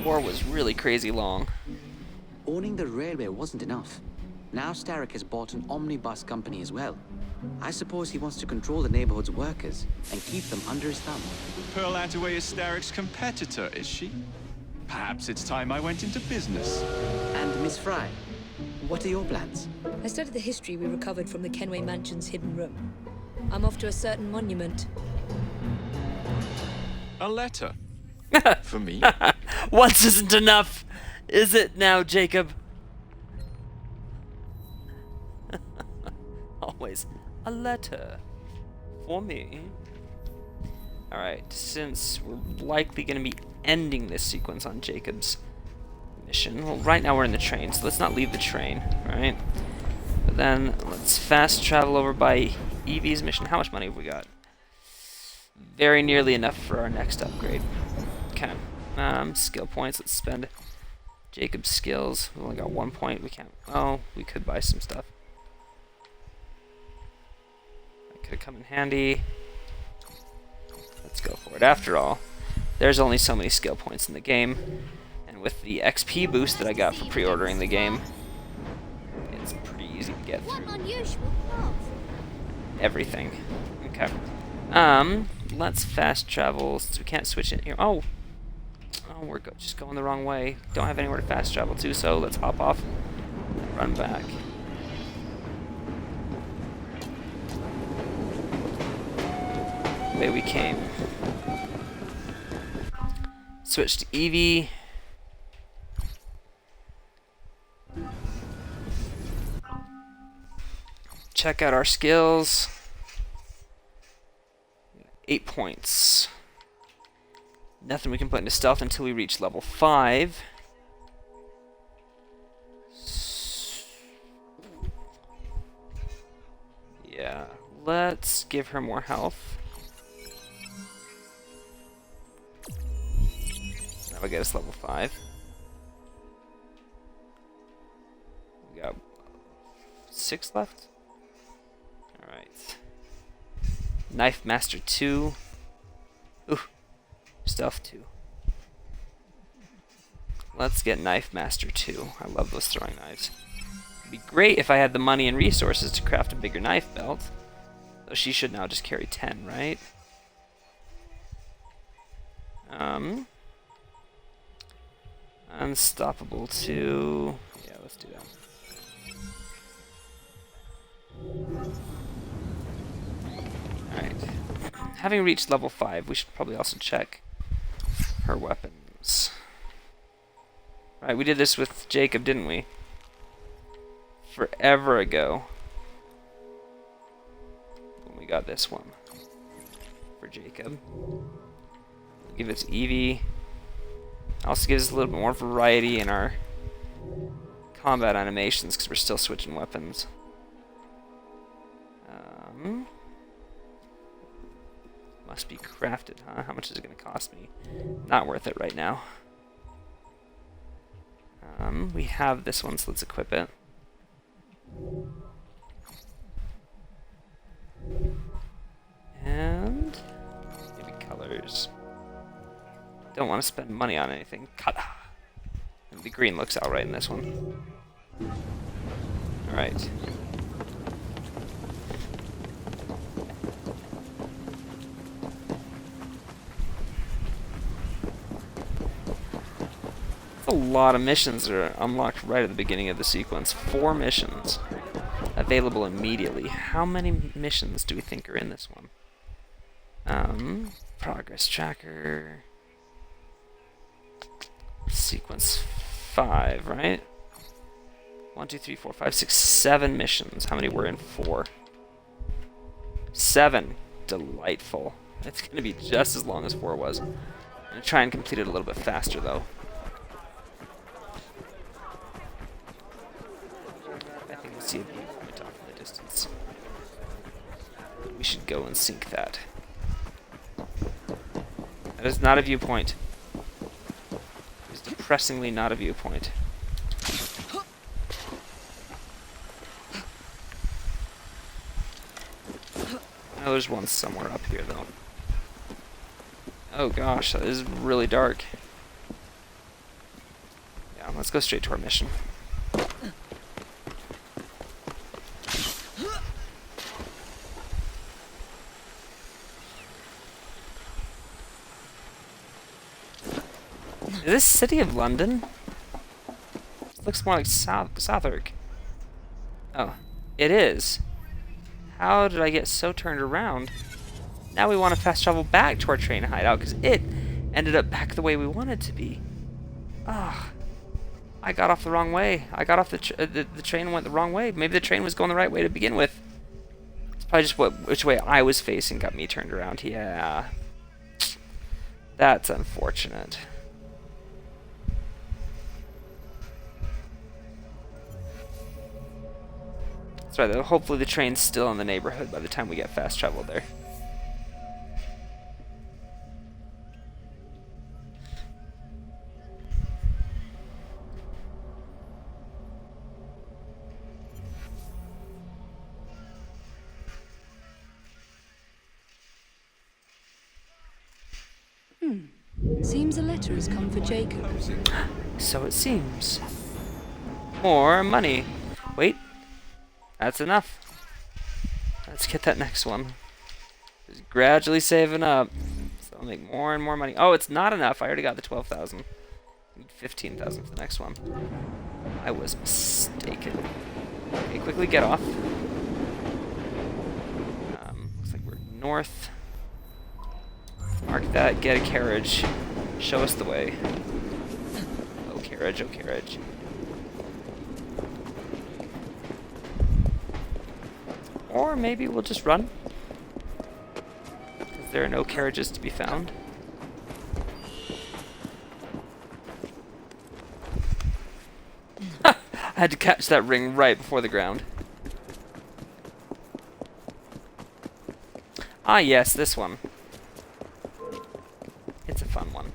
4 was really crazy long. Owning the railway wasn't enough. Now Starrick has bought an omnibus company as well. I suppose he wants to control the neighborhood's workers and keep them under his thumb. Pearl Attaway is Starrick's competitor, is she? Perhaps it's time I went into business. And Miss Fry, what are your plans? I studied the history we recovered from the Kenway Mansion's hidden room. I'm off to a certain monument. A letter? For me? Once isn't enough, is it now, Jacob? Always a letter for me. Alright, since we're likely going to be ending this sequence on Jacob's mission, well, right now we're in the train, so let's not leave the train, right? But then let's fast travel over by Evie's mission. How much money have we got? Very nearly enough for our next upgrade. Okay. Skill points. Let's spend Jacob's skills. We only got 1 point. We can't. Oh, we could buy some stuff. That could have come in handy. Let's go for it. After all, there's only so many skill points in the game, and with the XP boost that I got for pre-ordering the game, it's pretty easy to get through everything. Okay. Let's fast travel since we can't switch it here. Oh, we're just going the wrong way. Don't have anywhere to fast travel to, so let's hop off and run back. The way we came. Switch to Evie. check out our skills. 8 points. Nothing we can put into stealth until we reach level 5. Yeah, let's give her more health. That'll get us level 5. We got 6 left. Alright. Knife Master 2. Ooh. Stealth 2. Let's get Knife Master 2. I love those throwing knives. It'd be great if I had the money and resources to craft a bigger knife belt. Though she should now just carry 10, right? Unstoppable 2. Yeah, let's do that. Alright. Having reached level 5, we should probably also check her weapons. Right, we did this with Jacob, didn't we? Forever ago. When we got this one. For Jacob. Give it to Evie. Also gives us a little bit more variety in our combat animations, because we're still switching weapons. Must be crafted, huh? How much is it going to cost me? Not worth it right now. We have this one, so let's equip it. And maybe colors. Don't want to spend money on anything. The green looks alright in this one. Alright. A lot of missions that are unlocked right at the beginning of the sequence. 4 missions available immediately. How many missions do we think are in this one? Progress tracker. Sequence 5, right? 1, 2, 3, 4, 5, 6, 7 missions. How many were in 4? 7. Delightful. It's going to be just as long as 4 was. I'm going to try and complete it a little bit faster, though. I think we'll see a viewpoint off in the distance. We should go and sink that. That is not a viewpoint. It is depressingly not a viewpoint. Oh, there's one somewhere up here, though. Oh gosh, that is really dark. Yeah, let's go straight to our mission. Is this City of London? It looks more like Southwark. Oh, it is. How did I get so turned around? Now we want to fast travel back to our train hideout because it ended up back the way we wanted to be. Ah, I got off the wrong way. I got off the train went the wrong way. Maybe the train was going the right way to begin with. It's probably just which way I was facing got me turned around. Yeah, that's unfortunate. That's right, though. Hopefully the train's still in the neighborhood by the time we get fast travel there. Seems a letter has come for Jacob. So it seems. More money. Wait. That's enough. Let's get that next one. Just gradually saving up. So I'll make more and more money. Oh, it's not enough. I already got the 12,000. Need 15,000 for the next one. I was mistaken. Okay, quickly get off. Looks like we're north. Mark that. Get a carriage. Show us the way. Oh, carriage. Oh, carriage. Or maybe we'll just run. Because there are no carriages to be found. I had to catch that ring right before the ground. Ah yes, this one. It's a fun one.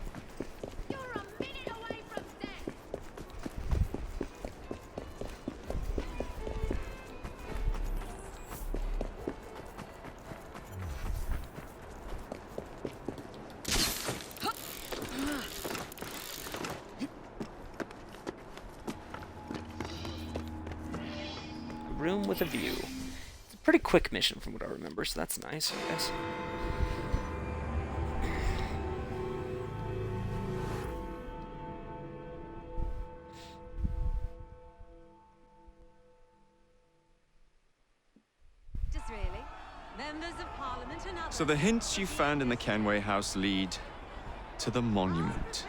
Room with a view. It's a pretty quick mission from what I remember, so that's nice, I guess. Disraeli, members of Parliament and others. So the hints you found in the Kenway house lead to the monument.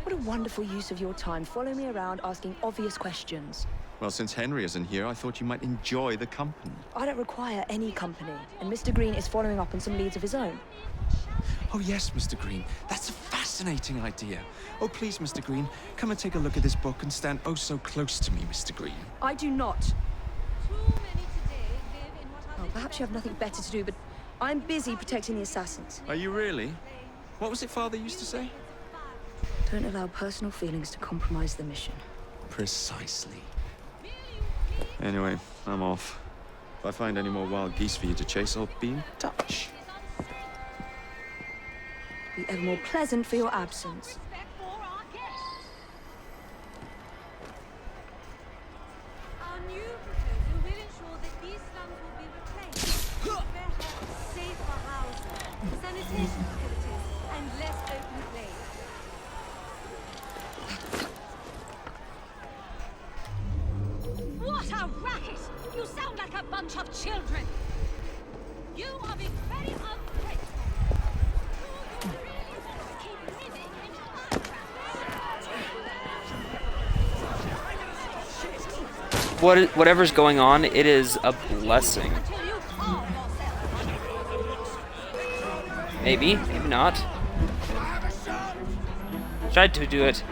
What a wonderful use of your time, following me around asking obvious questions. Well, since Henry isn't here, I thought you might enjoy the company. I don't require any company, and Mr. Green is following up on some leads of his own. Oh yes, Mr. Green. That's a fascinating idea. Oh please, Mr. Green, come and take a look at this book and stand oh so close to me, Mr. Green. I do not. Oh, perhaps you have nothing better to do, but I'm busy protecting the assassins. Are you really? What was it Father used to say? Don't allow personal feelings to compromise the mission. Precisely. Anyway, I'm off. If I find any more wild geese for you to chase, I'll be in touch. Be ever more pleasant for your absence. Our new proposal will ensure that these slums will be replaced with better, safer housing, sanitation facilities, and less open play. What a racket! You sound like a bunch of children! You are being very ungrateful. Do you really want to keep living in Whatever's going on, it is a blessing. Maybe, maybe not. Tried to do it.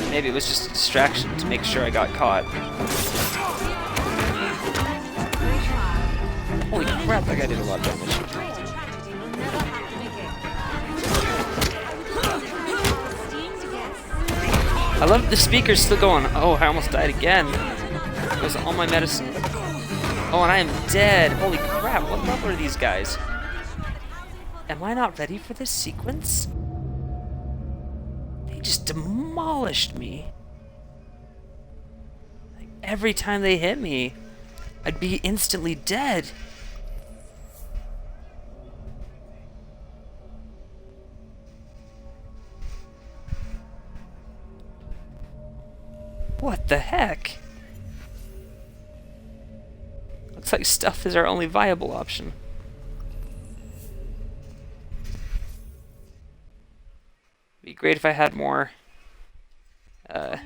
Maybe it was just a distraction to make sure I got caught. Holy crap, that guy did a lot of damage. I love the speaker's still going. Oh, I almost died again. It was all my medicine. Oh, and I am dead. Holy crap, what level are these guys? Am I not ready for this sequence? They just demolished me. Like, every time they hit me, I'd be instantly dead. What the heck? Looks like stuff is our only viable option. It'd be great if I had more. In an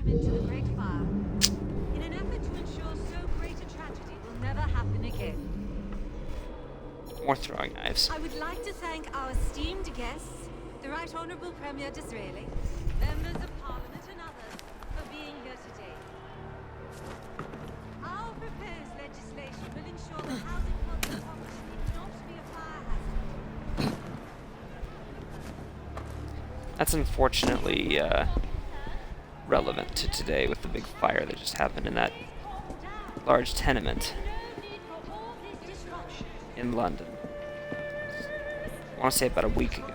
effort to ensure so great a tragedy will never happen again. More throwing knives. I would like to thank our esteemed guests, the Right Honourable Premier Disraeli, members of Parliament and others, for being here today. Our proposed legislation will ensure that housing costs and poverty need not be a fire hazard. That's unfortunately relevant to today with the big fire that just happened in that large tenement in London. I want to say about a week ago.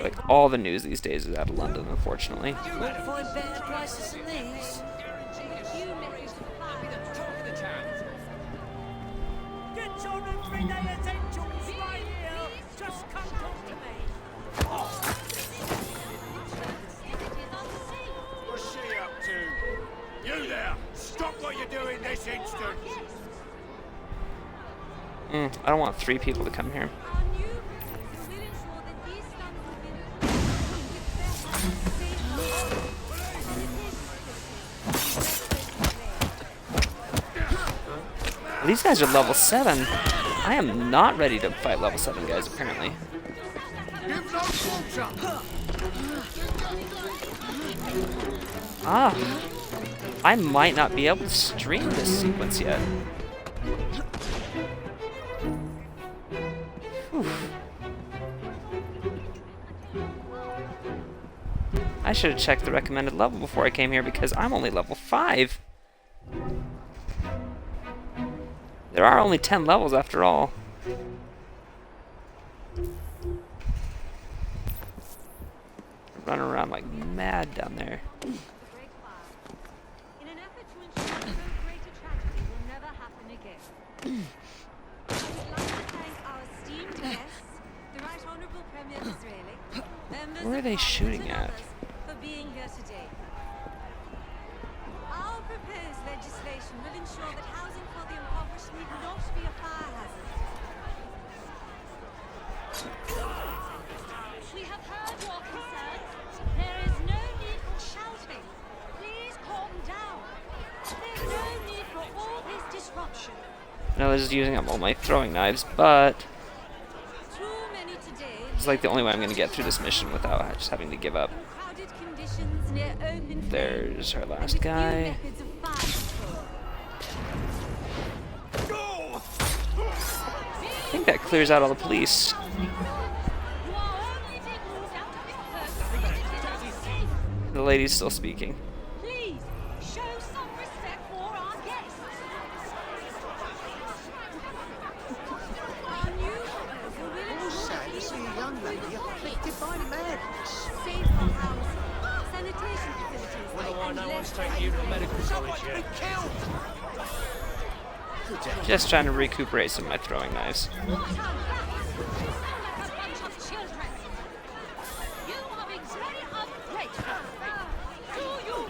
Like all the news these days is out of London, unfortunately. You won't find better prices than these. Get your everyday essentials right here. Just come talk to me. What's she up to? You there! Stop what you're doing this instant! I don't want 3 people to come here. These guys are level 7. I am not ready to fight level 7 guys, apparently. Ah. I might not be able to stream this sequence yet. Whew. I should have checked the recommended level before I came here because I'm only level 5. There are only 10 levels after all. Running around like mad down there. Where are they shooting at? For being here today. Our proposed legislation will ensure that housing for the impoverished need not be a fire hazard. We have heard your concerns. There is no need for shouting. Please calm down. There's no need for all this disruption. I was using up all my throwing knives, but it's like the only way I'm going to get through this mission without just having to give up. There's our last guy. I think that clears out all the police. The lady's still speaking. Please show some respect for our guests. Our new proposal will ensure To see a young lady afflicted by madness. safe for housing, sanitation facilities, and less taking you to medical college yet. Just trying to recuperate some of my throwing knives.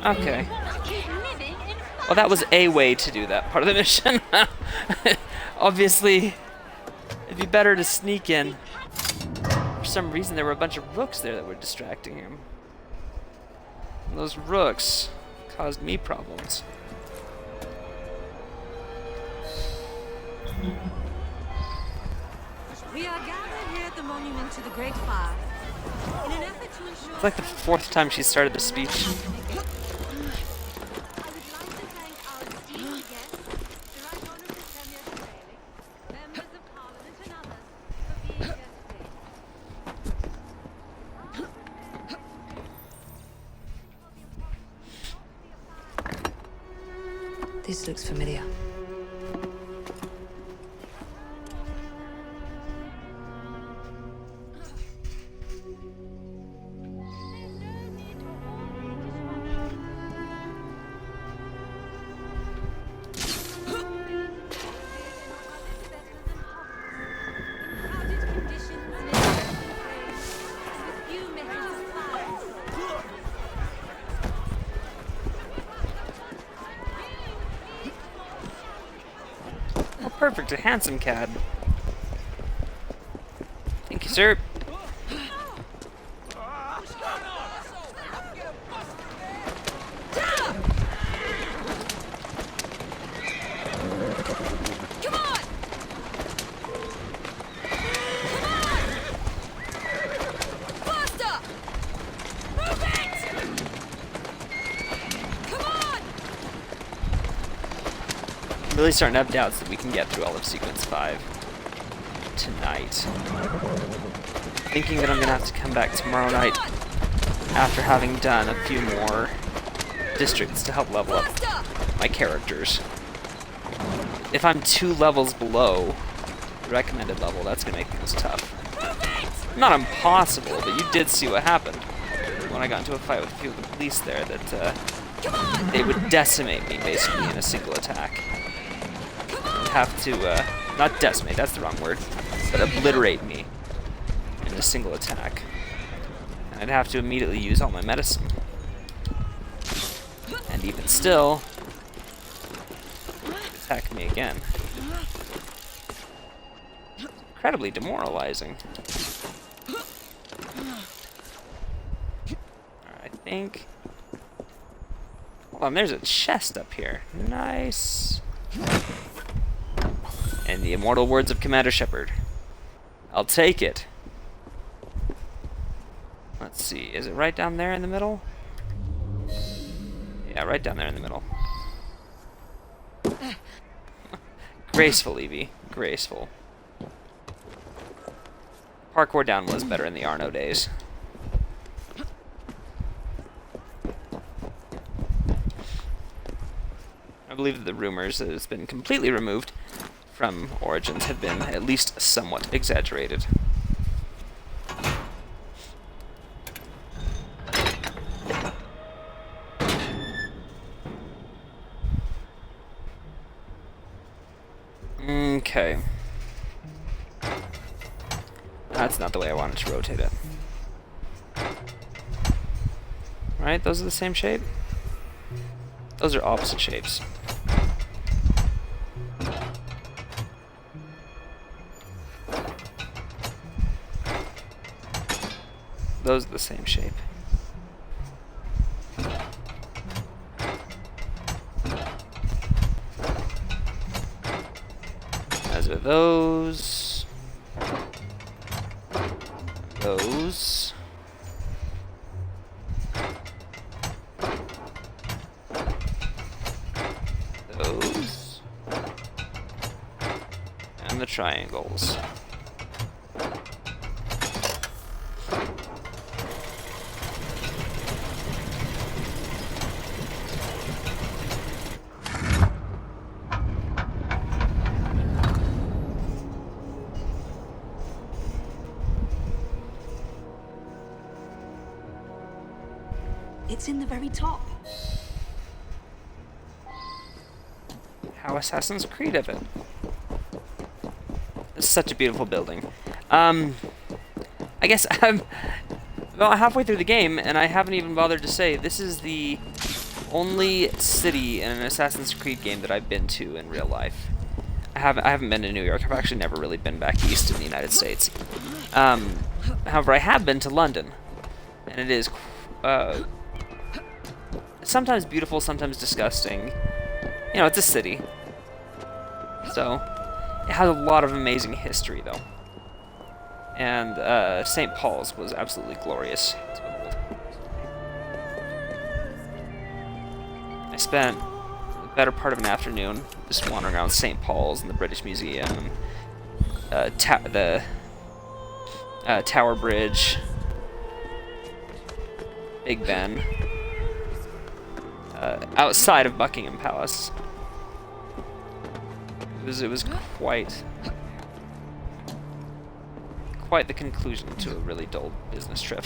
Okay. Well, that was a way to do that part of the mission. Obviously, it'd be better to sneak in. For some reason, there were a bunch of rooks there that were distracting him. And those rooks caused me problems. We are gathered here at the monument to the Great Fire in an effort to ensure. It's like the 4th time she started the speech. I would like to thank our esteemed guests, the Right Honourable Premier Disraeli, members of Parliament and others for being here today. This looks familiar. Perfect, a handsome cad. Thank you, sir. Really starting to have doubts that we can get through all of Sequence 5 tonight. Thinking that I'm going to have to come back tomorrow night after having done a few more districts to help level up my characters. If I'm 2 levels below the recommended level, that's going to make things tough. Not impossible, but you did see what happened when I got into a fight with a few of the police there, that they would decimate me basically in a single attack. Have to, not decimate, that's the wrong word, but obliterate me in a single attack. And I'd have to immediately use all my medicine. And even still, attack me again. Incredibly demoralizing. I think... Hold on, there's a chest up here. Nice. In the immortal words of Commander Shepard, I'll take it. Let's see, is it right down there in the middle? Yeah, right down there in the middle. Graceful, Evie. Graceful. Parkour down was better in the Arno days. I believe that the rumors that it's been completely removed from Origins have been at least somewhat exaggerated. Okay. That's not the way I wanted to rotate it. Right? Those are the same shape? Those are opposite shapes. Those are the same shape. As are those. Those. Those. And the triangles. It's in the very top. How Assassin's Creed of it. It's such a beautiful building. I guess I'm about halfway through the game, and I haven't even bothered to say this is the only city in an Assassin's Creed game that I've been to in real life. I haven't been to New York. I've actually never really been back east in the United States. However, I have been to London, and it is sometimes beautiful, sometimes disgusting. You know, it's a city. So, it has a lot of amazing history, though. And St. Paul's was absolutely glorious to behold. I spent the better part of an afternoon just wandering around St. Paul's and the British Museum, the Tower Bridge, Big Ben, outside of Buckingham Palace. It was quite the conclusion to a really dull business trip.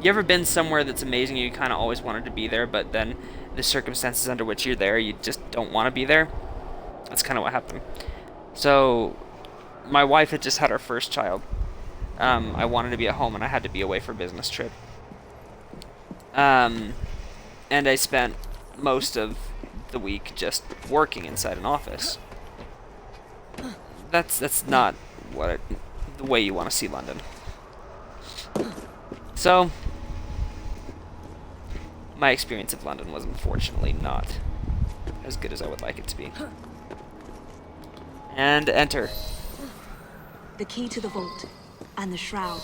You ever been somewhere that's amazing and you kind of always wanted to be there, but then the circumstances under which you're there, you just don't want to be there? That's kind of what happened. So, my wife had just had her first child. I wanted to be at home and I had to be away for a business trip. And I spent most of the week just working inside an office. That's not the way you want to see London. So, my experience of London was unfortunately not as good as I would like it to be. And enter. The key to the vault and the shroud.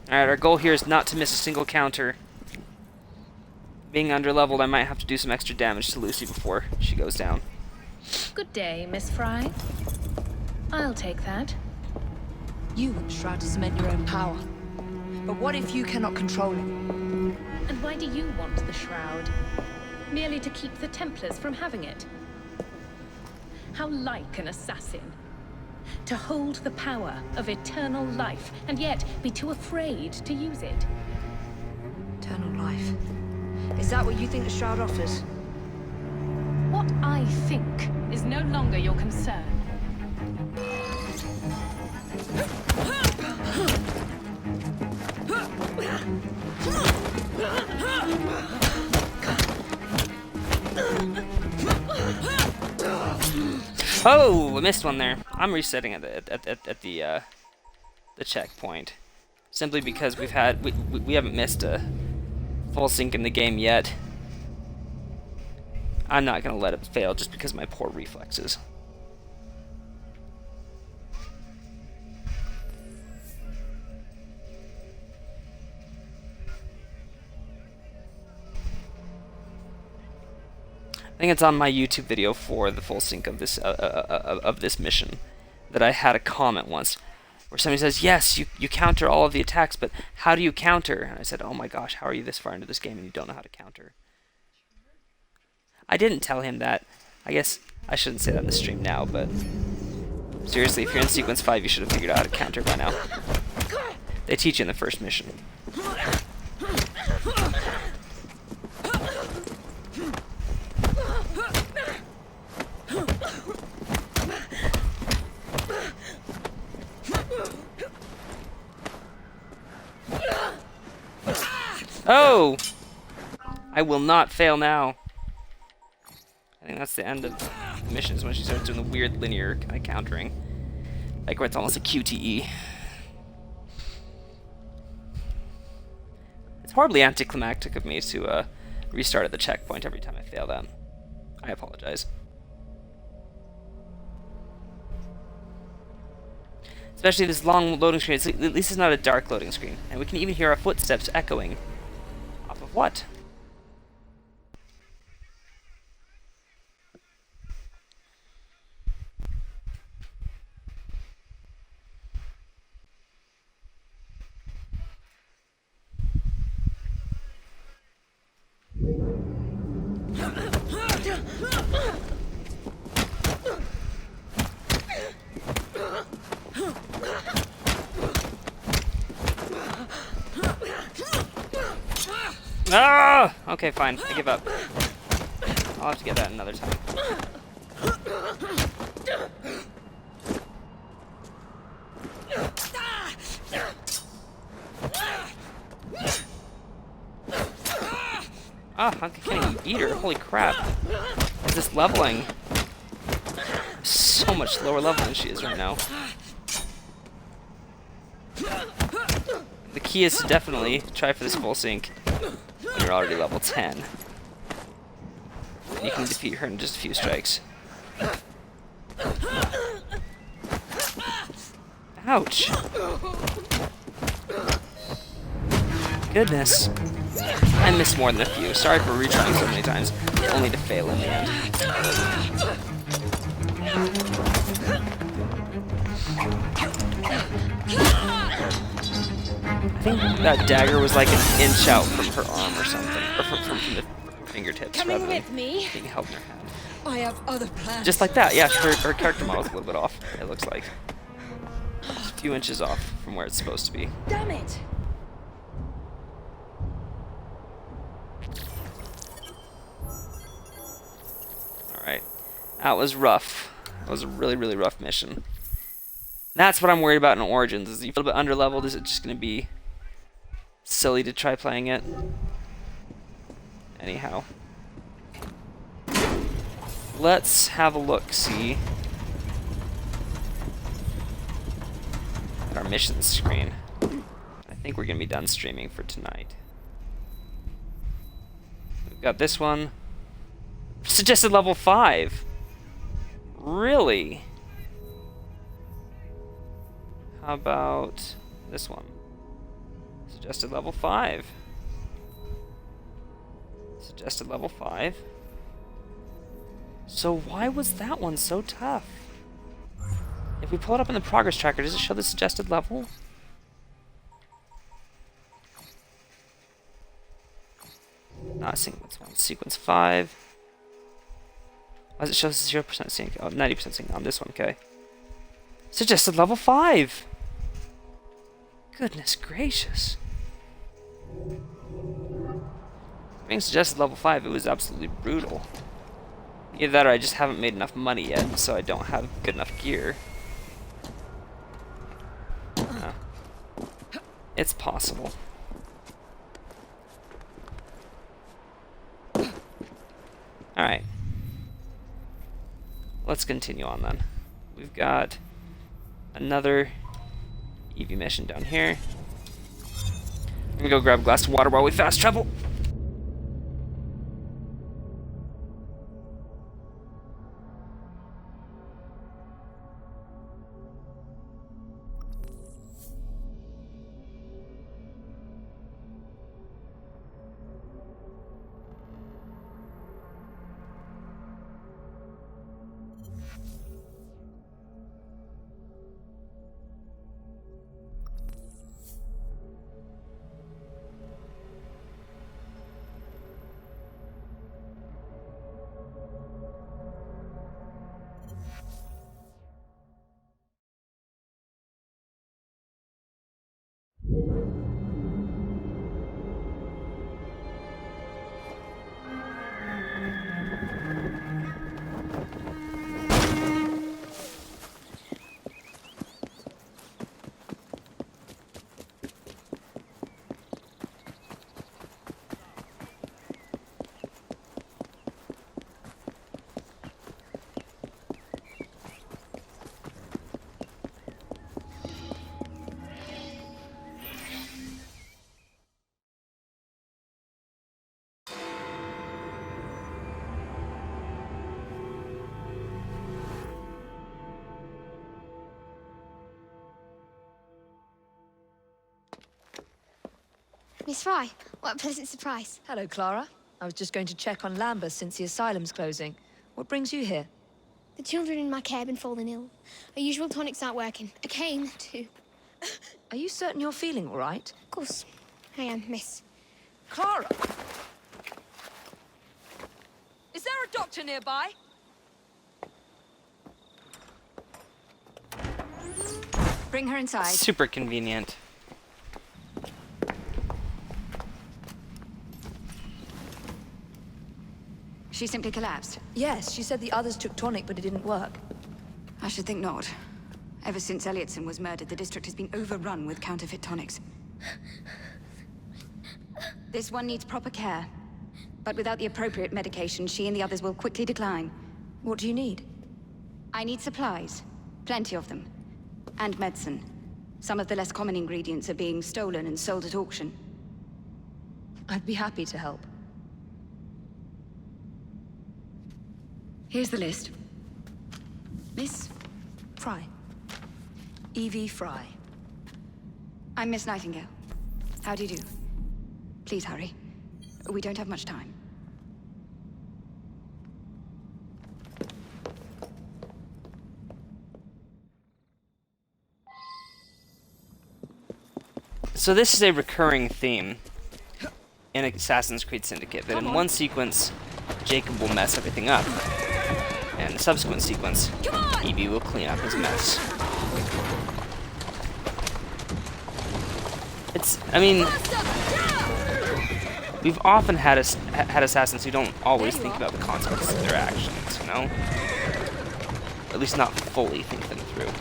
Alright, our goal here is not to miss a single counter. Being underleveled, I might have to do some extra damage to Lucy before she goes down. Good day, Miss Fry. I'll take that. You want the shroud to cement your own power. But what if you cannot control it? And why do you want the shroud? Merely to keep the Templars from having it? How like an assassin. To hold the power of eternal life, and yet be too afraid to use it. Eternal life. Is that what you think the shroud offers? What I think is no longer your concern. Oh, I missed one there. I'm resetting at the checkpoint. simply because we haven't missed a full sync in the game yet. I'm not gonna let it fail just because of my poor reflexes. I think it's on my YouTube video for the full sync of this mission that I had a comment once where somebody says, yes, you counter all of the attacks, but how do you counter? And I said, oh my gosh, how are you this far into this game and you don't know how to counter? I didn't tell him that. I guess I shouldn't say that in the stream now, but seriously, if you're in Sequence 5, you should have figured out how to counter by now. They teach you in the first mission. Oh! I will not fail now. I think that's the end of the missions when she starts doing the weird linear kind of countering. Like where it's almost a QTE. It's horribly anticlimactic of me to restart at the checkpoint every time I fail that. I apologize. Especially this long loading screen. At least it's not a dark loading screen. And we can even hear our footsteps echoing. Off of what? Ah! Okay, fine. I give up. I'll have to get that another time. Ah, I can't even beat her. Holy crap. Is this leveling? So much lower level than she is right now. The key is to definitely try for this full sync when you're already level 10. You can defeat her in just a few strikes. Ouch. Goodness. I missed more than a few. Sorry for retrying so many times, only to fail in the end. I think that dagger was like an inch out from her arm or something, or from the fingertips rather than being held in her hand. I have other plans. Just like that, yeah. Her character model's a little bit off. It looks like a few inches off from where it's supposed to be. Damn it! All right, that was rough. That was a really, really rough mission. That's what I'm worried about in Origins. Is you feel a bit underleveled? Is it just going to be silly to try playing it? Anyhow, let's have a look. See at our missions screen. I think we're going to be done streaming for tonight. We've got this one. Suggested level 5. Really? How about this one? Suggested level 5. Suggested level 5. So why was that one so tough? If we pull it up in the progress tracker, does it show the suggested level? Not sequence 1. Sequence 5. Why does it show 0% sync? Oh, 90% sync on this one, okay. Suggested level 5! Goodness gracious. Being suggested level 5, it was absolutely brutal. Either that or I just haven't made enough money yet, so I don't have good enough gear. It's possible. Alright. Let's continue on then. We've got another EV mission down here. Let me go grab a glass of water while we fast travel. Miss Fry, what a pleasant surprise. Hello, Clara. I was just going to check on Lambeth since the asylum's closing. What brings you here? The children in my care have been falling ill. Our usual tonics aren't working. I came to... Are you certain you're feeling all right? Of course, I am, miss. Clara! Is there a doctor nearby? Bring her inside. Super convenient. She simply collapsed. Yes, she said the others took tonic, but it didn't work. I should think not. Ever since Elliotson was murdered, the district has been overrun with counterfeit tonics. This one needs proper care. But without the appropriate medication, she and the others will quickly decline. What do you need? I need supplies. Plenty of them. And medicine. Some of the less common ingredients are being stolen and sold at auction. I'd be happy to help. Here's the list. Miss? Fry. Evie Fry. I'm Miss Nightingale. How do you do? Please hurry. We don't have much time. So this is a recurring theme in Assassin's Creed Syndicate, that in one sequence, Jacob will mess everything up. And in the subsequent sequence, Evie will clean up his mess. I mean, we've often had assassins who don't always think about the consequences of their actions, you know? At least not fully think them through.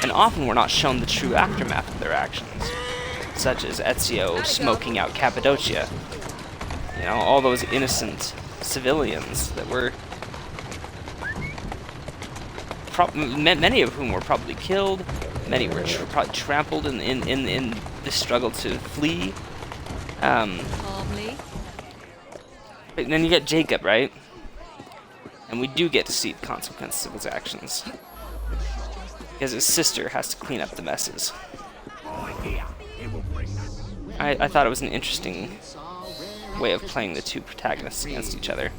And often we're not shown the true aftermath of their actions, such as Ezio smoking out Cappadocia. You know, all those innocent civilians that were... many of whom were probably killed, many were probably trampled in the struggle to flee. Calmly. But then you get Jacob, right? And we do get to see the consequences of his actions. Because his sister has to clean up the messes. I thought it was an interesting way of playing the two protagonists against each other.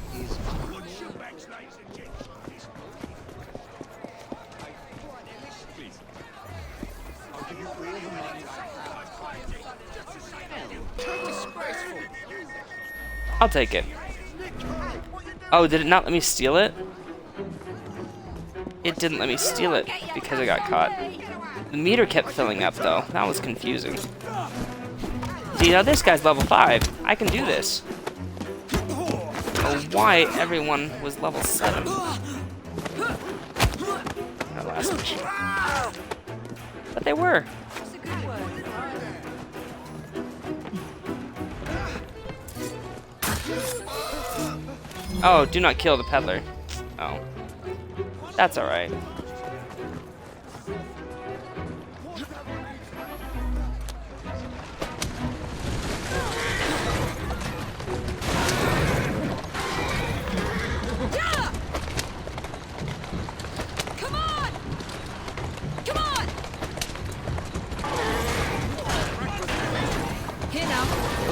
I'll take it. Oh, did it not let me steal it? It didn't let me steal it because I got caught. The meter kept filling up though. That was confusing. See, now this guy's level 5. I can do this. Oh, why everyone was level 7? Our last mission. But they were. Oh, do not kill the peddler. Oh. That's alright.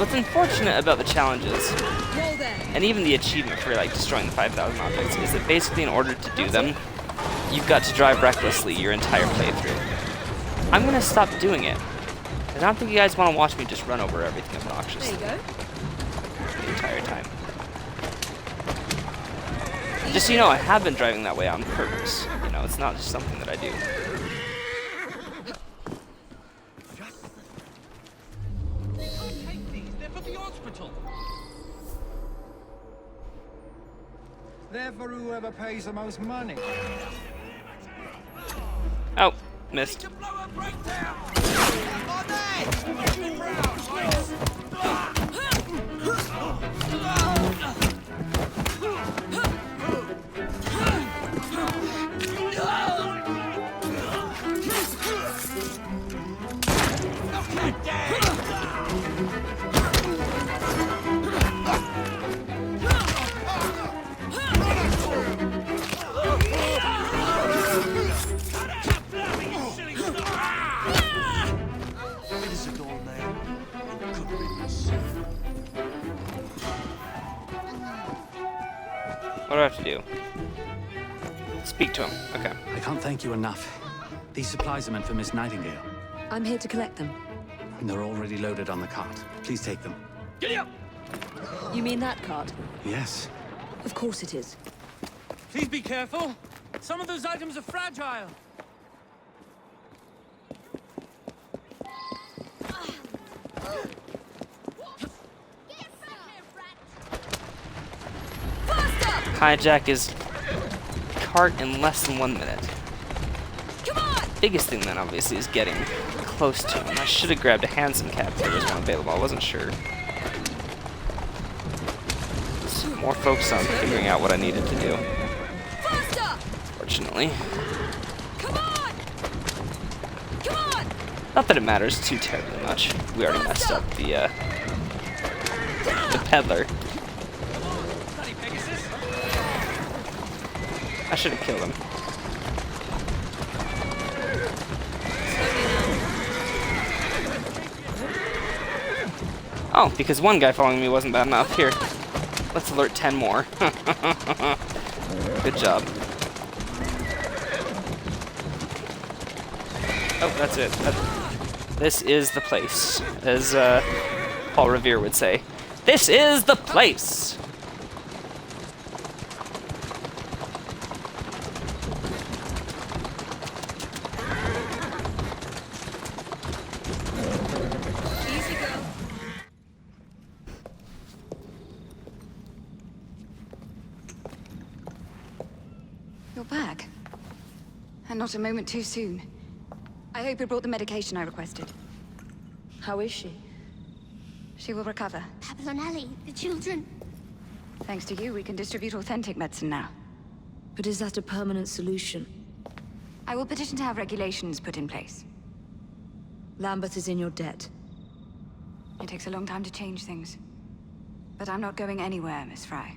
what's unfortunate about the challenges, and even the achievement for like destroying the 5,000 objects, is that basically in order to do them, you've got to drive recklessly your entire playthrough. I'm gonna stop doing it. I don't think you guys want to watch me just run over everything obnoxiously the entire time. Just so you know, I have been driving that way on purpose. You know, it's not just something that I do. They're for the hospital. They're for whoever pays the most money. Oh, missed. What do I have to do? Speak to him. Okay. I can't thank you enough. These supplies are meant for Miss Nightingale. I'm here to collect them. And they're already loaded on the cart. Please take them. Giddy up! You mean that cart? Yes. Of course it is. Please be careful. Some of those items are fragile. Hijack his cart in less than 1 minute. Biggest thing then, obviously, is getting close to him. I should have grabbed a Hansen cap if there was one available. I wasn't sure. Just more focused on figuring out what I needed to do. Fortunately. Not that it matters too terribly much. We already messed up the peddler. I should have killed him. Oh, because one guy following me wasn't bad enough. Here, let's alert 10 more. Good job. Oh, that's it. This is the place, as Paul Revere would say. This is the place! You're back. And not a moment too soon. I hope you brought the medication I requested. How is she? She will recover. Papillonelli, the children. Thanks to you, we can distribute authentic medicine now. But is that a permanent solution? I will petition to have regulations put in place. Lambeth is in your debt. It takes a long time to change things. But I'm not going anywhere, Miss Fry.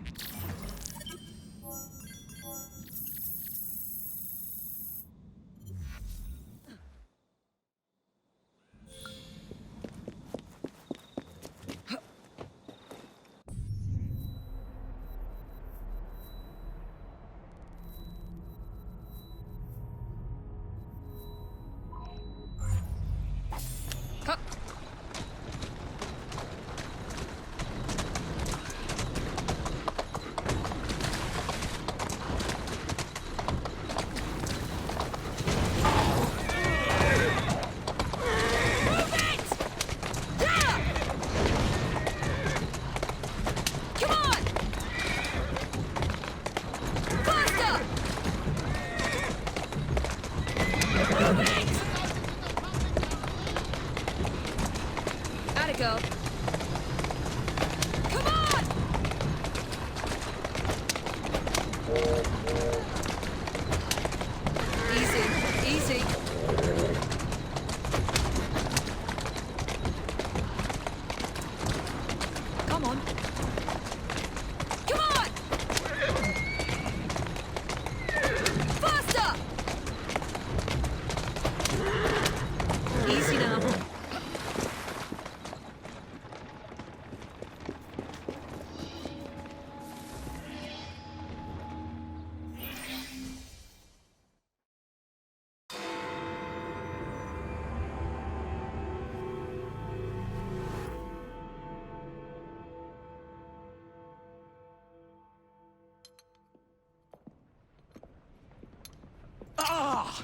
Ah!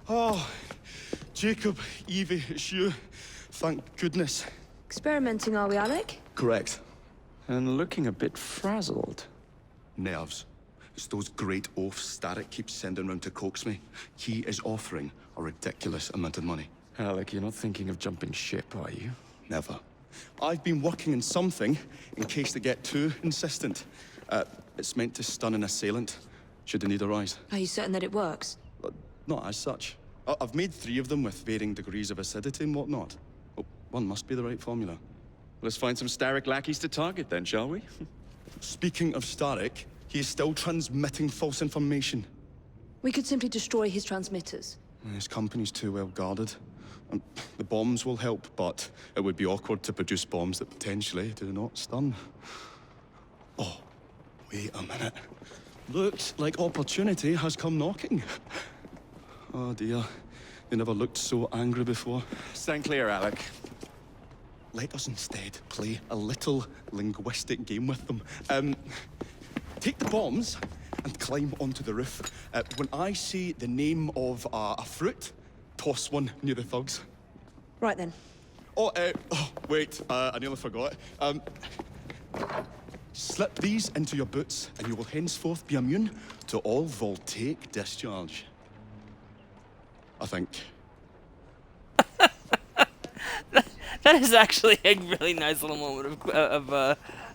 Oh, Jacob, Evie, it's you. Thank goodness. Experimenting, are we, Alec? Correct. And looking a bit frazzled. Nerves. It's those great oafs Starrick keeps sending round to coax me. He is offering a ridiculous amount of money. Alec, you're not thinking of jumping ship, are you? Never. I've been working on something in case they get too insistent. It's meant to stun an assailant, should they need a rise. Are you certain that it works? Not as such. I've made 3 of them with varying degrees of acidity and whatnot. Oh, one must be the right formula. Let's find some Starrick lackeys to target then, shall we? Speaking of Starrick, he is still transmitting false information. We could simply destroy his transmitters. His company's too well guarded. The bombs will help, but it would be awkward to produce bombs that potentially do not stun. Oh, wait a minute. Looks like opportunity has come knocking. Oh dear, they never looked so angry before. Stand clear, Alec. Let us instead play a little linguistic game with them. Take the bombs and climb onto the roof. When I say the name of a fruit, toss one near the thugs. Right then. Oh, wait, I nearly forgot. Slip these into your boots, and you will henceforth be immune to all voltaic discharge. I think. That is actually a really nice little moment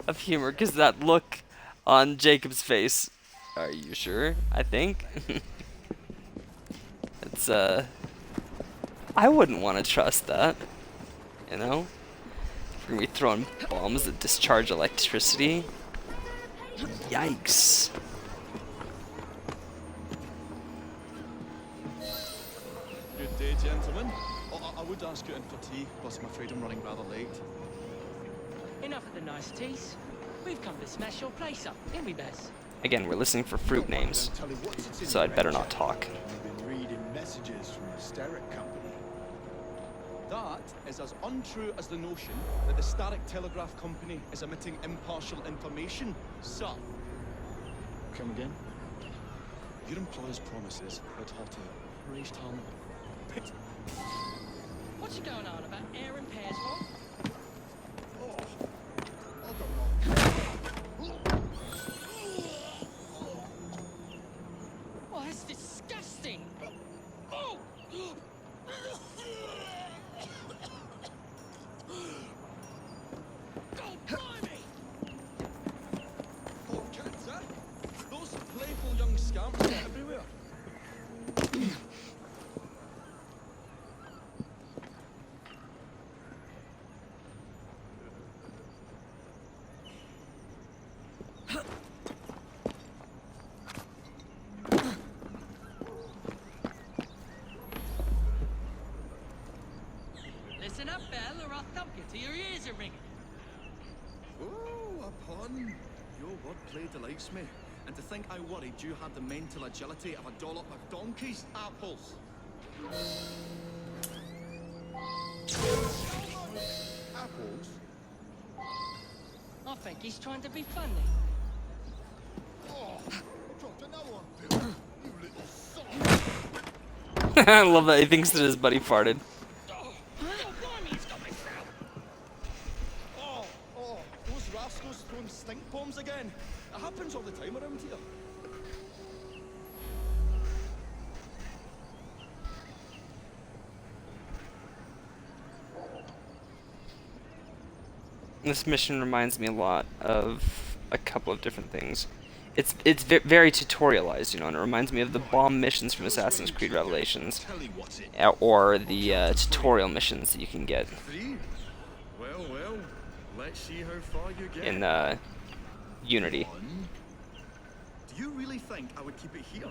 of humor, because that look on Jacob's face. Are you sure? I think. It's I wouldn't want to trust that. You know? We're gonna be throwing bombs that discharge electricity. Yikes. Good day, gentlemen. I would ask you in for tea, but I'm afraid I'm running rather late. Enough of the niceties. We've come to smash your place up, ain't we, Bess? Again, we're listening for fruit names, so I'd better not talk. I've been reading messages from the Starrick Company. That is as untrue as the notion that the Starrick Telegraph Company is emitting impartial information, sir. Come again? Your employer's promises about how to raise harm. What's you going on about air and pears for? Oh, that's disgusting! Oh! God, blimey! Oh, kids, eh? Those playful young scamps are everywhere. Listen up, Belle, or I'll thump you till your ears are ringing. Oh, a pun. Your wordplay delights me. And to think I worried you had the mental agility of a dollop of donkey's apples. Apples? I think he's trying to be funny. Oh, dropped another one. You little son. I love that he thinks that his buddy farted. Oh, those rascals throwing stink bombs again. It happens all the time around here. This mission reminds me a lot of a couple of different things. It's very tutorialized, you know, and it reminds me of the bomb missions from Assassin's Creed Revelations, or the tutorial missions that you can get Well, let's see how far you get. in Unity. Do you really think I would keep it here?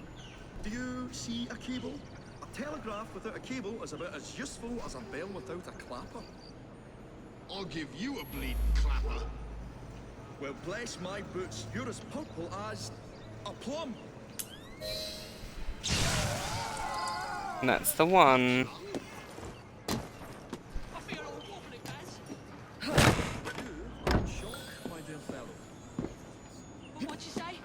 Do you see a cable? A telegraph without a cable is about as useful as a bell without a clapper. I'll give you a bleeding clapper. Well, bless my boots, you're as purple as a plum. And that's the one. What'd you say?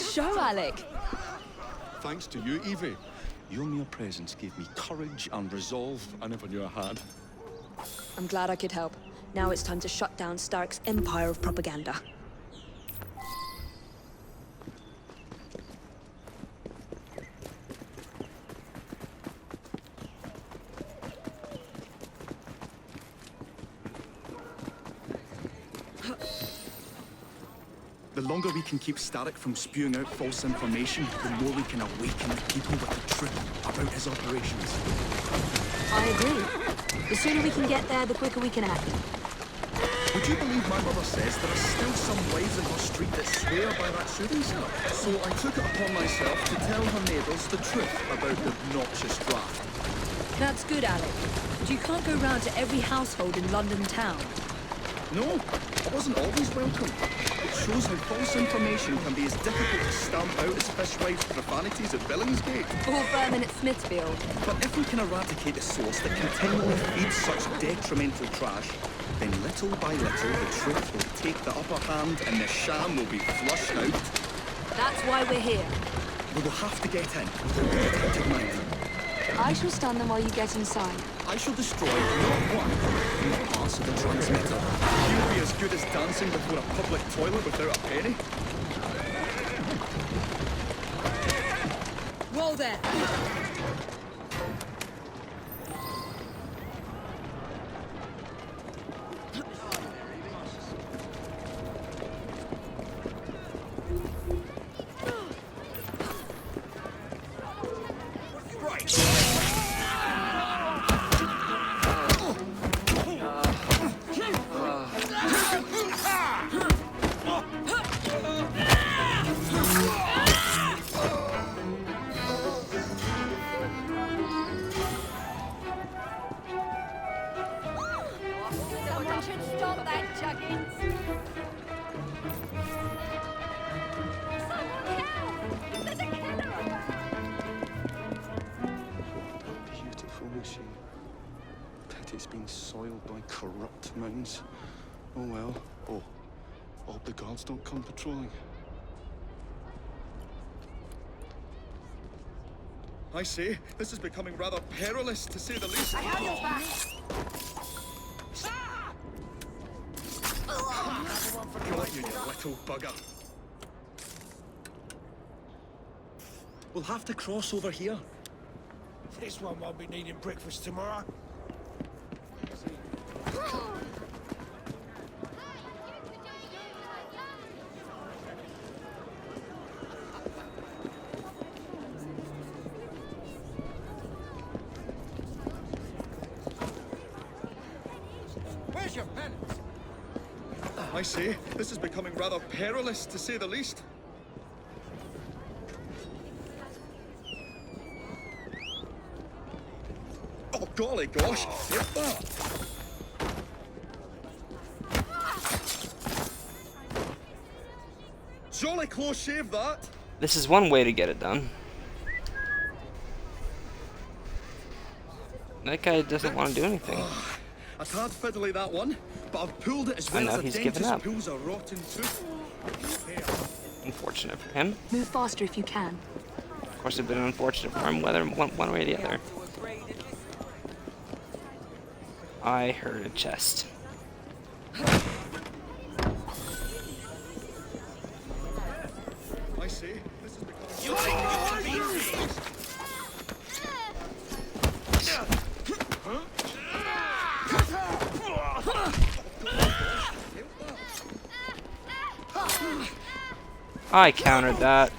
Great show, Alec. Thanks to you, Evie. Your mere presence gave me courage and resolve I never knew I had. I'm glad I could help. Now it's time to shut down Stark's empire of propaganda. The longer we can keep Starrick from spewing out false information, the more we can awaken the people with the truth about his operations. I agree. The sooner we can get there, the quicker we can act. Would you believe my mother says there are still some wives in her street that swear by that shooting star? So I took it upon myself to tell her neighbours the truth about the obnoxious draft. That's good, Alec. But you can't go round to every household in London town. No, I wasn't always welcome. It shows how false information can be as difficult to stamp out as fishwives' profanities at Billingsgate. Or vermin at Smithfield. But if we can eradicate the source that continually feeds such detrimental trash, then little by little the truth will take the upper hand and the sham will be flushed out. That's why we're here. We will have to get in with a detective mind. I shall stun them while you get inside. I shall destroy not one, but parts of the transmitter. You'll be as good as dancing before a public toilet without a penny. Whoa there! Someone should stop that, Juggins. Beautiful machine. Pity it's being soiled by corrupt minds. Oh well. Oh, hope the guards don't come patrolling. I say, this is becoming rather perilous, to say the least. I have your back. Got you, you little bugger. We'll have to cross over here. This one won't be needing breakfast tomorrow. Where's your pen? I say, this is becoming rather perilous, to say the least. Oh, golly gosh! Hit that! Jolly close shave, that! This is one way to get it done. That guy doesn't want to do anything. A tad fiddly, that one, but I've pulled it as I well know, as a he's given dentist up. pulls a rotten tooth. Unfortunate for him. Move faster if you can. Of course, it'd been unfortunate for him, whether one way or the other. I heard a chest. I see. This is becoming... You think you can beat me? I countered that.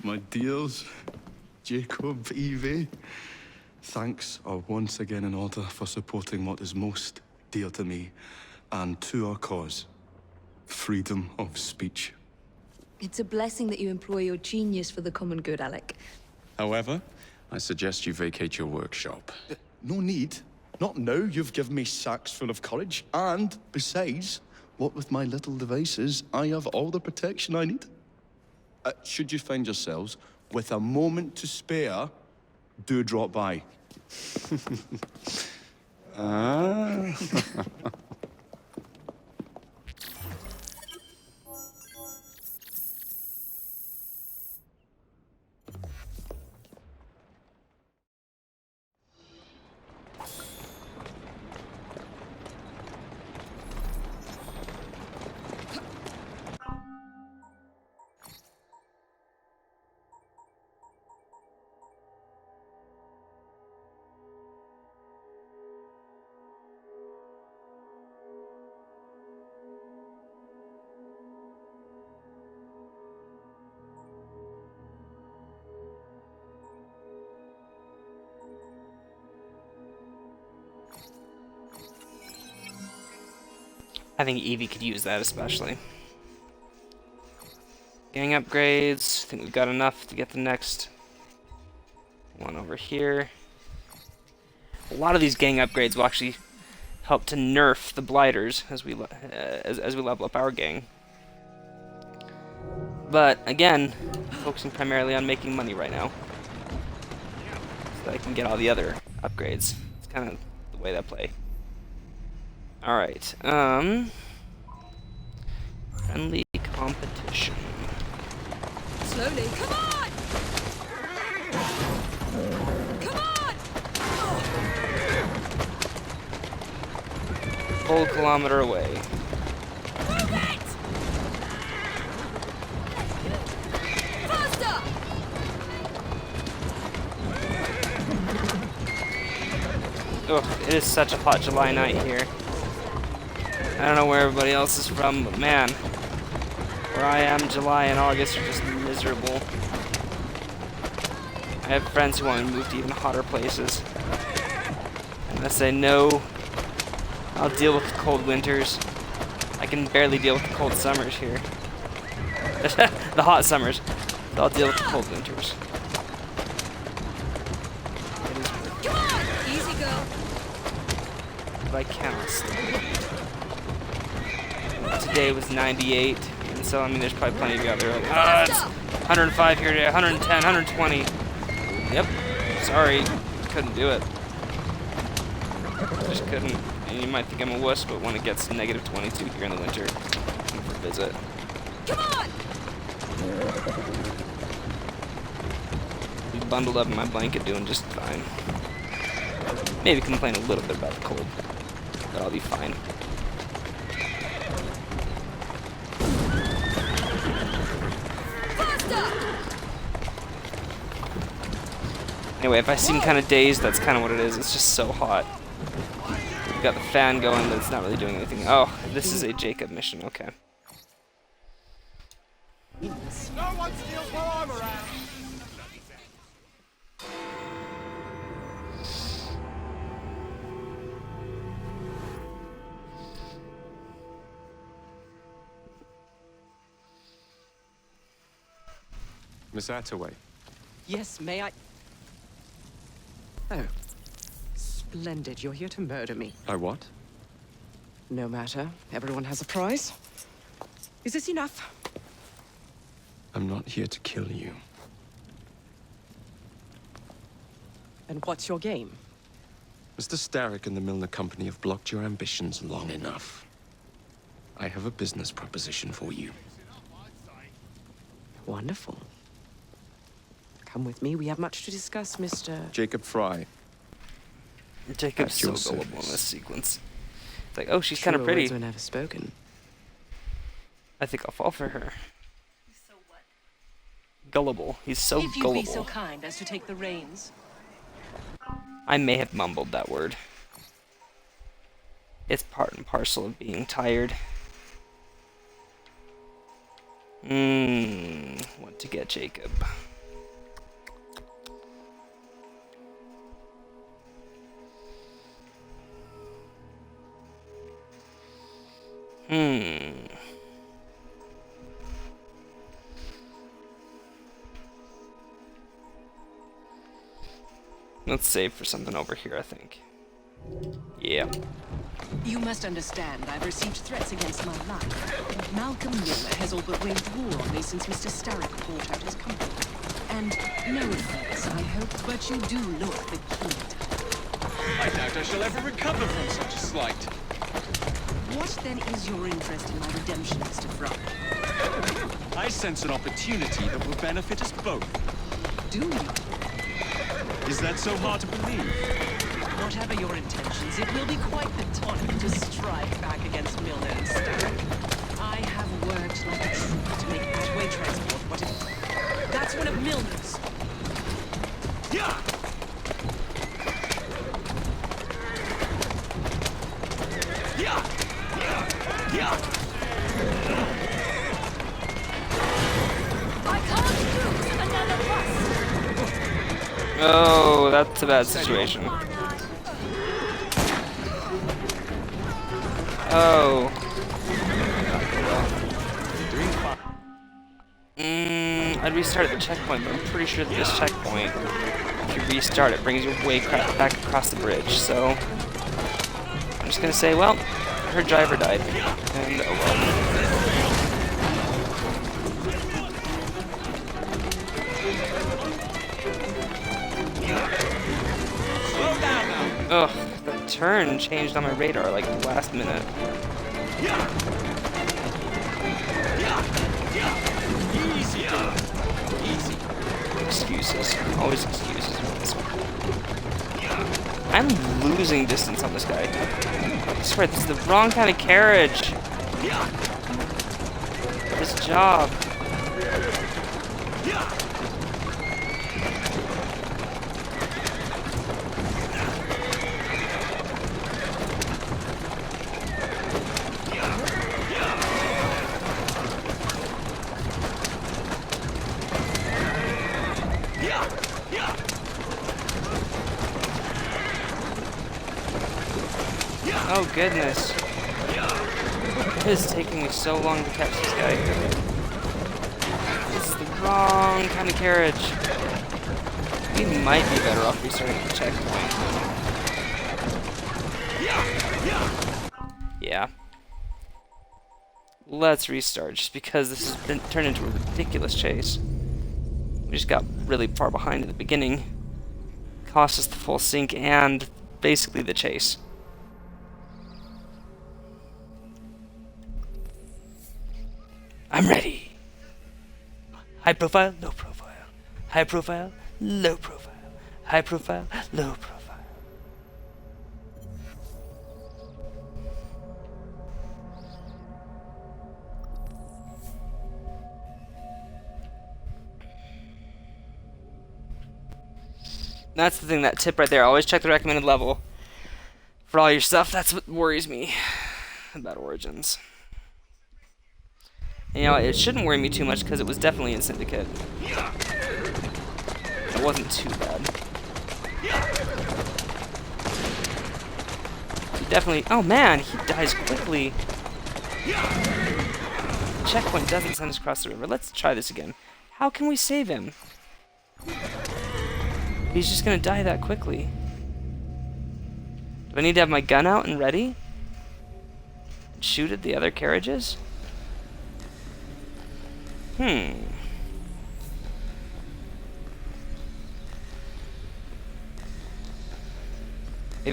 My dears, Jacob, Evie, thanks are once again in order for supporting what is most dear to me and to our cause, freedom of speech. It's a blessing that you employ your genius for the common good, Alec. However, I suggest you vacate your workshop. No need. Not now you've given me sacks full of courage. And, besides, what with my little devices, I have all the protection I need. Should you find yourselves with a moment to spare, do drop by. Ah. I think Evie could use that especially. Gang upgrades. I think we've got enough to get the next one over here. A lot of these gang upgrades will actually help to nerf the blighters as we as we level up our gang. But again, focusing primarily on making money right now, so that I can get all the other upgrades. It's kind of the way that I play. All right. Friendly competition. Slowly. Come on! Come on! Full kilometer away. Move it! Faster! Oh, it is such a hot July night here. I don't know where everybody else is from, but man, where I am, July and August are just miserable. I have friends who want to move to even hotter places. And I say no, I'll deal with the cold winters. I can barely deal with the cold summers here. The hot summers, but I'll deal with the cold winters. Come on! Easy, girl. But I cannot stand. Today was 98, and so I mean there's probably plenty of you out there like, ah, it's 105 here today, 110, 120. Yep, sorry, couldn't do it. Just couldn't. And you might think I'm a wuss, but when it gets negative 22 here in the winter, come for a visit. Come on! I'm bundled up in my blanket doing just fine. Maybe complain a little bit about the cold, but I'll be fine. Anyway, if I seem kind of dazed, that's kind of what it is. It's just so hot. We've got the fan going, but it's not really doing anything. Oh, this is a Jacob mission. Okay. No one steals while I'm around. Miss Attaway. Yes, may I? Oh. Splendid. You're here to murder me. I what? No matter. Everyone has a price. Is this enough? I'm not here to kill you. And what's your game? Mr. Starrick and the Milner Company have blocked your ambitions long enough. I have a business proposition for you. Wonderful. Come with me. We have much to discuss, Mr. Jacob Fry. Jacob's so gullible in this sequence. It's like, oh, she's kind of Truer pretty. words were never spoken. I think I'll fall for her. Gullible. He's so If you'd gullible. be so kind as to take the reins. I may have mumbled that word. It's part and parcel of being tired. What to get Jacob? Let's save for something over here, I think. Yeah. You must understand, I've received threats against my life. Malcolm Miller has all but waged war on me since Mr. Starrick bought out his company. And no offense, I hope, but you do look the kid. I doubt I shall ever recover from such a slight. What then is your interest in my redemption, Mr. Frog? I sense an opportunity that will benefit us both. Do you? Is that so hard to believe? Whatever your intentions, it will be quite the tonic to strike back against Milner and Starrick. I have worked like a troop to make Atway transport what it is. That's one of Milner's. Yeah! Yeah! Yeah! I can't lose another bus. Oh, that's a bad situation. Oh. I'd restart at the checkpoint, but I'm pretty sure that this checkpoint, if you restart, it brings you way back across the bridge. So I'm just gonna say, well, her driver died, and oh well. Ugh, the turn changed on my radar like the last minute. Easy. Excuses. Always excuses with this one. I'm losing distance on this guy. I swear, this is the wrong kind of carriage. For this job. Oh goodness. It is taking me so long to catch this guy. It's the wrong kind of carriage. We might be better off restarting the checkpoint. Yeah. Let's restart, just because this has been turned into a ridiculous chase. We just got really far behind at the beginning. Cost us the full sync and basically the chase. I'm ready. High profile, low profile. High profile, low profile. High profile, low profile. That's the thing, that tip right there. Always check the recommended level for all your stuff. That's what worries me about Origins. You know, it shouldn't worry me too much because it was definitely in Syndicate. It wasn't too bad. He definitely... Oh man, he dies quickly. The checkpoint doesn't send us across the river. Let's try this again. How can we save him? He's just gonna die that quickly. Do I need to have my gun out and ready? Shoot at the other carriages? Maybe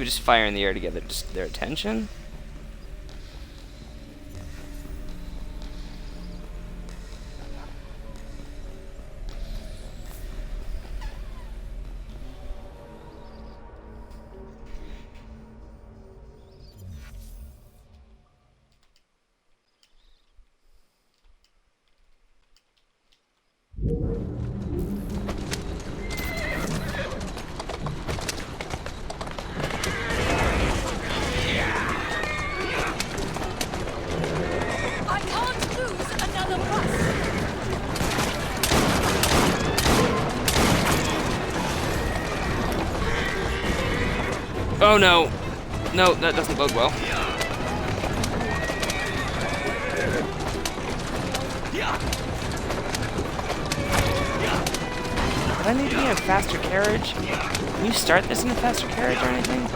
just fire in the air to get their attention? Oh no. No, that doesn't bode well. Did I need to be in a faster carriage? Can you start this in a faster carriage or anything?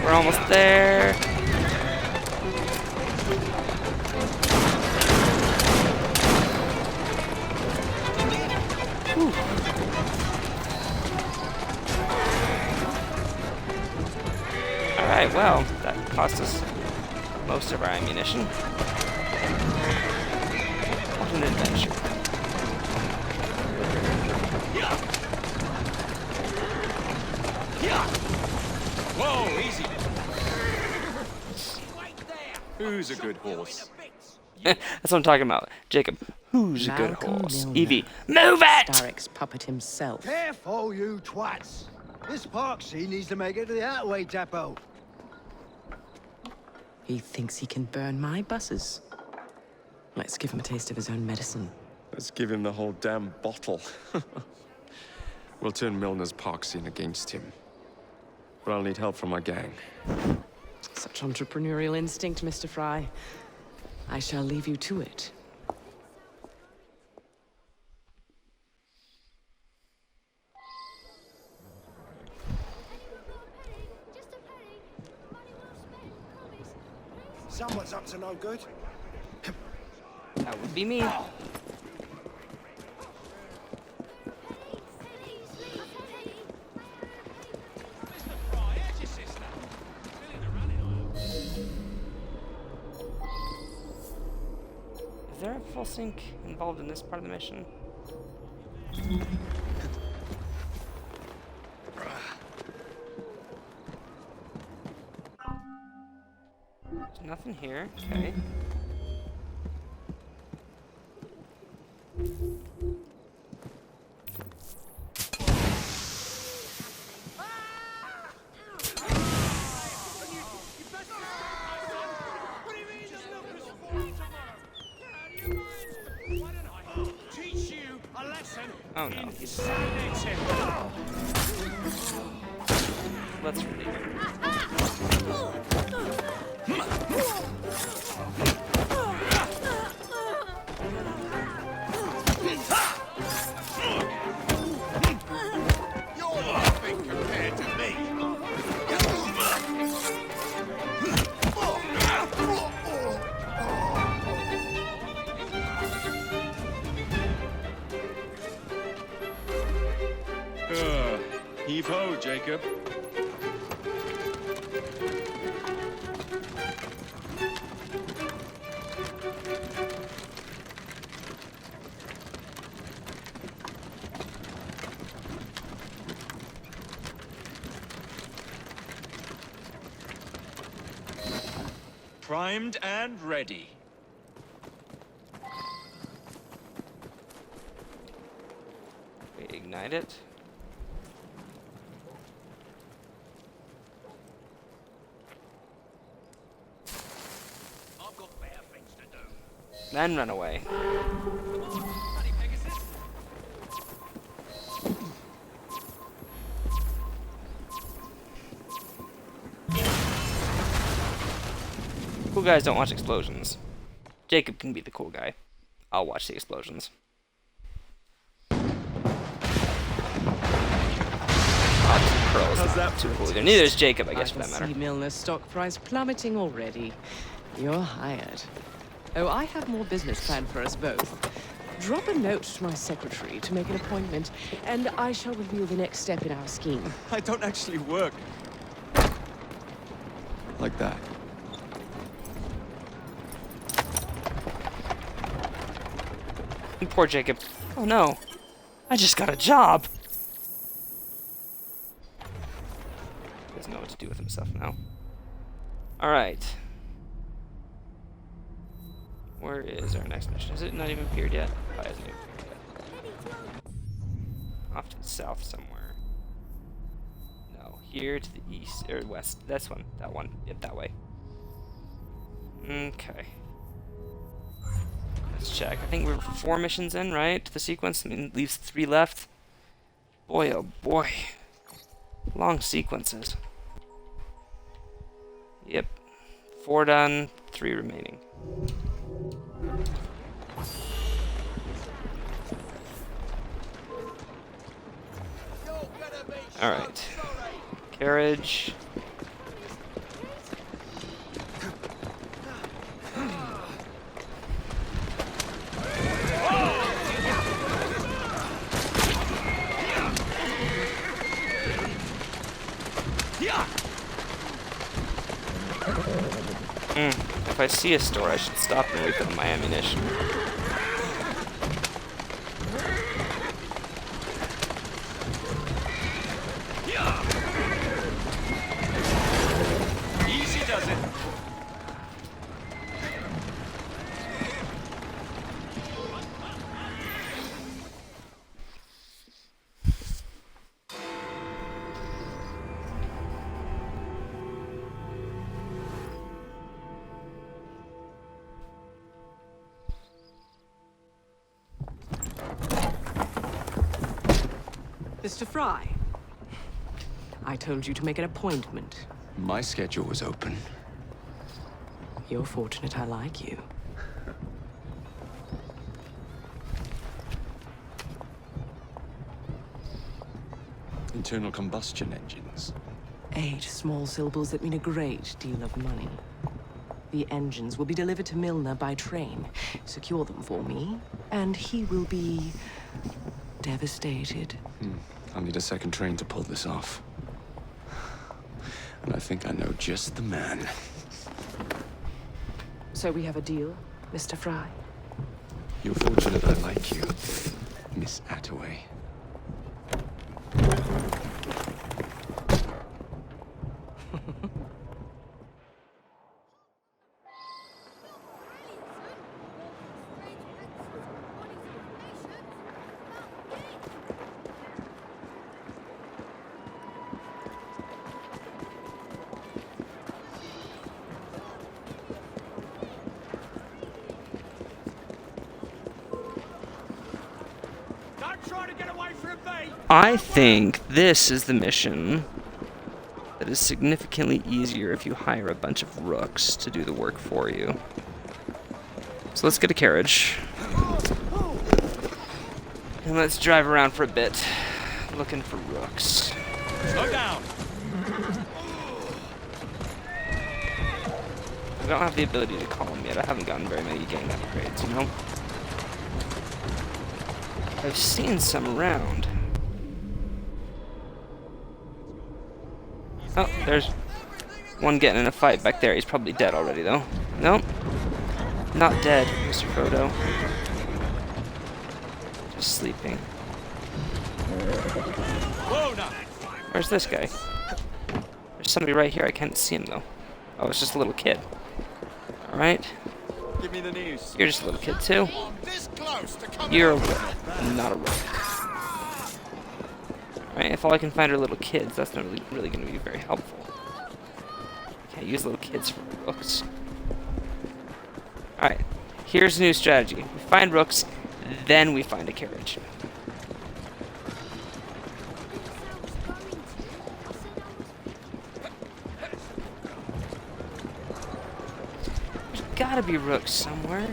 We're almost there. Whew. Alright, well, that cost us most of our ammunition. What an adventure. Whoa, easy. Who's a good horse? That's what I'm talking about. Jacob, who's a good Malcolm horse? Milner. Evie, move it! Starrick's puppet himself. Careful, you twats! This Parksy needs to make it to the Outway depot. He thinks he can burn my buses. Let's give him a taste of his own medicine. Let's give him the whole damn bottle. We'll turn Milner's park scene against him. But I'll need help from my gang. Such entrepreneurial instinct, Mr. Fry. I shall leave you to it. Someone's up to no good. That would be me. Is there a full sync involved in this part of the mission? There's nothing here. Okay. Teach you a lesson. Oh no. He's... Let's relieve him. You're nothing compared to me. Heave ho, Jacob. Primed and ready. We ignite it. I've got better things to do. Then run away. Cool guys don't watch explosions. Jacob can be the cool guy. I'll watch the explosions. Pearl's How's not that too for cool a either. Neither is Jacob, I guess, I for can that matter. see Milner's stock price plummeting already. You're hired. Oh, I have more business planned for us both. Drop a note to my secretary to make an appointment, and I shall reveal the next step in our scheme. I don't actually work. Like that. Poor Jacob. Oh no. I just got a job. He doesn't know what to do with himself now. Alright. Where is our next mission? Is it not even appeared yet? Oh, it hasn't even appeared yet. Off to the south somewhere. No, here to the east, or west. This one. That one. Yep, that way. Okay. Let's check. I think we're 4 missions in, right? To the sequence. I mean, leaves 3 left. Boy, oh boy. Long sequences. Yep. 4 done, 3 remaining. Alright. Carriage. If I see a store, I should stop and refill my ammunition. Easy does it. Mr. Fry, I told you to make an appointment. My schedule was open. You're fortunate I like you. Internal combustion engines. 8 small syllables that mean a great deal of money. The engines will be delivered to Milner by train. Secure them for me, and he will be devastated. I'll need a second train to pull this off. And I think I know just the man. So we have a deal, Mr. Fry? You're fortunate I like you, Miss Attaway. I think this is the mission that is significantly easier if you hire a bunch of rooks to do the work for you. So let's get a carriage. And let's drive around for a bit, looking for rooks. Slow down. I don't have the ability to call them yet. I haven't gotten very many gang upgrades, you know? I've seen some around. Oh, there's one getting in a fight back there. He's probably dead already, though. Nope. Not dead, Mr. Frodo. Just sleeping. Where's this guy? There's somebody right here. I can't see him, though. Oh, it's just a little kid. Alright. Give me the news. You're just a little kid, too. You're a rook, not a rook. Alright, if all I can find are little kids, that's not really going to be very helpful. Can't use little kids for rooks. Alright, here's a new strategy. We find rooks, then we find a carriage. There's gotta be rooks somewhere.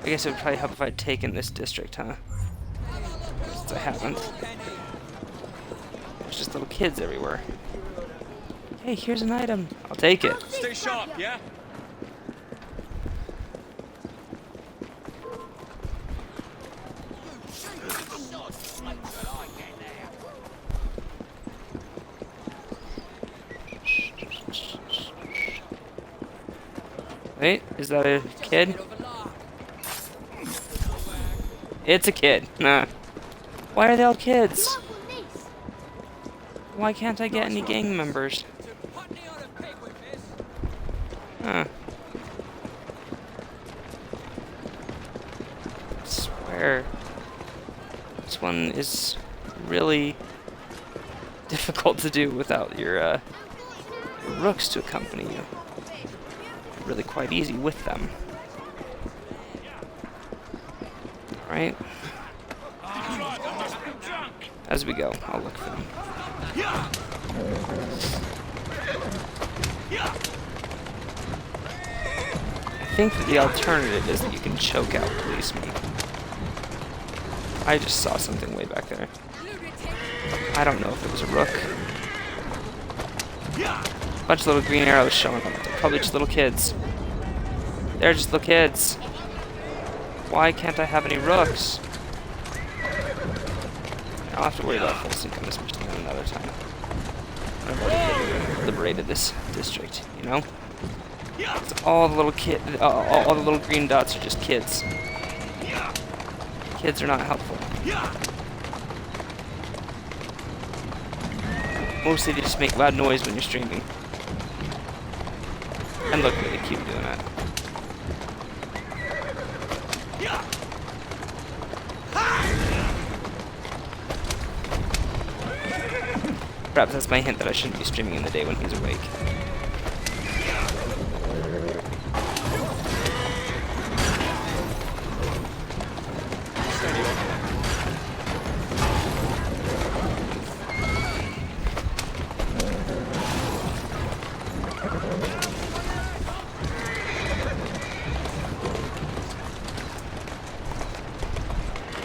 I guess it would probably help if I'd taken this district, huh? Since I haven't. There's just little kids everywhere. Hey, here's an item. I'll take it. Stay sharp, yeah? Wait, is that a kid? It's a kid. Nah. Why are they all kids? Why can't I get any gang members? Huh. I swear. This one is really difficult to do without your rooks to accompany you. Really quite easy with them. Right? As we go, I'll look for them. I think that the alternative is that you can choke out policemen. I just saw something way back there. I don't know if it was a rook. A bunch of little green arrows showing up. They're probably just little kids. They're just little kids. Why can't I have any rooks? I'll have to worry about full sync on this mission another time. I've already liberated this district, you know? It's all the little all the little green dots are just kids. Kids are not helpful. Mostly they just make loud noise when you're streaming. And look really cute doing that. Perhaps that's my hint that I shouldn't be streaming in the day when he's awake.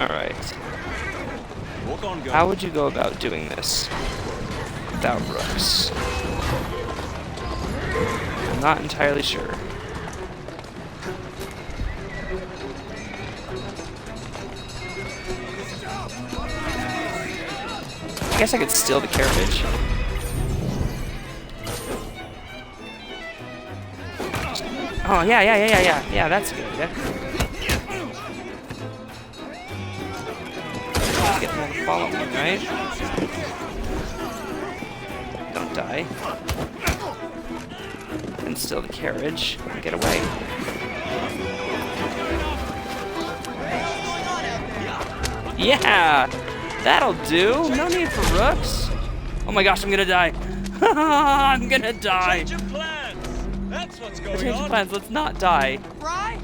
Alright. How would you go about doing this without rooks? I'm not entirely sure. I guess I could steal the carriage. Oh, yeah, that's a good idea. Get them all to follow me, right? Don't die. And steal the carriage and get away. Yeah! That'll do! No need for rooks! Oh my gosh, I'm gonna die! I'm gonna die! Change of plans! That's what's going Change of plans, let's not die. Fry?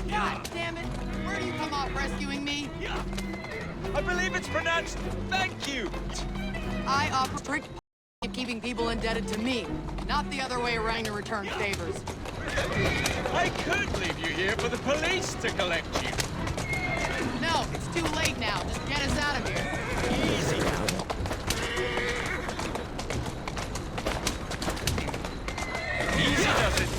God damn it! Where do you come off rescuing me? I believe it's pronounced thank you! I offer strict of keeping people indebted to me, not the other way around to return favors. I could leave you here for the police to collect you. No, it's too late now. Just get us out of here. Easy now. Easy does it.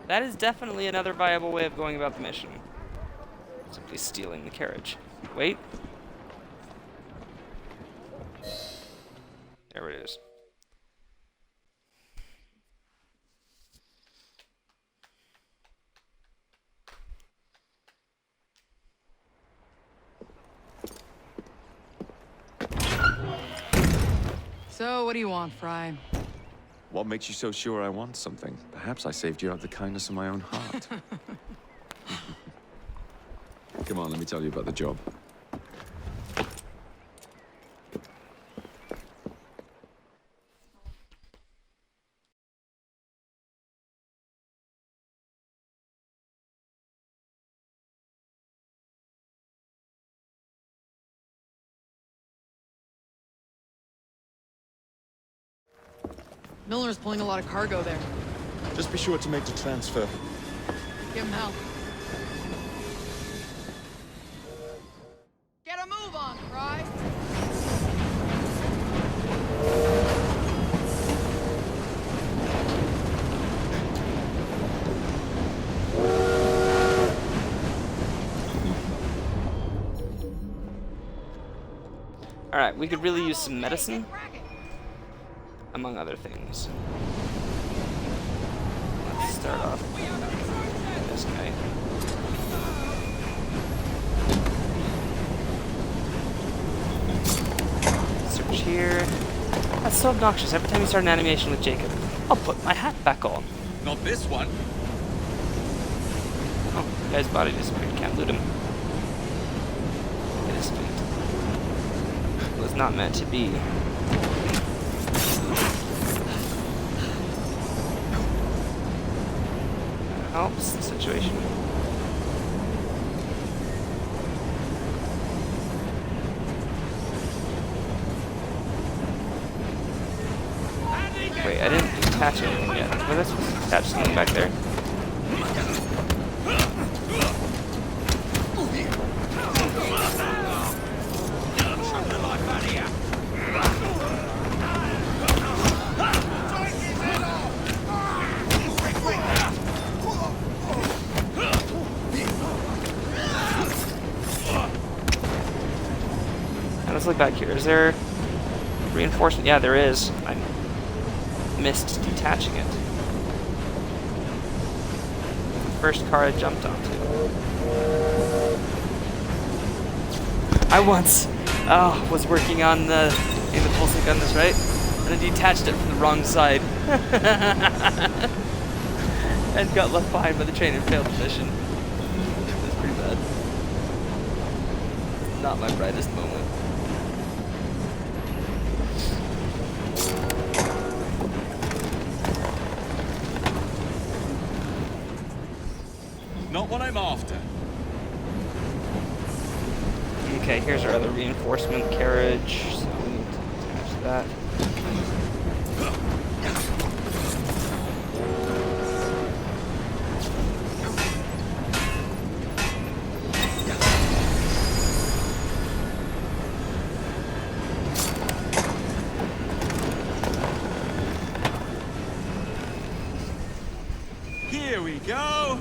That is definitely another viable way of going about the mission. Simply stealing the carriage. Wait. There it is. So, what do you want, Fry? What makes you so sure I want something? Perhaps I saved you out of the kindness of my own heart. Come on, let me tell you about the job. Milner's pulling a lot of cargo there. Just be sure to make the transfer. Give him help. Get a move on, Fry! Alright, we could really use some medicine. Among other things. Let's start off with this guy. Search here. That's so obnoxious. Every time you start an animation with Jacob, I'll put my hat back on. Not this one. Oh, the guy's body disappeared. Can't loot him. Look at his feet. It was not meant to be. Helps the situation. detach something back there. And let's look back here. Is there reinforcement? Yeah, there is. I missed detaching it. The first car I jumped onto. I once was working on the pulsing gun, that's right, and I detached it from the wrong side. And got left behind by the train and failed the mission. It was pretty bad. Not my brightest moment. Not what I'm after. Okay, here's our other reinforcement carriage. So we need to attach that. Here we go.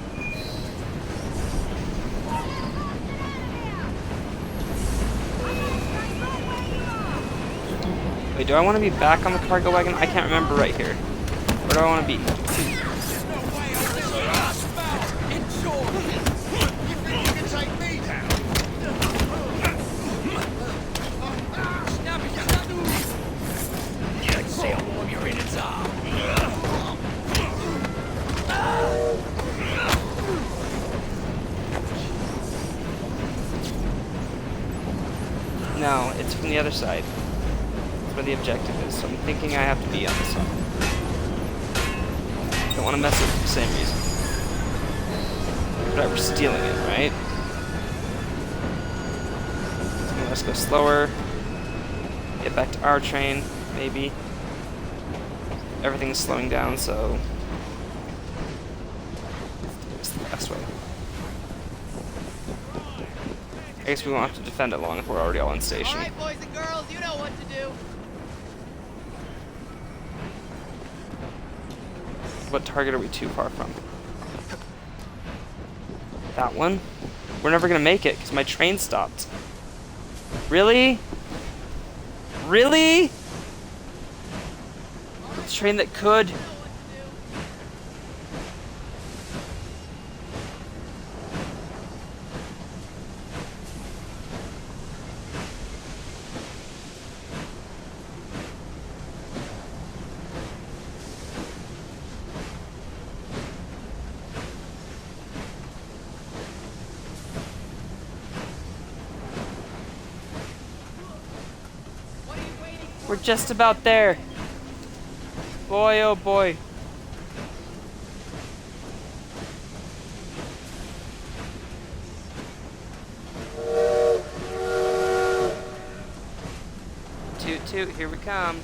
Wait, do I want to be back on the cargo wagon? I can't remember right here. Where do I want to be? No, it's from the other side. That's where the objective is, so I'm thinking I have to be on this side. Don't want to mess it for the same reason. But we're stealing it, right? So let's go slower. Get back to our train, maybe. Everything's slowing down, so it's the best way. I guess we won't have to defend it long if we're already all in station. All right, boys and girls, you know what to do. What target are we too far from? That one? We're never gonna make it because my train stopped. Really? Really? The train that could. We're just about there. Boy, oh boy. Toot toot, here we come.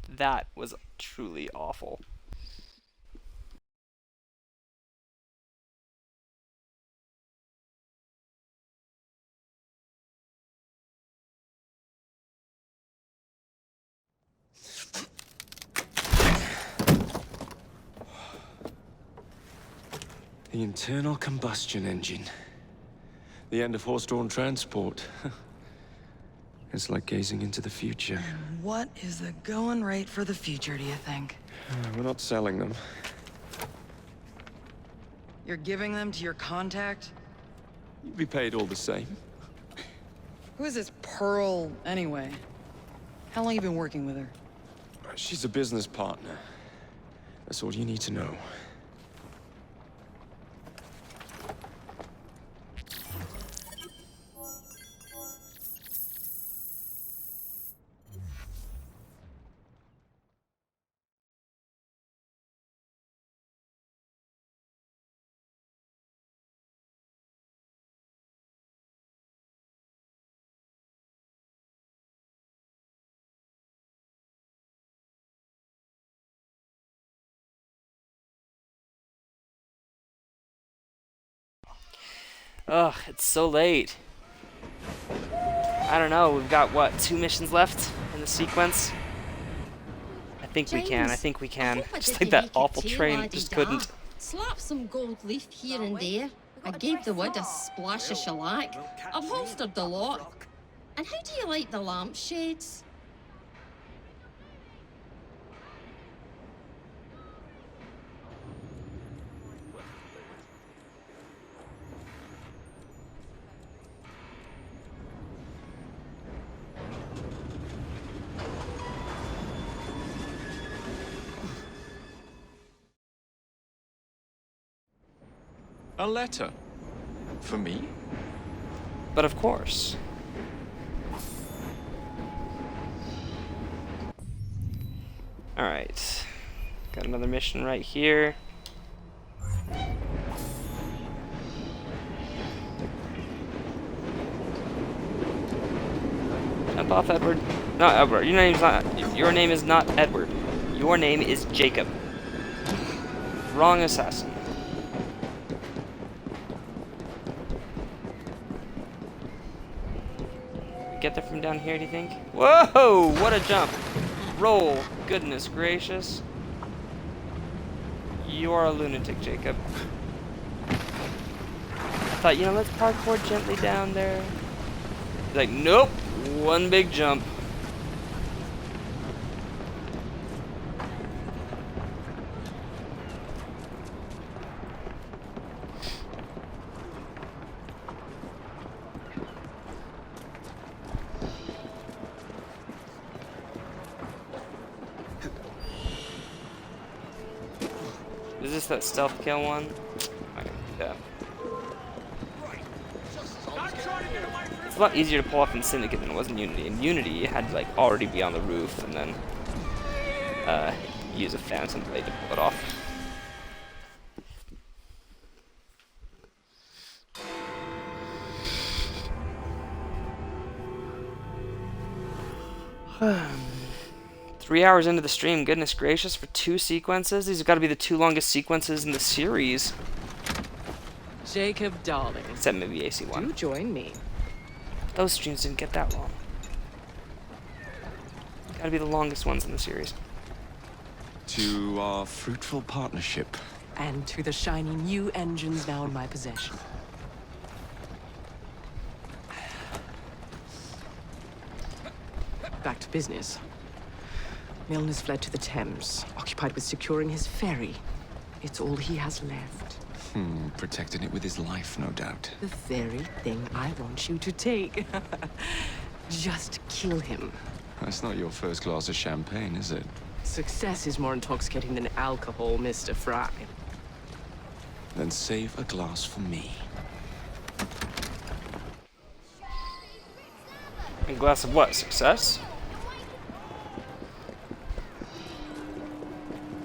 That was truly awful. The internal combustion engine. The end of horse-drawn transport. It's like gazing into the future. What is the going rate for the future, do you think? We're not selling them. You're giving them to your contact? You'd be paid all the same. Who is this Pearl, anyway? How long you been working with her? She's a business partner. That's all you need to know. Ugh, it's so late. I don't know, we've got, what, 2 missions left in the sequence? I think we can, I think we can. Just like that awful train, just couldn't. Slap some gold leaf here and there. I gave the wood a splash of shellac. I've holstered the lot. And how do you like the lampshades? A letter? For me? But of course. Alright. Got another mission right here. Jump off, Edward. No, Edward. Your name is not Edward. Your name is Jacob. Wrong assassin. Get there from down here, do you think? Whoa! What a jump! Roll! Goodness gracious. You are a lunatic, Jacob. I thought, you know, let's parkour gently down there. He's like, nope! One big jump. Is this that stealth kill one? I can do that. It's a lot easier to pull off in Syndicate than it was in Unity. In Unity, you had to like already be on the roof and then use a phantom blade to pull it off. Three hours into the stream, goodness gracious, for 2 sequences? These have got to be the 2 longest sequences in the series. Jacob, darling. Except maybe AC1. Do join me. Those streams didn't get that long. Gotta be the longest ones in the series. To our fruitful partnership. And to the shiny new engines now in my possession. Back to business. Milner's fled to the Thames, occupied with securing his ferry. It's all he has left. Protecting it with his life, no doubt. The very thing I want you to take. Just kill him. That's not your first glass of champagne, is it? Success is more intoxicating than alcohol, Mr. Fry. Then save a glass for me. A glass of what? Success?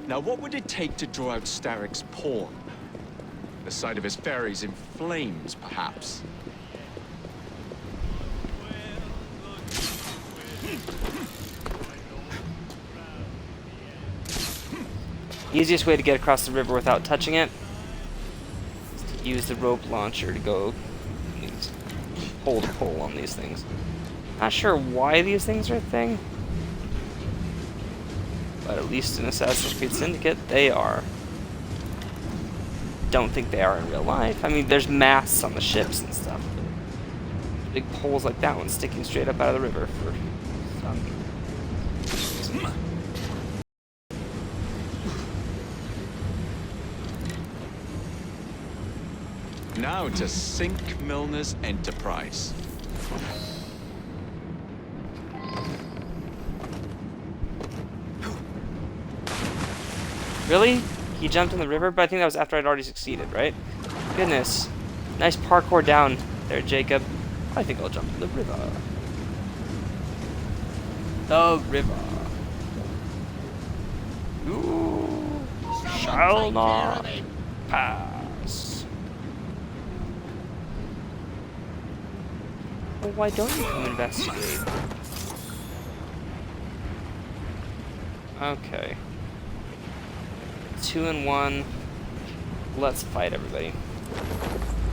Now, what would it take to draw out Starrick's pawn? The sight of his ferries in flames, perhaps? Easiest way to get across the river without touching it is to use the rope launcher to go hold a pole on these things. Not sure why these things are a thing, but at least in Assassin's Creed Syndicate, they are. Don't think they are in real life. I mean, there's masts on the ships and stuff. Big poles like that one sticking straight up out of the river for some reason. Now to sink Milner's enterprise. Really? He jumped in the river? But I think that was after I'd already succeeded, right? Goodness. Nice parkour down there, Jacob. I think I'll jump in the river. The river. You shall not pass. Well, why don't you come investigate? Okay. 2 and 1. Let's fight, everybody.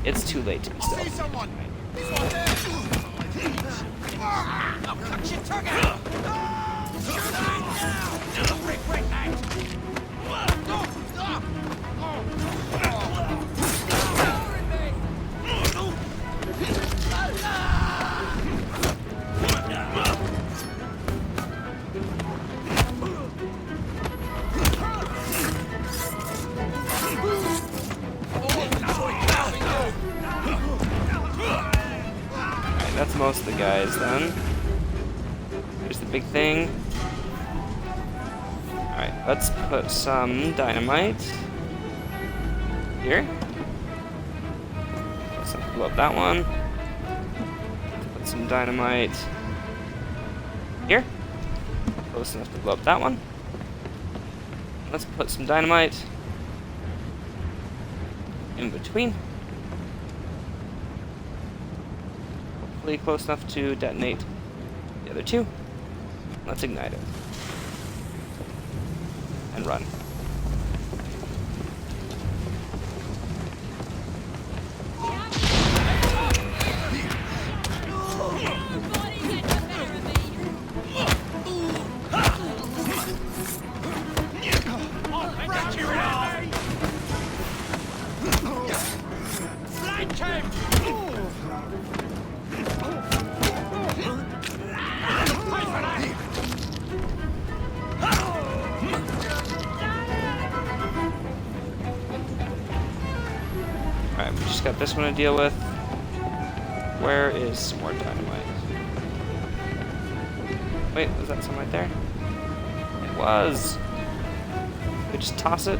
it's too late to be stealthy. Someone! This one there! I'll cut your tongue out! Break that! Alright, that's most of the guys then. Here's the big thing. Alright, let's put some dynamite here. Let's not blow up that one. Put some dynamite here. Close enough to blow up that one. Let's put some dynamite in between. Hopefully close enough to detonate the other two. Let's ignite it. And run. Alright, we just got this one to deal with. Where is some more dynamite? Wait, was that some right there? It was! We just toss it?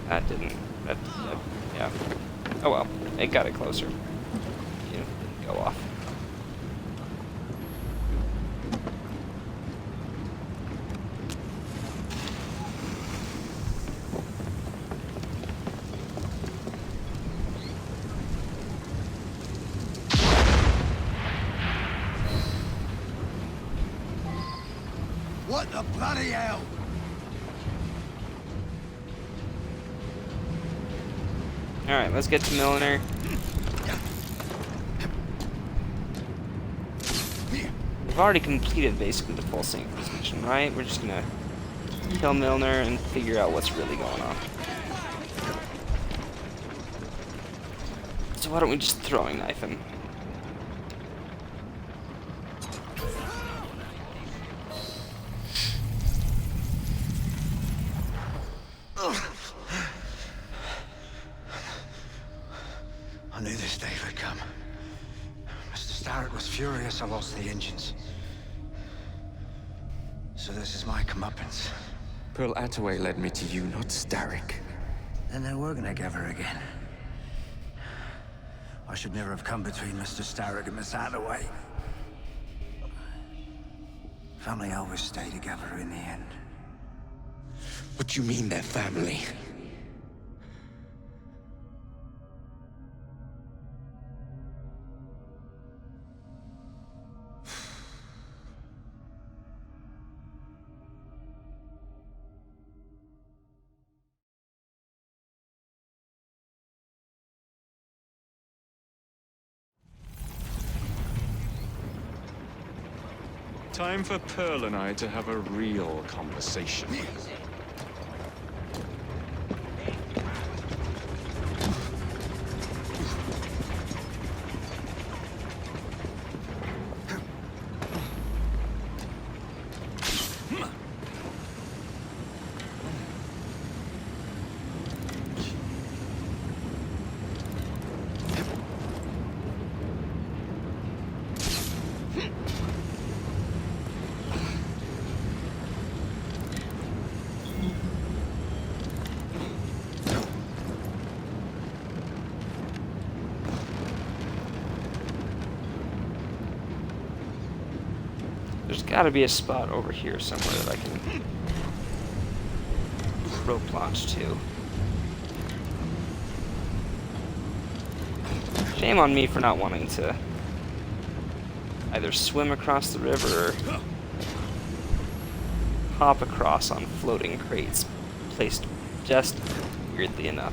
That didn't. Yeah. Oh well, it got it closer. You know, didn't go off. What the bloody hell? Alright, let's get to Milliner. We've already completed basically the full Syndicate mission, right? We're just gonna kill Milliner and figure out what's really going on. So why don't we just throwing knife him? I knew this day would come. Mr. Starrick was furious I lost the engines. So this is my comeuppance. Pearl Attaway led me to you, not Starrick. Then they're working together again. I should never have come between Mr. Starrick and Miss Attaway. Family always stay together in the end. What do you mean they're family? Time for Pearl and I to have a real conversation. There's gotta be a spot over here somewhere that I can rope launch to. Shame on me for not wanting to either swim across the river or hop across on floating crates, placed just weirdly enough.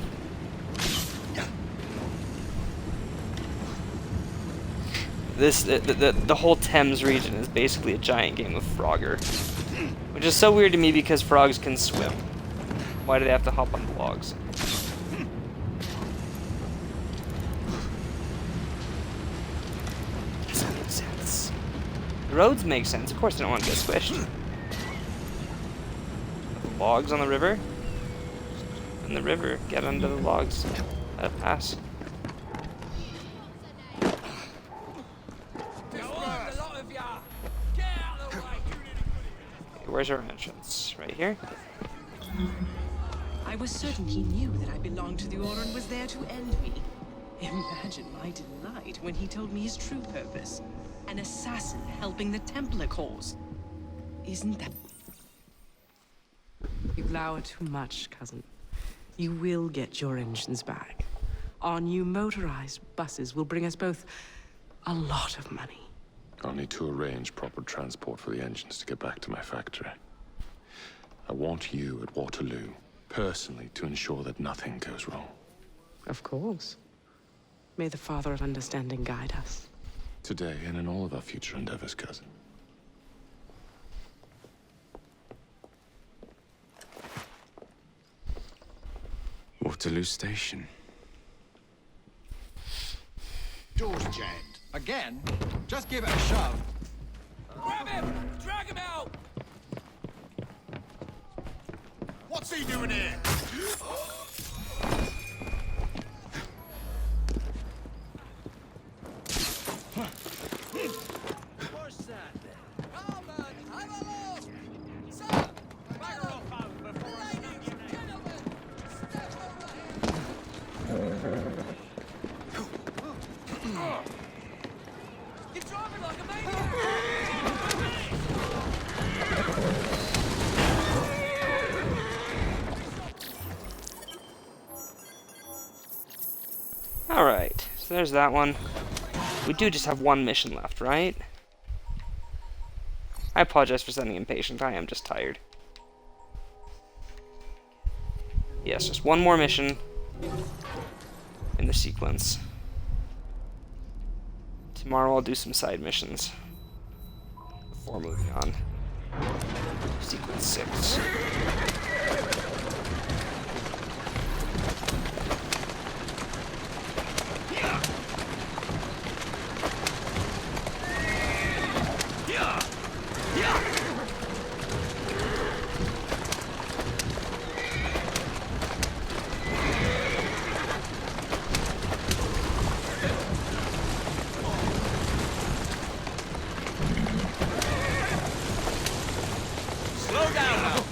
The whole Thames region is basically a giant game of Frogger, which is so weird to me because frogs can swim. Why do they have to hop on the logs? Doesn't make sense. The roads make sense. Of course, they don't want to get squished. The logs on the river. In the river, get under the logs. Let it pass. Where's our entrance? Right here? I was certain he knew that I belonged to the Order and was there to end me. Imagine my delight when he told me his true purpose. An assassin helping the Templar cause. Isn't that... You glower too much, cousin. You will get your engines back. Our new motorized buses will bring us both a lot of money. I'll need to arrange proper transport for the engines to get back to my factory. I want you at Waterloo, personally, to ensure that nothing goes wrong. Of course. May the Father of Understanding guide us. Today and in all of our future endeavors, cousin. Waterloo Station. Door's jammed. Again? Just give it a shove. Grab him! Drag him out! What's he doing here? What's that then? Come on, have a look! Sir! Back off out before I snap your neck! Gentlemen, step over here! You're driving like a maniac! Alright, so there's that one. We do just have one mission left, right? I apologize for sounding impatient, I am just tired. Yes, just one more mission in the sequence. Tomorrow I'll do some side missions before moving on. Sequence 6. Slow down now!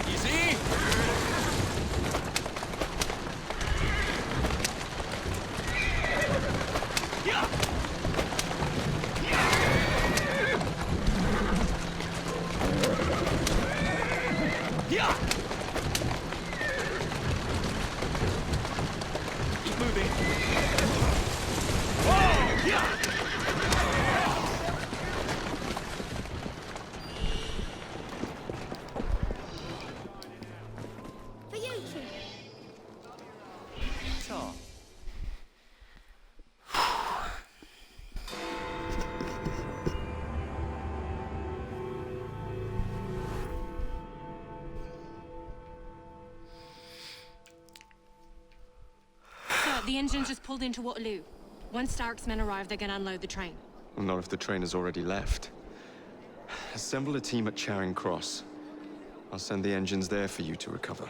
Easy! Keep moving. For you two. Tom. The engine just pulled into Waterloo. Once Stark's men arrive, they're gonna unload the train. Well, not if the train has already left. Assemble a team at Charing Cross. I'll send the engines there for you to recover.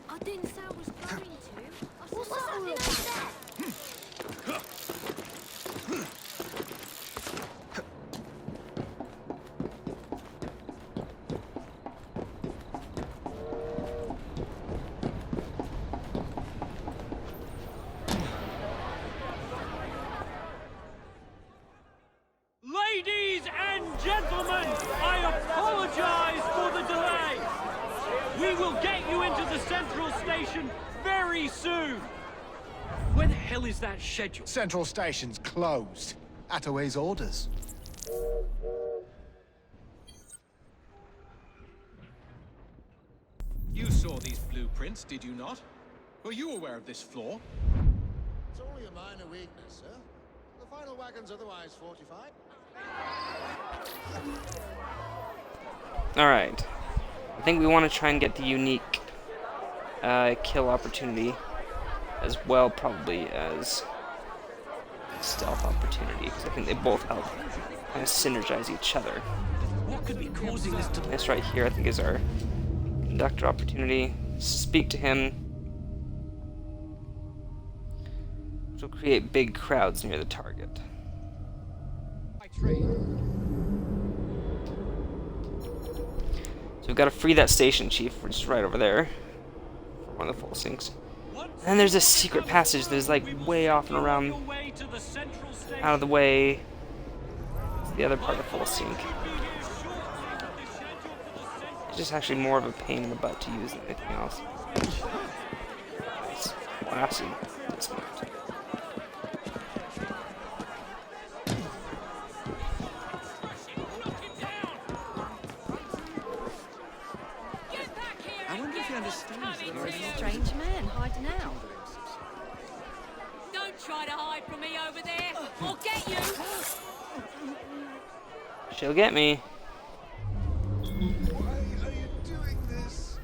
I didn't say I was going to. Gentlemen, I apologize for the delay. We will get you into the central station very soon. Where the hell is that schedule? Central Station's closed. Attaway's orders. You saw these blueprints, did you not? Were you aware of this flaw? It's only a minor weakness, sir. The final wagon's otherwise fortified. Alright. I think we want to try and get the unique kill opportunity as well, probably, as stealth opportunity, because I think they both help kind of synergize each other. What could be causing this delay? This right here, I think, is our conductor opportunity. Speak to him, which will create big crowds near the target. So we've got to free that station chief, which is right over there, for one of the full sinks. And then there's a secret passage that is like way off and around, out of the way. It's the other part of the full sink. It's just actually more of a pain in the butt to use than anything else. Nice. Classy. Dismount. I wonder if he understands that there's a strange man hiding out. Don't try to hide from me over there. I'll get you. She'll get me. Why are you doing this?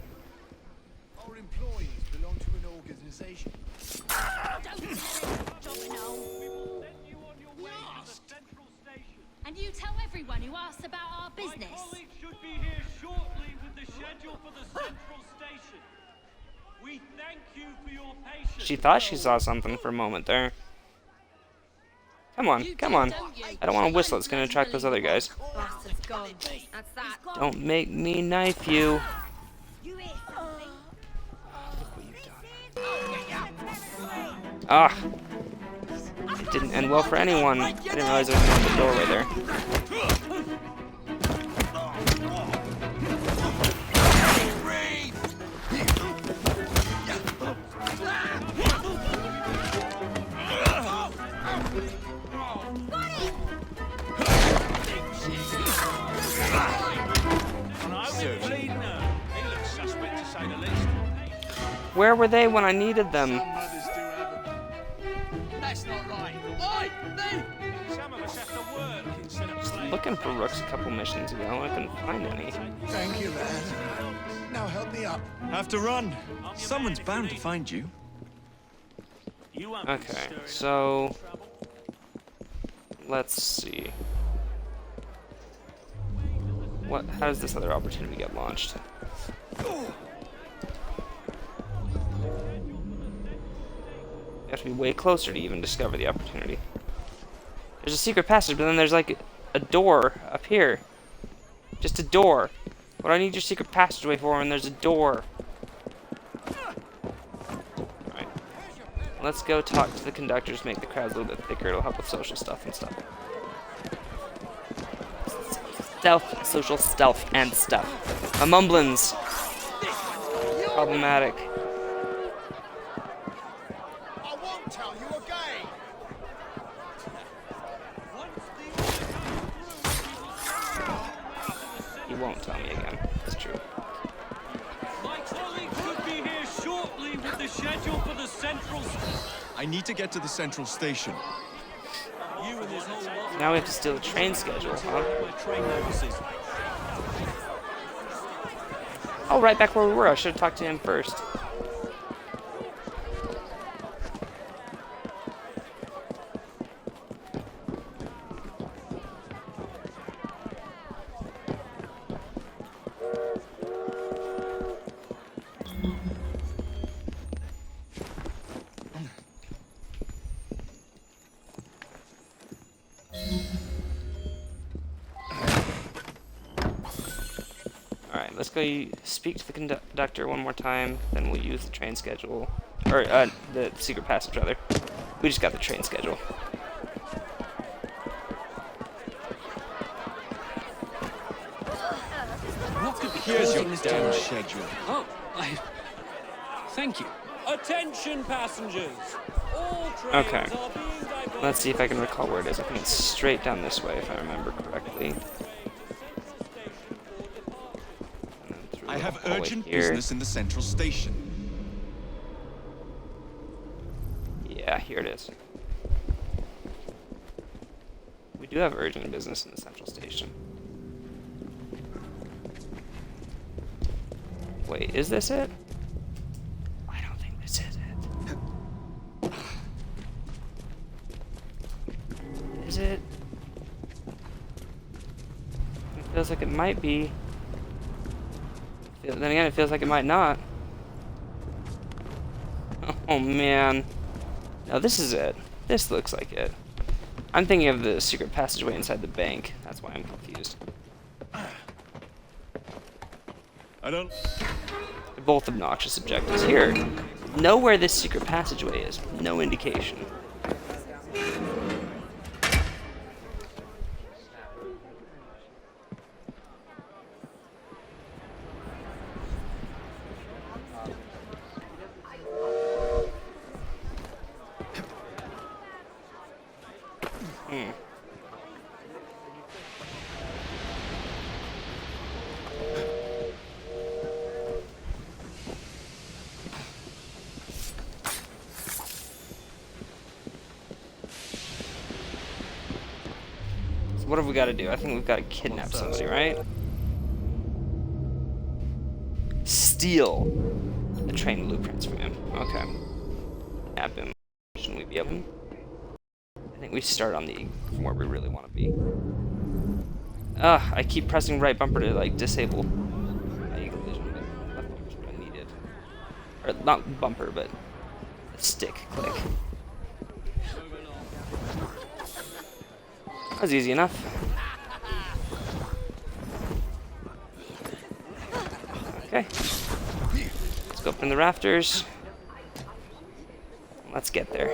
Our employees belong to an organization. And you tell everyone who asks about our business. My colleague should be here shortly with the schedule for the central station. We thank you for your patience. She thought she saw something for a moment there. Come on, come on. I don't want to whistle, it's going to attract those other guys. Bastard's gone. That's that. Don't make me knife you. Ah. It didn't end well for anyone. I didn't realize there was another doorway there. Where were they when I needed them? That's not right. Oi, me! Some of us have to work instead of Just looking for rooks a couple missions ago. I couldn't find any. Thank you, lad. Now help me up. Have to run. Someone's bound to find you. Okay, so let's see. How does this other opportunity get launched? You have to be way closer to even discover the opportunity. There's a secret passage, but then there's like a door up here. Just a door. What do I need your secret passageway for when there's a door? Alright. Let's go talk to the conductors, make the crowds a little bit thicker. It'll help with social stuff and stuff. Stealth, social stealth, and stuff. A mumblins. Problematic. I won't tell you again. You won't tell me again. It's true. My colleague should be here shortly with the schedule for the central. I need to get to the central station. You and this whole lot. Now we have to steal the train schedule, huh? Oh, right back where we were. I should have talked to him first. Alright, let's go speak to the conductor one more time, then we'll use the train schedule. Or, the secret passage, rather. We just got the train schedule. Here's your causing this damn delay. schedule. Oh, thank you. Attention passengers! All trains Okay. are being diverted. Let's see if I can recall where it is. I think it's straight down this way, if I remember correctly. I have hallway urgent here. business in the central station. Yeah, here it is. We do have urgent business in the central station. Wait, is this it? I don't think this is it. Is it? It feels like it might be. Then again, it feels like it might not. Oh man. No, this is it. This looks like it. I'm thinking of the secret passageway inside the bank. That's why I'm confused. I don't... They're both obnoxious objectives. Here, know where this secret passageway is. No indication. So what have we got to do? I think we've got to kidnap somebody, right? Steal the train blueprints from him. Okay. Kidnap him. Shouldn't we be able to? I think we start on the from where we really want to be. I keep pressing right bumper to like disable my eagle vision, but left bumper's what I needed. Or not bumper, but a stick click. That was easy enough. Okay. Let's go up in the rafters. Let's get there.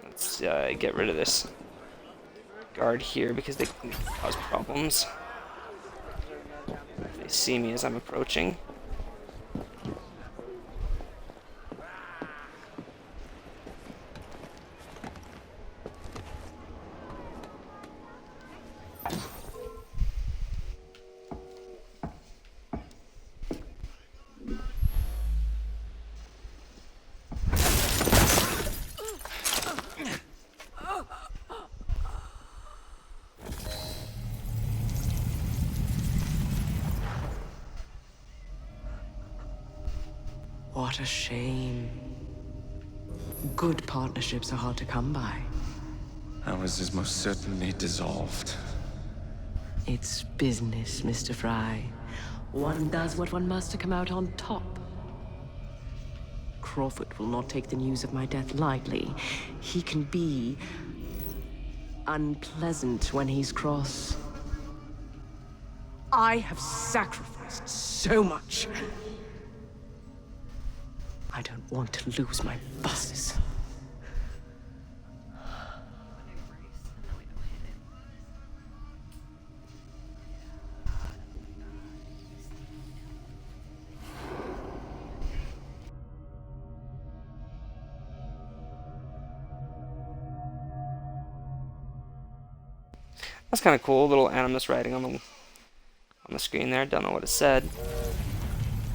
Let's get rid of this guard here because they can cause problems. If they see me as I'm approaching. What a shame. Good partnerships are hard to come by. Ours is most certainly dissolved. It's business, Mr. Fry. One does what one must to come out on top. Crawford will not take the news of my death lightly. He can be unpleasant when he's cross. I have sacrificed so much. I don't want to lose my bosses. That's kind of cool. Little Animus writing on the screen there. Don't know what it said.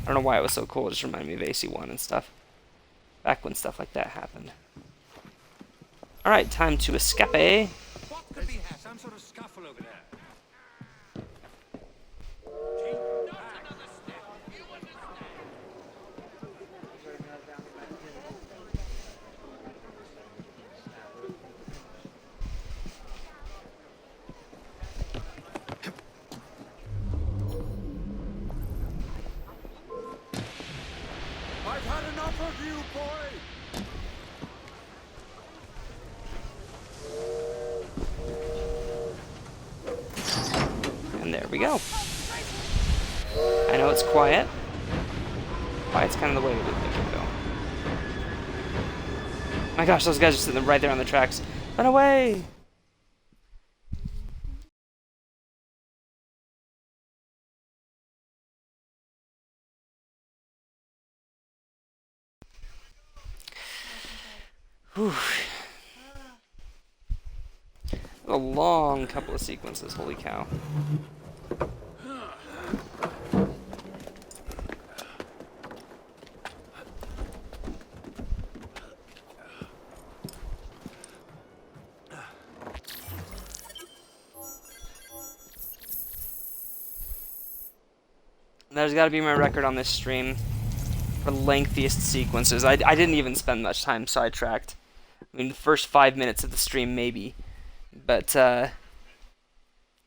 I don't know why it was so cool. It just reminded me of AC1 and stuff. Back when stuff like that happened. Alright, time to escape. What could be some sort of scuffle over there? I've had enough of you, boy! And there we go. I know it's quiet. Quiet's kind of the way we think it go. My gosh, those guys are sitting right there on the tracks. Run away! Whew. A long couple of sequences, holy cow. There's got to be my record on this stream for lengthiest sequences. I didn't even spend much time sidetracked. I mean, the first 5 minutes of the stream, maybe. But,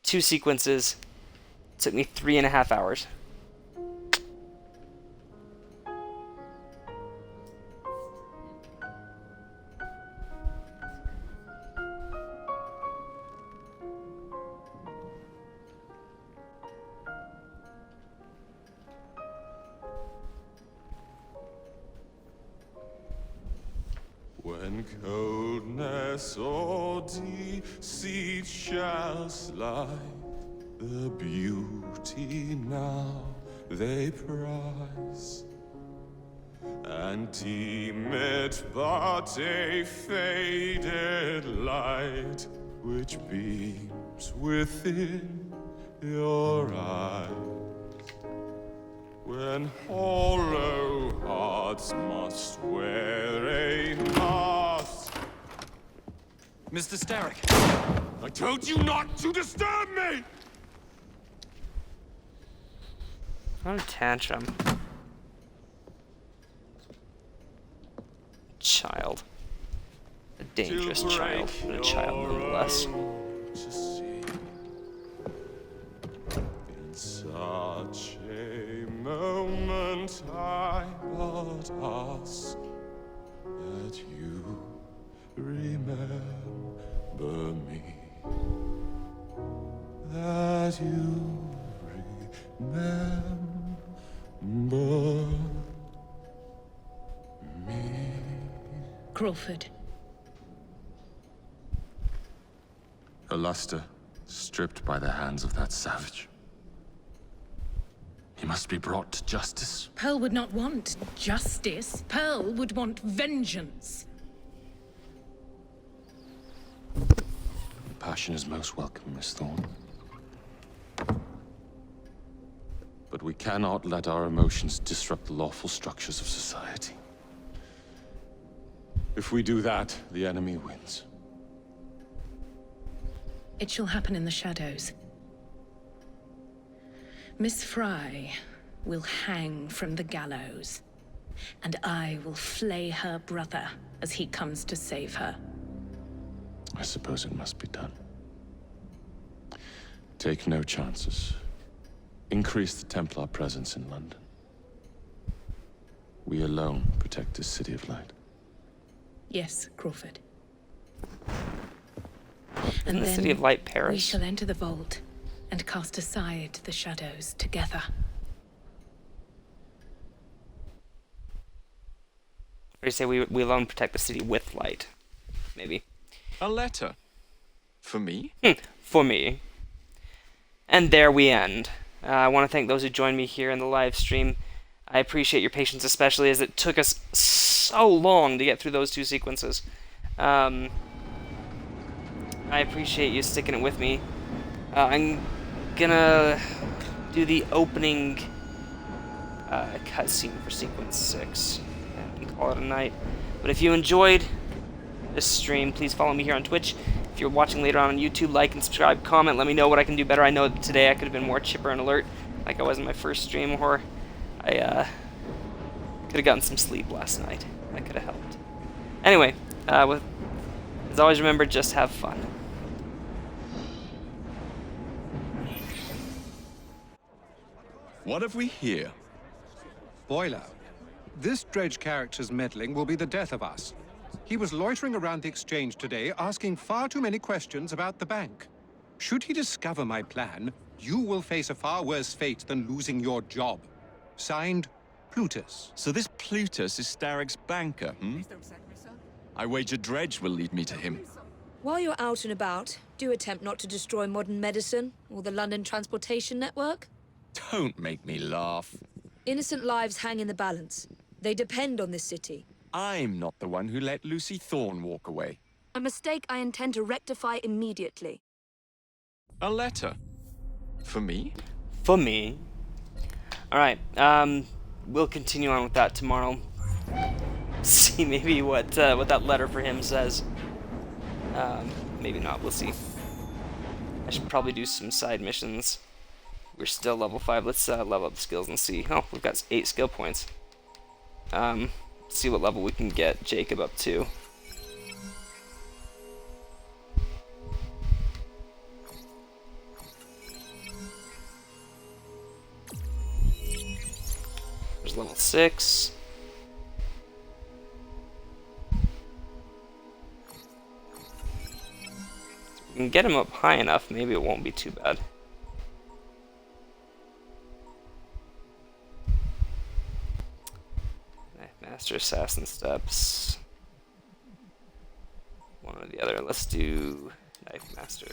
2 sequences took me 3.5 hours. When coldness or deceit shall slide, the beauty now they prize, and deem it but a faded light which beams within your eyes. When hollow hearts must wear a mask. Mr. Starrick! I told you not to disturb me! Not a tantrum. Child. A dangerous child, but a child nonetheless. In such a moment I but ask that you remember me. That you remember me. Crawford. Her luster stripped by the hands of that savage. He must be brought to justice. Pearl would not want justice. Pearl would want vengeance. Passion is most welcome, Miss Thorne. But we cannot let our emotions disrupt the lawful structures of society. If we do that, the enemy wins. It shall happen in the shadows. Miss Fry will hang from the gallows, and I will flay her brother as he comes to save her. I suppose it must be done. Take no chances. Increase the Templar presence in London. We alone protect this city of light. Yes, Crawford. In And the then city of light, Paris. we shall enter the vault and cast aside the shadows together. Or you say we alone protect the city with light. Maybe. A letter? For me? For me. And there we end. I want to thank those who joined me here in the live stream. I appreciate your patience, especially as it took us so long to get through those 2 sequences. I appreciate you sticking it with me. I'm gonna do the opening cutscene for sequence 6 and call it a night. But if you enjoyed this stream, please follow me here on Twitch. If you're watching later on YouTube, like and subscribe, comment, let me know what I can do better. I know that today I could have been more chipper and alert, like I was in my first stream, or I could have gotten some sleep last night. That could have helped. Anyway, as always, remember, just have fun. What have we here? Boiler. This dredge character's meddling will be the death of us. He was loitering around the exchange today, asking far too many questions about the bank. Should he discover my plan, you will face a far worse fate than losing your job. Signed, Plutus. So this Plutus is Starrick's banker, hmm? I wager Dredge will lead me to him. While you're out and about, do attempt not to destroy modern medicine or the London transportation network. Don't make me laugh. Innocent lives hang in the balance. They depend on this city. I'm not the one who let Lucy Thorne walk away. A mistake I intend to rectify immediately. A letter? For me? For me. Alright, we'll continue on with that tomorrow. See maybe what that letter for him says. Maybe not, we'll see. I should probably do some side missions. We're still level 5. Let's level up the skills and see. Oh, we've got 8 skill points. See what level we can get Jacob up to. There's level 6. If we can get him up high enough, maybe it won't be too bad. Master Assassin Steps. One or the other. Let's do Knife Master.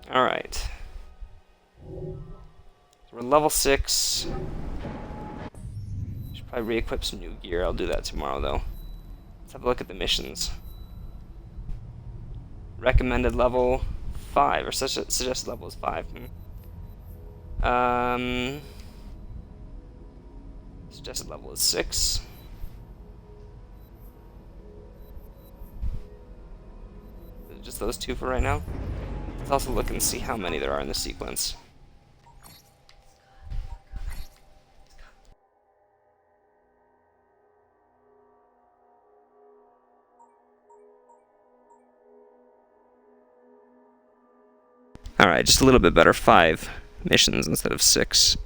Alright. So we're level 6. Should probably re-equip some new gear. I'll do that tomorrow though. Let's have a look at the missions. Recommended level 5, or suggested level is 5. Suggested level is 6. Just those 2 for right now. Let's also look and see how many there are in the sequence. Alright, just a little bit better. 5 missions instead of 6.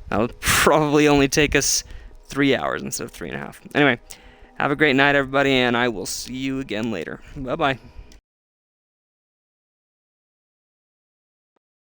That'll probably only take us 3 hours instead of 3.5. Anyway, have a great night, everybody, and I will see you again later. Bye-bye.